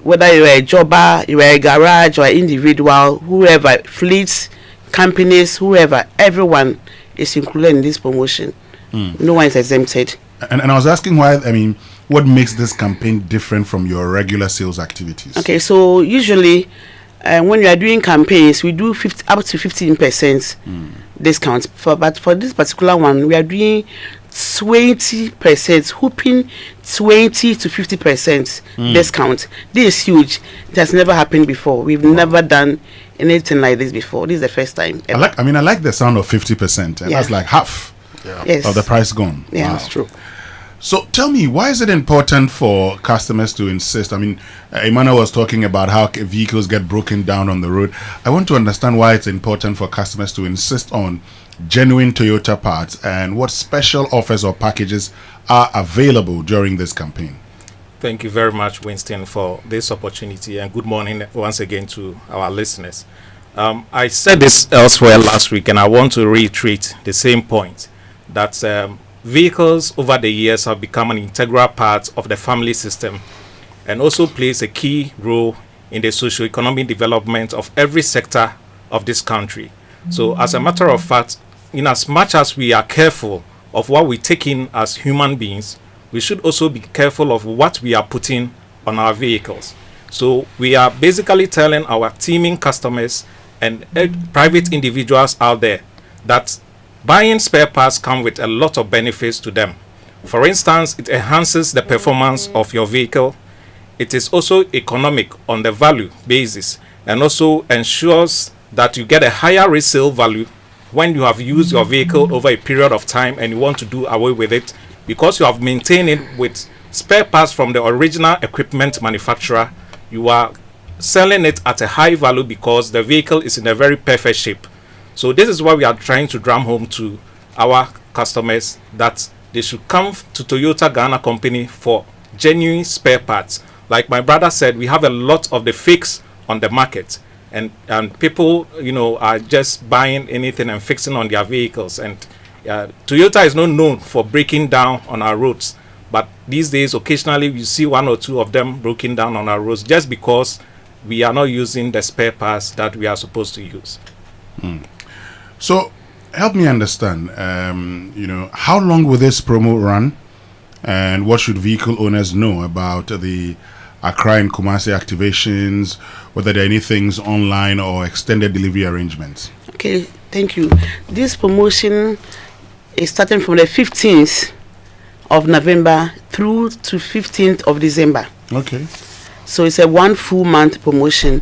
whether you're a jobber, you're a garage or individual, whoever, fleets, companies, whoever, everyone is included in this promotion. No one is exempted. And I was asking why, what makes this campaign different from your regular sales activities? Okay, so usually when we are doing campaigns, we do up to 15% discount. But for this particular one, we are doing 20%, whooping 20 to 50% discount. This is huge. It has never happened before. We've never done anything like this before. This is the first time ever. I like the sound of 50%, and that's like half of the price gone. Yeah, wow. that's true. So tell me, why is it important for customers to insist? Emmanuel was talking about how vehicles get broken down on the road. I want to understand why it's important for customers to insist on genuine Toyota parts and what special offers or packages are available during this campaign. Thank you very much, Winston, for this opportunity, and good morning once again to our listeners. I said this elsewhere last week, and I want to reiterate the same point, that vehicles over the years have become an integral part of the family system and also plays a key role in the socio-economic development of every sector of this country. So as a matter of fact, in as much as we are careful of what we take in as human beings, we should also be careful of what we are putting on our vehicles. So we are basically telling our teaming customers and private individuals out there that buying spare parts come with a lot of benefits to them. For instance, it enhances the performance of your vehicle. It is also economic on the value basis and also ensures that you get a higher resale value when you have used your vehicle over a period of time and you want to do away with it, because you have maintained it with spare parts from the original equipment manufacturer. You are selling it at a high value because the vehicle is in a very perfect shape. So this is why we are trying to drum home to our customers that they should come to Toyota Ghana Company for genuine spare parts. Like my brother said, we have a lot of the fakes on the market, and people, are just buying anything and fixing on their vehicles. And Toyota is not known for breaking down on our roads, but these days occasionally you see one or two of them broken down on our roads just because we are not using the spare parts that we are supposed to use. So help me understand, how long will this promo run, and what should vehicle owners know about the Accra and Kumasi activations, whether there are any things online or extended delivery arrangements? Okay, thank you. This promotion is starting from the 15th of November through to 15th of December. Okay. So it's a 1 full month promotion.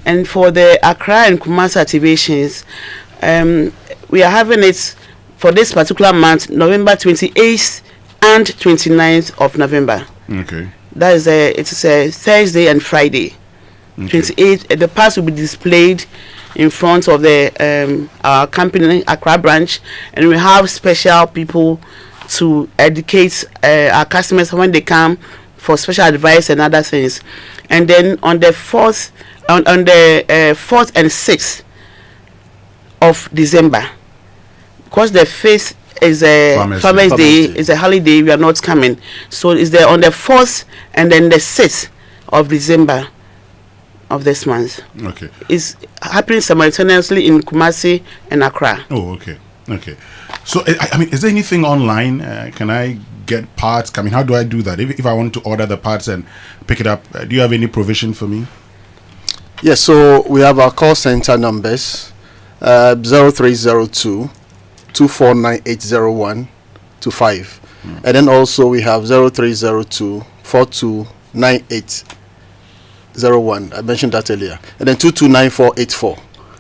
And for the Accra and Kumasi activations, we are having it for this particular month, November 28th and 29th of November. Okay. That is it's a Thursday and Friday. 28th, the pass will be displayed in front of the our company Accra branch, and we have special people to educate our customers when they come for special advice and other things. And then on the 4th, on the 4th and 6th of December, because the 5th is a Farmers Day, is a holiday, we are not coming. So it's there on the 4th and then the 6th of December of this month. Okay. It's happening simultaneously in Kumasi and Accra. Oh, okay. Okay. So, is there anything online? Can I get parts? How do I do that? If I want to order the parts and pick it up, do you have any provision for me? Yes, so we have our call center numbers, 0302 249801 25. And then also we have 0302 429801. I mentioned that earlier. And then 229484.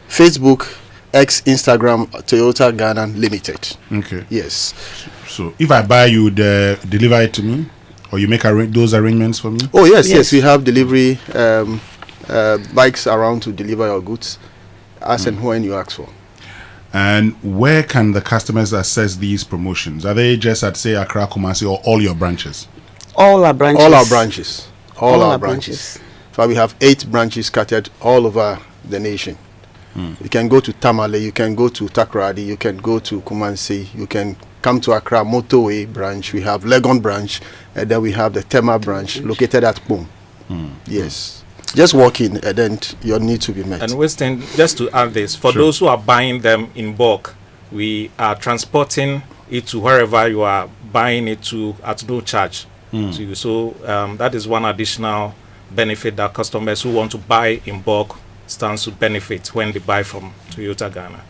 Facebook, X, Instagram, Toyota Ghana Limited. Okay. Yes. So if I buy, you would deliver it to me? Or you make those arrangements for me? Oh, yes. We have delivery bikes around to deliver your goods as and when you ask for. And where can the customers access these promotions? Are they just at, say, Accra, Kumasi, or all your branches? All our branches. All our branches. So we have 8 branches scattered all over the nation. You can go to Tamale, you can go to Takoradi, you can go to Kumasi, you can come to Accra Motorway branch. We have Legon branch, and then we have the Tema branch located at Boom. Yes. Just walk in and then your need to be met. And Winston, just to add this, for those who are buying them in bulk, we are transporting it to wherever you are buying it to at no charge to you. So that is one additional benefit that customers who want to buy in bulk stands to benefit when they buy from Toyota Ghana.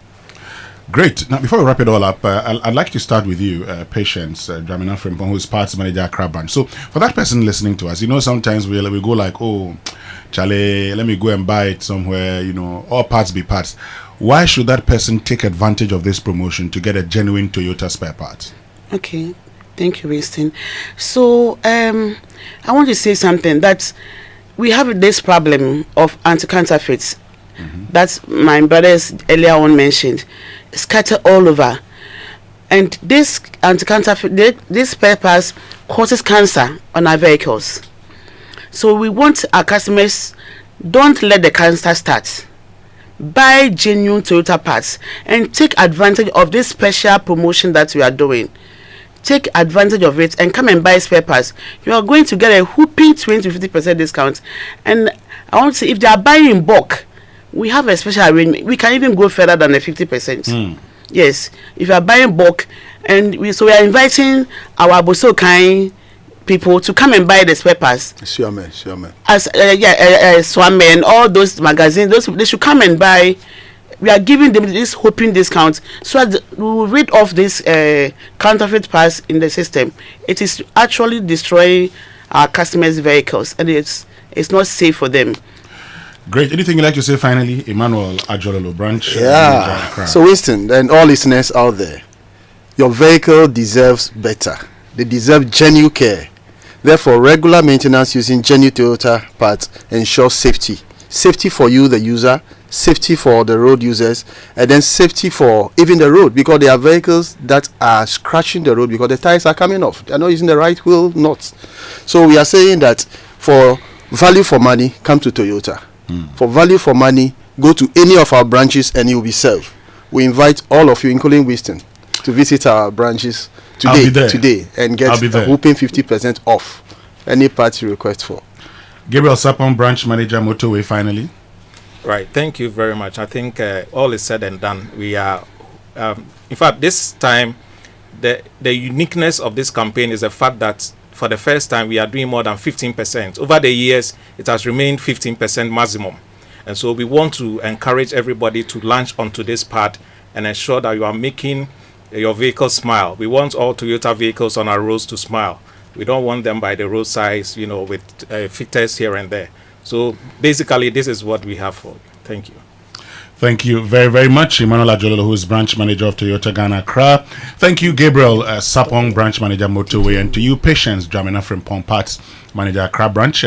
Great. Now, before we wrap it all up, I'd like to start with you, Patience Dramina Frimpong, who is parts manager at Accra branch. So, for that person listening to us, sometimes we go like, oh, Charlie, let me go and buy it somewhere, all parts be parts. Why should that person take advantage of this promotion to get a genuine Toyota spare part? Okay. Thank you, Winston. So, I want to say something that we have this problem of anti-counterfeits that my brothers earlier on mentioned, scattered all over. And this anti-counterfeit, this spare parts causes cancer on our vehicles. So we want our customers, don't let the cancer start. Buy genuine Toyota parts and take advantage of this special promotion that we are doing. Take advantage of it and come and buy spare parts. You are going to get a whooping 20-50% discount. And I want to say, if they are buying in bulk, we have a special arrangement. We can even go further than the 50%. Yes, if you are buying bulk, and we are inviting our Bosokai people to come and buy the spare parts. Swamen. As Swamen, all those magazines, they should come and buy. We are giving them this whopping discount so that we will rid off this counterfeit parts in the system. It is actually destroying our customers' vehicles, and it's not safe for them. Great. Anything you'd like to say finally, Emmanuel Ajololo branch? Yeah. So Winston and all listeners out there, your vehicle deserves better. They deserve genuine care. Therefore, regular maintenance using genuine Toyota parts ensures safety. Safety for you, the user, safety for the road users, and then safety for even the road, because there are vehicles that are scratching the road because the tires are coming off. They're not using the right wheel nuts. So we are saying that for value for money, come to Toyota. For value for money, go to any of our branches and you'll be served. We invite all of you, including Winston, to visit our branches today and get a whooping 50% off any part you request for. Gabriel Sapon, branch manager, Motorway, finally. Right. Thank you very much. I think all is said and done. We are, in fact, this time, the uniqueness of this campaign is the fact that for the first time, we are doing more than 15%. Over the years, it has remained 15% maximum. And so we want to encourage everybody to launch onto this part and ensure that you are making your vehicle smile. We want all Toyota vehicles on our roads to smile. We don't want them by the roadside, with filters here and there. So basically, this is what we have for you. Thank you. Thank you very, very much, Emmanuel Ajololo, who is branch manager of Toyota Ghana Accra. Thank you, Gabriel Sapong, branch manager, Motorway, and to you, Patience Dramina Frimpong, parts manager, Accra branch.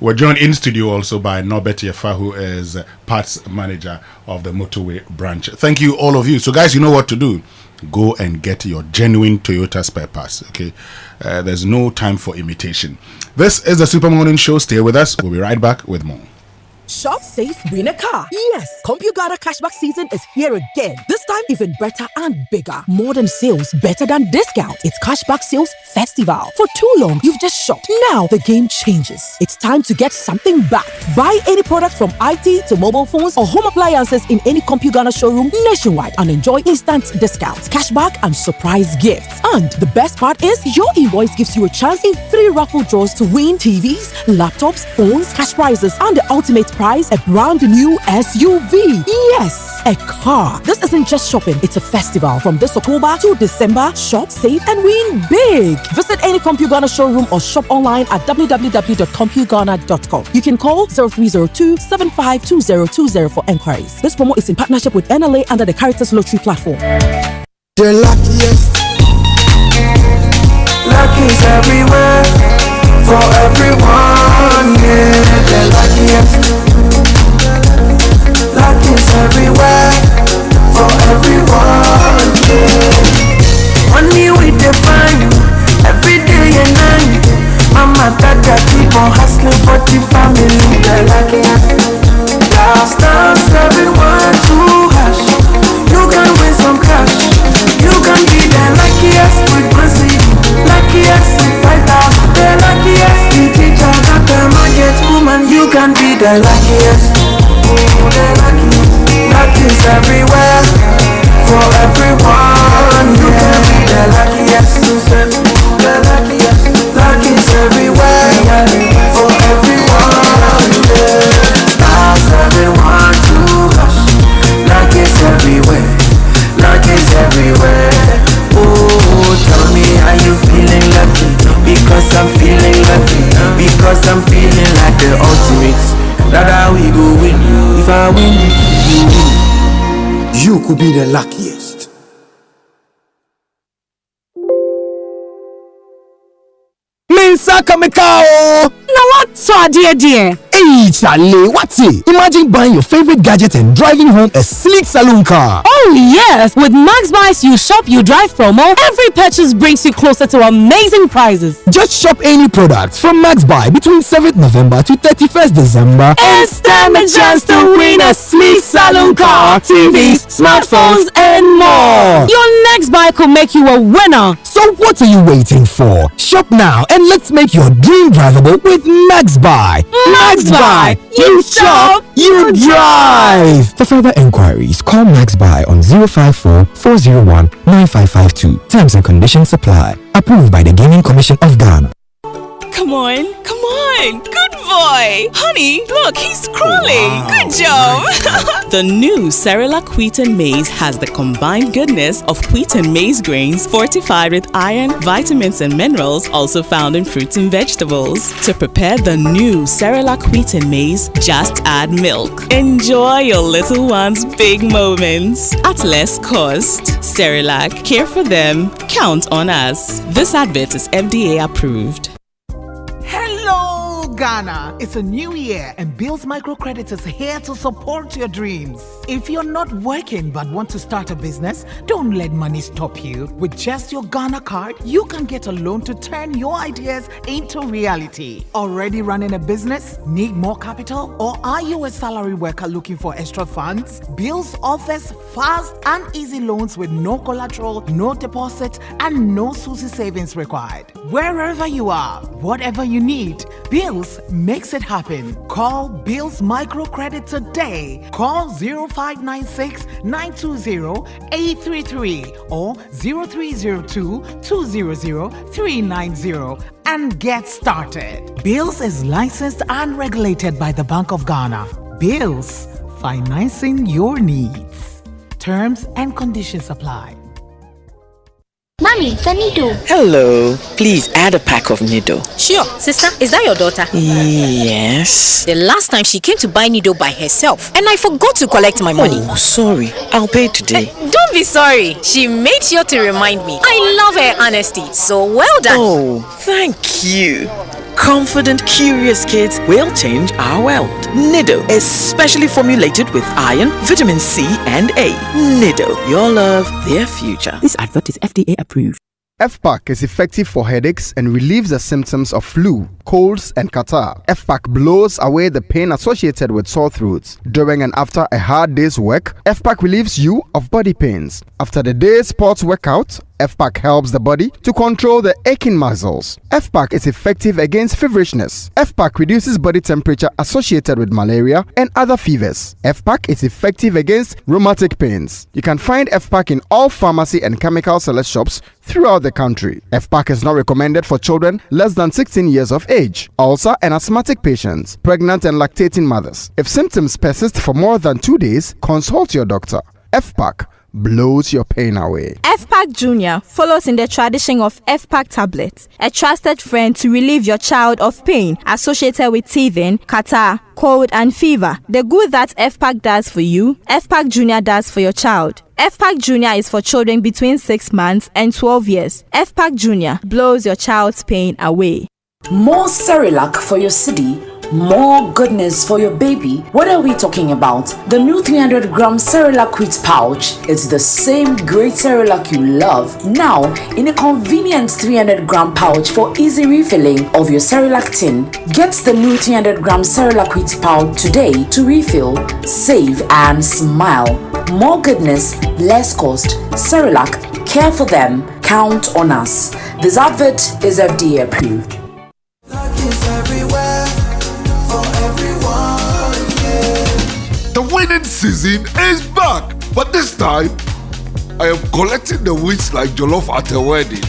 We're joined in studio also by Norbert Yefa, who is parts manager of the Motorway branch. Thank you, all of you. So, guys, you know what to do. Go and get your genuine Toyota spare parts, okay? There's no time for imitation. This is the Super Morning Show. Stay with us. We'll be right back with more. Shop safe, win a car. Yes, CompuGuard cashback season is here again. This time even better and bigger. More than sales, better than discount. It's Cashback Sales Festival. For too long, you've just shopped. Now the game changes. It's time to get something back. Buy any product from IT to mobile phones or home appliances in any CompuGuard showroom nationwide and enjoy instant discounts, cashback, and surprise gifts. And the best part is your invoice gives you a chance in 3 raffle draws to win TVs, laptops, phones, cash prizes, and the ultimate prize, a brand new SUV. Yes, a car. This isn't just shopping, it's a festival. From this October to December, shop, save, and win big. Visit any CompuGuard showroom or shop online at www.compugana.com. You can call 0302-752020 for enquiries. This promo is in partnership with NLA under the Caritas Lottery platform. The luckiest, luck is everywhere. for everyone, yeah, the luckiest. Luck is everywhere, for everyone, yeah. Money we define, every day and night. Mama, Dada, keep on hustling for the family, the luckiest. Last time, 712 hash. You can win some cash. You can be the luckiest with Brazil, luckiest with 5,000. The luckiest, the teacher got the market woman. You can be the luckiest. The luckiest. Luck is everywhere, for everyone. You can be the luckiest. The luckiest. Luck is everywhere, for everyone. Stars everyone to hush. Luck is everywhere. Luck is everywhere. Oh, tell me, are you feeling lucky? Because I'm feeling lucky. Because I'm feeling like the ultimate. That we go win. If I win, you win. You could be the luckiest. Saka Mekao! Now what so dear? Hey Charlie, what's it? Imagine buying your favorite gadget and driving home a sleek saloon car. Oh yes! With Max Buys You Shop You Drive promo, every purchase brings you closer to amazing prizes. Just shop any product from Max Buy between 7th November to 31st December and stand a chance to win a sleek saloon car, TVs, smartphones, and more. Your next buy could make you a winner. So what are you waiting for? Shop now and let's make your dream drivable with Max Buy. Max Buy, you shop, you drive. For further enquiries, call Max Buy on 054 401 9552. Terms and conditions apply. Approved by the Gaming Commission of Ghana. Come on. Good boy. Honey, look, he's crawling. Wow. Good job. The new Cerelac Wheat and Maize has the combined goodness of wheat and maize grains fortified with iron, vitamins, and minerals also found in fruits and vegetables. To prepare the new Cerelac Wheat and Maize, just add milk. Enjoy your little one's big moments at less cost. Cerelac, care for them, count on us. This advert is FDA approved. Hello, Ghana. It's a new year and Bills Microcredit is here to support your dreams. If you're not working but want to start a business, don't let money stop you. With just your Ghana card, you can get a loan to turn your ideas into reality. Already running a business? Need more capital? Or are you a salary worker looking for extra funds? Bills offers fast and easy loans with no collateral, no deposit, and no SUSI savings required. Wherever you are, whatever you need, Bills makes it happen. Call Bills Microcredit today. Call 0596 920 833 or 0302 200 390 and get started. Bills is licensed and regulated by the Bank of Ghana. Bills, financing your needs. Terms and conditions apply. Mommy, the Nido. Hello. Please add a pack of Nido. Sure. Sister, is that your daughter? Yes. The last time she came to buy Nido by herself and I forgot to collect my money. Oh, sorry. I'll pay today. Don't be sorry. She made sure to remind me. I love her honesty. So well done. Oh, thank you. Confident, curious kids will change our world. Nido, especially formulated with iron, vitamin C, and A. Nido, your love, their future. This advert is FDA approved. FPAC is effective for headaches and relieves the symptoms of flu, colds, and catarrh. FPAC blows away the pain associated with sore throats. During and after a hard day's work, FPAC relieves you of body pains. After the day's sports workout, FPAC helps the body to control the aching muscles. FPAC is effective against feverishness. FPAC reduces body temperature associated with malaria and other fevers. FPAC is effective against rheumatic pains. You can find FPAC in all pharmacy and chemical select shops throughout the country. FPAC is not recommended for children less than 16 years of age, ulcer and asthmatic patients, pregnant and lactating mothers. If symptoms persist for more than 2 days, consult your doctor. FPAC blows your pain away. FPAC Junior follows in the tradition of FPAC tablets, a trusted friend to relieve your child of pain associated with teething, catarrh, cold and fever. The good that FPAC does for you, FPAC Junior does for your child. FPAC Junior is for children between 6 months and 12 years. FPAC Junior blows your child's pain away. More Cerelac for your city, more goodness for your baby. What are we talking about? The new 300-gram Cerelac wheat pouch is the same great Cerelac you love, now in a convenient 300-gram pouch for easy refilling of your Cerelac tin. Get the new 300-gram Cerelac wheat pouch today to refill, save and smile. More goodness, less cost. Cerelac, care for them, count on us. This advert is FDA approved. The winning season is back, but this time I am collecting the wins like Jollof at a wedding.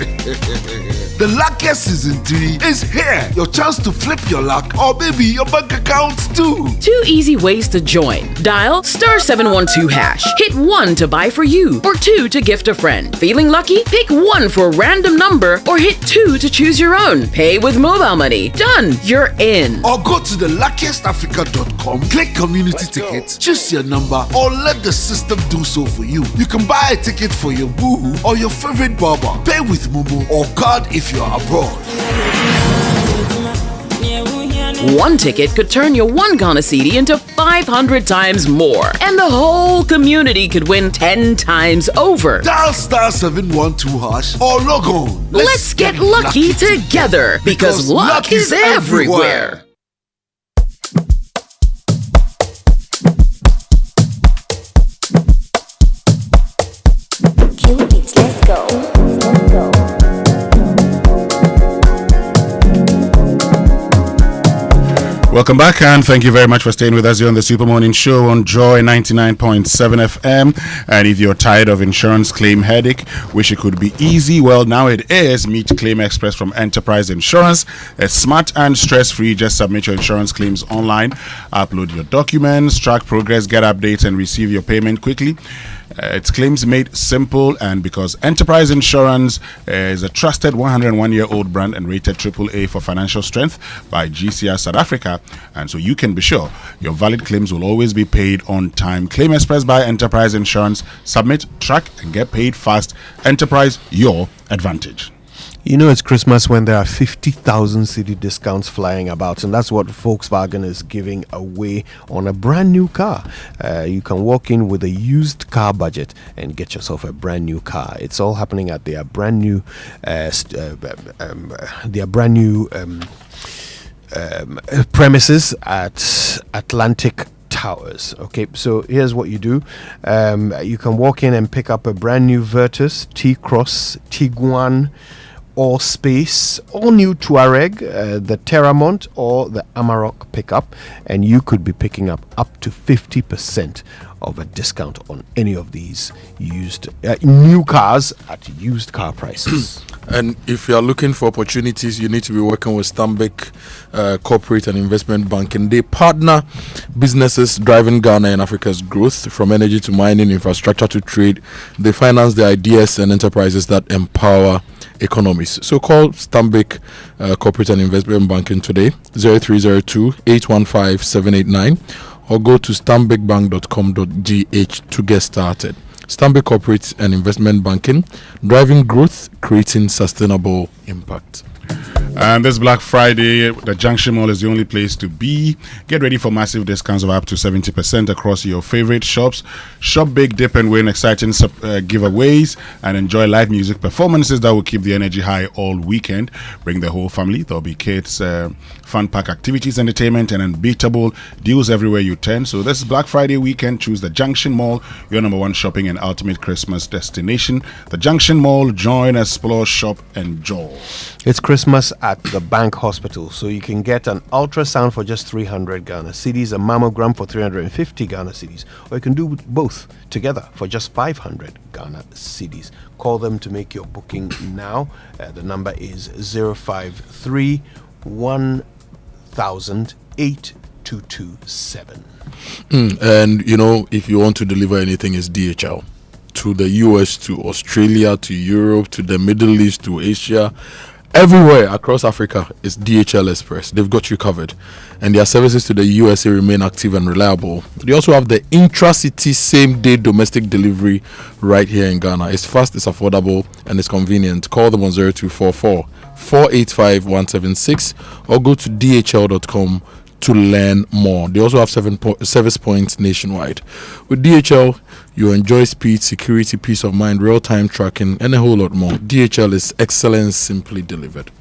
The luckiest season 3 is here. Your chance to flip your luck or maybe your bank account too. 2 easy ways to join. Dial *712#. Hit 1 to buy for you or 2 to gift a friend. Feeling lucky? Pick 1 for a random number or hit 2 to choose your own. Pay with mobile money. Done. You're in. Or go to theluckiestafrica.com, click community tickets, choose your number or let the system do so for you. You can buy a ticket for your boo or your favorite barber. Pay with Momo or card if you're abroad. 1 ticket could turn your 1 Ghana cedi into 500 times more. And the whole community could win 10 times over. Dial *712# or log on. Let's get lucky together because luck is everywhere. Let's go. Welcome back, and thank you very much for staying with us here on the Super Morning Show on Joy 99.7 FM. And if you're tired of insurance claim headache, wish it could be easy, well, now it is. Meet Claim Express from Enterprise Insurance. It's smart and stress-free. Just submit your insurance claims online, upload your documents, track progress, get updates, and receive your payment quickly. It's claims made simple, and because Enterprise Insurance is a trusted 101-year-old brand and rated AAA for financial strength by GCR South Africa, and so you can be sure your valid claims will always be paid on time. Claim Express by Enterprise Insurance. Submit, track, and get paid fast. Enterprise, your advantage. You know, it's Christmas when there are 50,000 cedi discounts flying about, and that's what Volkswagen is giving away on a brand new car. You can walk in with a used car budget and get yourself a brand new car. It's all happening at their brand new premises at Atlantic Towers. Okay, so here's what you do. You can walk in and pick up a brand new Virtus, T-Cross, Tiguan, or Space, all new Touareg, the Terramont or the Amarok pickup, and you could be picking up to 50% of a discount on any of these used new cars at used car prices. And if you are looking for opportunities, you need to be working with Stanbic Corporate and Investment Banking. They partner businesses driving Ghana and Africa's growth, from energy to mining, infrastructure to trade. They finance the ideas and enterprises that empower economies. So call Stanbic Corporate and Investment Banking today, 0302-815-789, or go to stanbicbank.com.gh to get started. Stanbic Corporate and Investment Banking, driving growth, creating sustainable impact. And this Black Friday, the Junction Mall is the only place to be. Get ready for massive discounts of up to 70% across your favorite shops. Shop big, dip and win exciting giveaways, and enjoy live music performances that will keep the energy high all weekend. Bring the whole family. There'll be kids, fun pack activities, entertainment, and unbeatable deals everywhere you turn. So this Black Friday weekend, choose the Junction Mall, your #1 shopping and ultimate Christmas destination. The Junction Mall. Join, explore, shop, enjoy. It's Christmas at the Bank Hospital, so you can get an ultrasound for just 300 Ghana cedis, a mammogram for 350 Ghana cedis, or you can do both together for just 500 Ghana cedis. Call them to make your booking now. The number is 053 1000 8227. And you know, if you want to deliver anything, it's DHL. To the US, to Australia, to Europe, to the Middle East, to Asia, everywhere across Africa is DHL Express. They've got you covered, and their services to the USA remain active and reliable. They also have the intra-city same-day domestic delivery right here in Ghana. It's fast, it's affordable, and it's convenient. Call them on 0244 485 176 or go to dhl.com to learn more. They also have 7 service points nationwide. With DHL, you enjoy speed, security, peace of mind, real-time tracking, and a whole lot more. DHL is excellence simply delivered.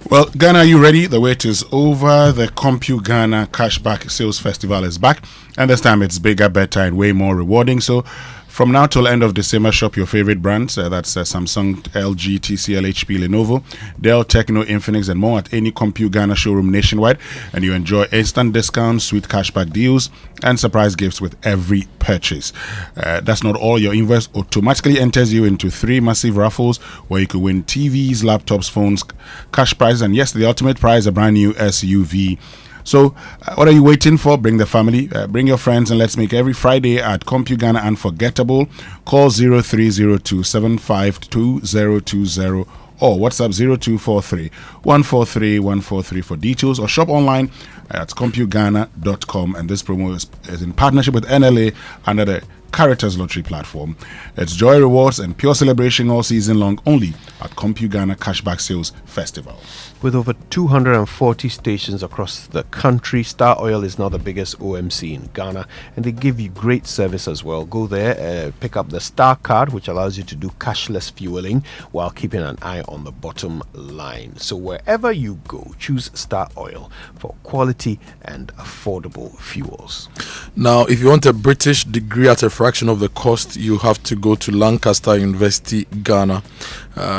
Well, Ghana, are you ready? The wait is over. The Compu Ghana Cashback Sales Festival is back, and this time it's bigger, better, and way more rewarding. So from now till end of December, shop your favorite brands. That's Samsung, LG, TCL, HP, Lenovo, Dell, Techno, Infinix, and more at any Compu Ghana showroom nationwide. And you enjoy instant discounts, sweet cashback deals, and surprise gifts with every purchase. That's not all. Your invoice automatically enters you into 3 massive raffles where you could win TVs, laptops, phones, cash prizes, and yes, the ultimate prize, a brand new SUV. So, what are you waiting for? Bring the family, bring your friends, and let's make every Friday at Compu Ghana unforgettable. Call 0302 752020 or WhatsApp 0243 143 143 for details, or shop online at CompuGhana.com. And this promo is in partnership with NLA under the Caritas Lottery platform. It's joy, rewards, and pure celebration all season long, only at Compu Ghana Cashback Sales Festival. With over 240 stations across the country, Star Oil is now the biggest OMC in Ghana, and they give you great service as well. Go there, pick up the Star card, which allows you to do cashless fueling while keeping an eye on the bottom line. So wherever you go, choose Star Oil for quality and affordable fuels. Now, if you want a British degree at a fraction of the cost, you have to go to Lancaster University, Ghana.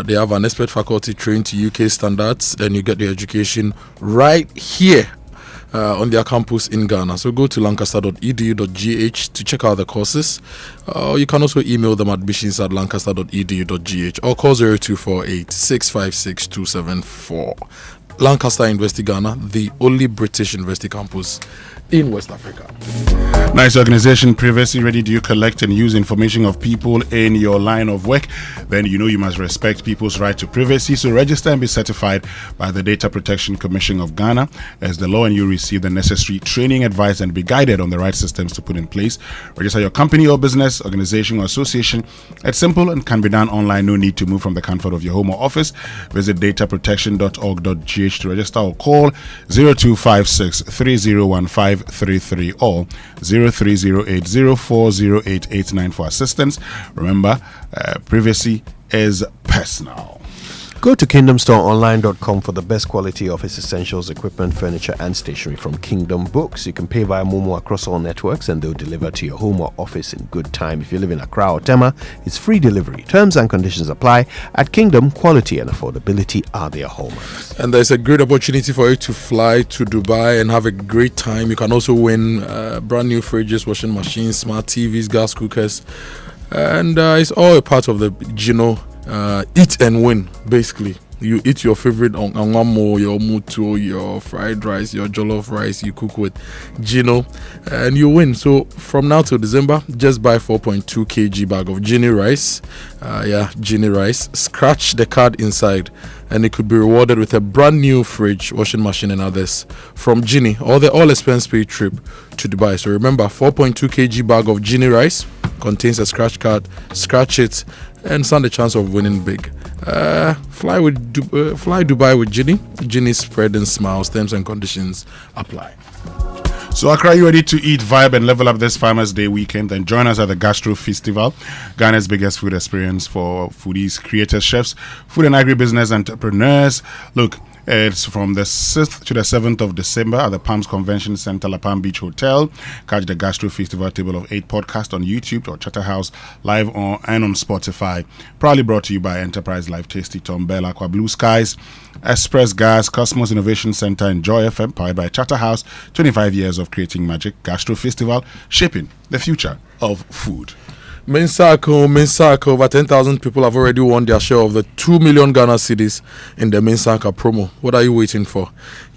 They have an expert faculty trained to UK standards, and you get the education right here on their campus in Ghana. So go to lancaster.edu.gh to check out the courses. You can also email them at admissions@lancaster.edu.gh or call 0248 656 274. Lancaster University, Ghana, the only British university campus in West Africa. Nice organization. Privacy ready. Do you collect and use information of people in your line of work? Then you know you must respect people's right to privacy. So register and be certified by the Data Protection Commission of Ghana as the law, and you receive the necessary training, advice, and be guided on the right systems to put in place. Register your company or business, organization or association. It's simple and can be done online. No need to move from the comfort of your home or office. Visit dataprotection.org.gh to register or call 0256 301533 or 0308040889 for assistance. Remember, privacy is personal. Go to kingdomstoreonline.com for the best quality office essentials, equipment, furniture, and stationery from Kingdom Books. You can pay via Momo across all networks, and they'll deliver to your home or office in good time. If you live in Accra or Tema, it's free delivery. Terms and conditions apply. At Kingdom, quality and affordability are their hallmarks. And there's a great opportunity for you to fly to Dubai and have a great time. You can also win brand new fridges, washing machines, smart TVs, gas cookers, and it's all a part of the eat and win. Basically, you eat your favorite onwamo, your mutu, your fried rice, your jollof rice you cook with Gino, and you win. So from now till December, just buy 4.2 kg bag of Gini rice. Gini rice. Scratch the card inside, and it could be rewarded with a brand new fridge, washing machine, and others from Gini, or the all expense paid trip to Dubai. So remember, 4.2 kg bag of Gini rice contains a scratch card. Scratch it and stand a chance of winning big. Fly Dubai with Gini. Gini spread and smiles. Terms and conditions apply. So Accra, you ready to eat, vibe, and level up this Farmers Day weekend? Then join us at the Gastro Festival, Ghana's biggest food experience for foodies, creators, chefs, food and agribusiness entrepreneurs. Look, it's from the 6th to the 7th of December at the Palms Convention Center, La Palm Beach Hotel. Catch the Gastro Festival Table of 8 podcast on YouTube or Chatterhouse live and on Spotify. Proudly brought to you by Enterprise Life Tasty, Tom Bell, Aqua Blue Skies, Express Gas, Cosmos Innovation Center, and Joy FM, powered by Chatterhouse. 25 years of creating magic. Gastro Festival, shaping the future of food. Mensaka, over 10,000 people have already won their share of the 2 million Ghana cedis in the Mensaka promo. What are you waiting for?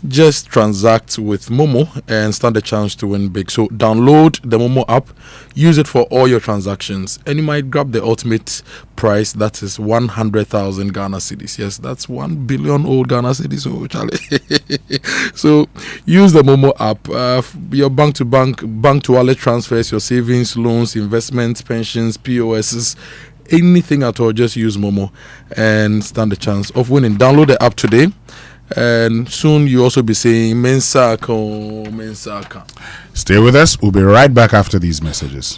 Just transact with Momo and stand a chance to win big. So download the Momo app, use it for all your transactions, and you might grab the ultimate price, that is 100,000 Ghana cedis. Yes, that's 1 billion old Ghana cedis. Oh, Charlie. So use the Momo app. Your bank to wallet transfers, your savings, loans, investments, pensions, POSs, anything at all. Just use Momo and stand the chance of winning. Download the app today. And soon you'll also be saying Mensaka. Stay with us. We'll be right back after these messages.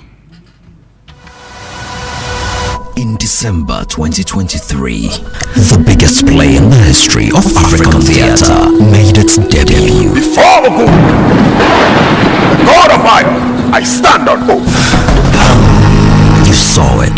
In December 2023, the biggest play in the history of African theatre made its debut. Before the God of Iron, I stand on oath. You saw it.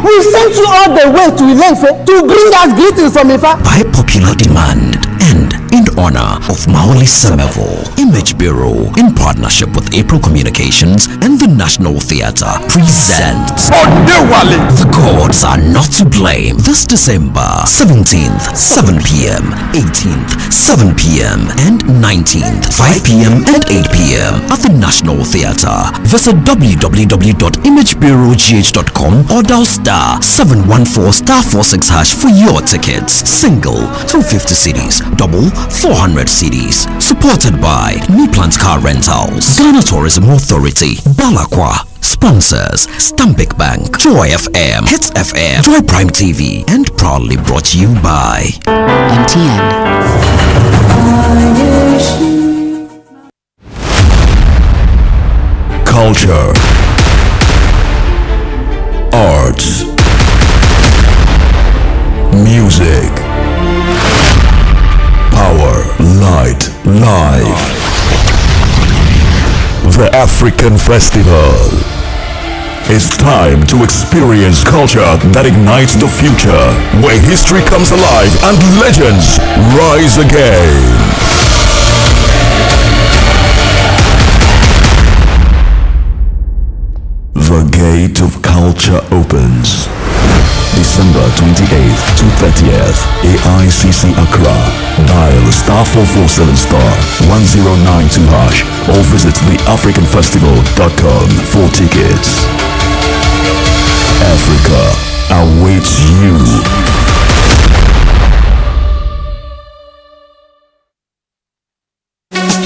We sent you all the way to Ilefe to bring us greetings from Ifa. By popular demand and in honor of Maoli Semevo, Image Bureau, in partnership with April Communications and the National Theatre, presents The Gods Are Not to Blame this December 17th, 7 p.m., 18th, 7 p.m., and 19th, 5 p.m. and 8 p.m. at the National Theatre. Visit www.imagebureaugh.com or dial *714*46# for your tickets. Single 250 cedis, double 400 cedis. Supported by New Plant Car Rentals, Ghana Tourism Authority, Balakwa. Sponsors: Stambic Bank, Joy FM, Hits FM, Joy Prime TV, and proudly brought to you by MTN. Culture, arts, music, power, light, life. The African Festival. It's time to experience culture that ignites the future, where history comes alive and legends rise again. The gate of culture opens. December 28th to 30th, AICC Accra. Dial *447*1092# or visit theafricanfestival.com for tickets. Africa awaits you.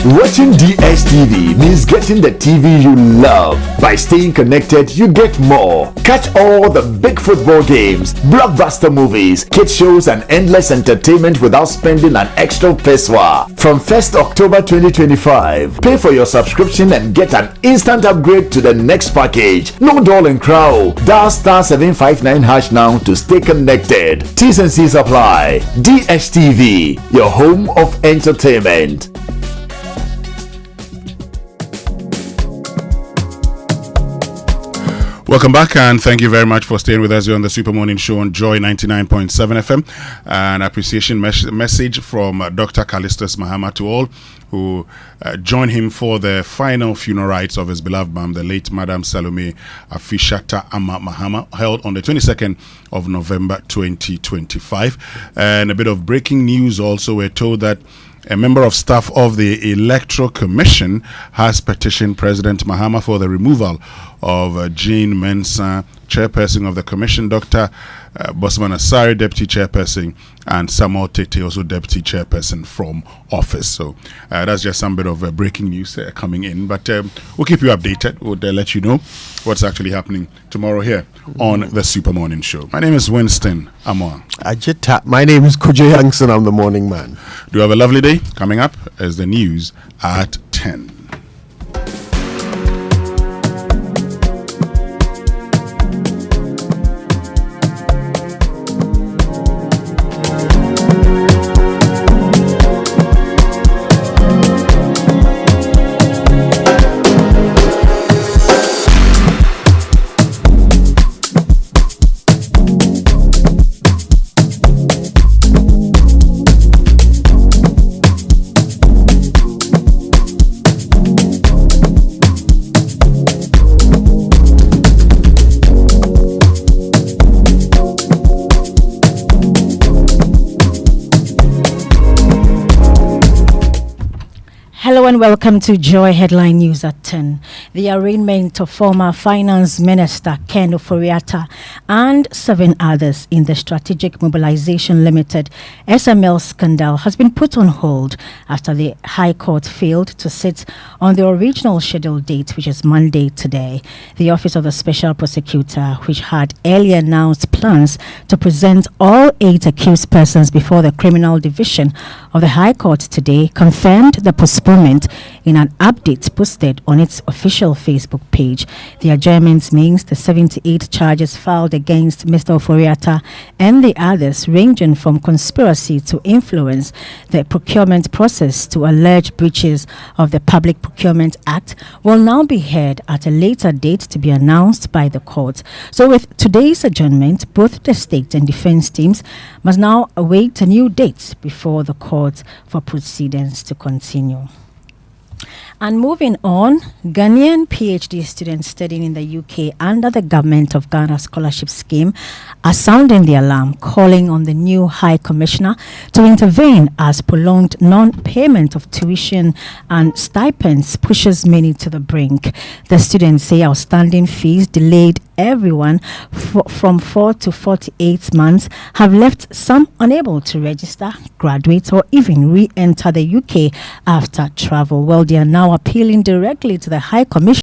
Watching DSTV means getting the TV you love. By staying connected, you get more. Catch all the big football games, blockbuster movies, kids shows, and endless entertainment without spending an extra peswa. From 1st October 2025, pay for your subscription and get an instant upgrade to the next package. No doll and crow. Dial *759# now to stay connected. T's and C's apply. DSTV, your home of entertainment. Welcome back, and thank you very much for staying with us here on the Super Morning Show on Joy 99.7 FM. An appreciation message from Dr. Callistus Mahama to all who joined him for the final funeral rites of his beloved mom, the late Madam Salome Afishata Ama Mahama, held on the 22nd of November 2025. And a bit of breaking news also, we're told that a member of staff of the Electoral Commission has petitioned President Mahama for the removal of Jane Mensah, chairperson of the commission, Dr. Bosman Asari, deputy chairperson, and Samuel Tete, also deputy chairperson, from office. So that's just some bit of breaking news coming in. But we'll keep you updated. We'll let you know what's actually happening tomorrow here on the Super Morning Show. My name is Winston Amoah. Ajita. My name is Kojo Yankson. I'm the morning man. Do have a lovely day. Coming up is the news at 10. and welcome to Joy Headline News at 10. The arraignment of former Finance Minister Ken Ofori-Atta and 7 others in the Strategic Mobilization Limited SML scandal has been put on hold after the High Court failed to sit on the original scheduled date, which is Monday today. The Office of the Special Prosecutor, which had earlier announced plans to present all 8 accused persons before the Criminal Division of the High Court today, confirmed the postponement in an update posted on its official Facebook page. The adjournment means the 78 charges filed against Mr. Ofori-Atta and the others, ranging from conspiracy to influence the procurement process to alleged breaches of the Public Procurement Act, will now be heard at a later date to be announced by the court. So with today's adjournment, both the state and defense teams must now await a new date before the court for proceedings to continue. And moving on, Ghanaian PhD students studying in the UK under the Government of Ghana Scholarship Scheme are sounding the alarm, calling on the new High Commissioner to intervene as prolonged non-payment of tuition and stipends pushes many to the brink. The students say outstanding fees delayed everyone from 4 to 48 months, have left some unable to register, graduate, or even re-enter the UK after travel. Well, they are now appealing directly to the High Commissioner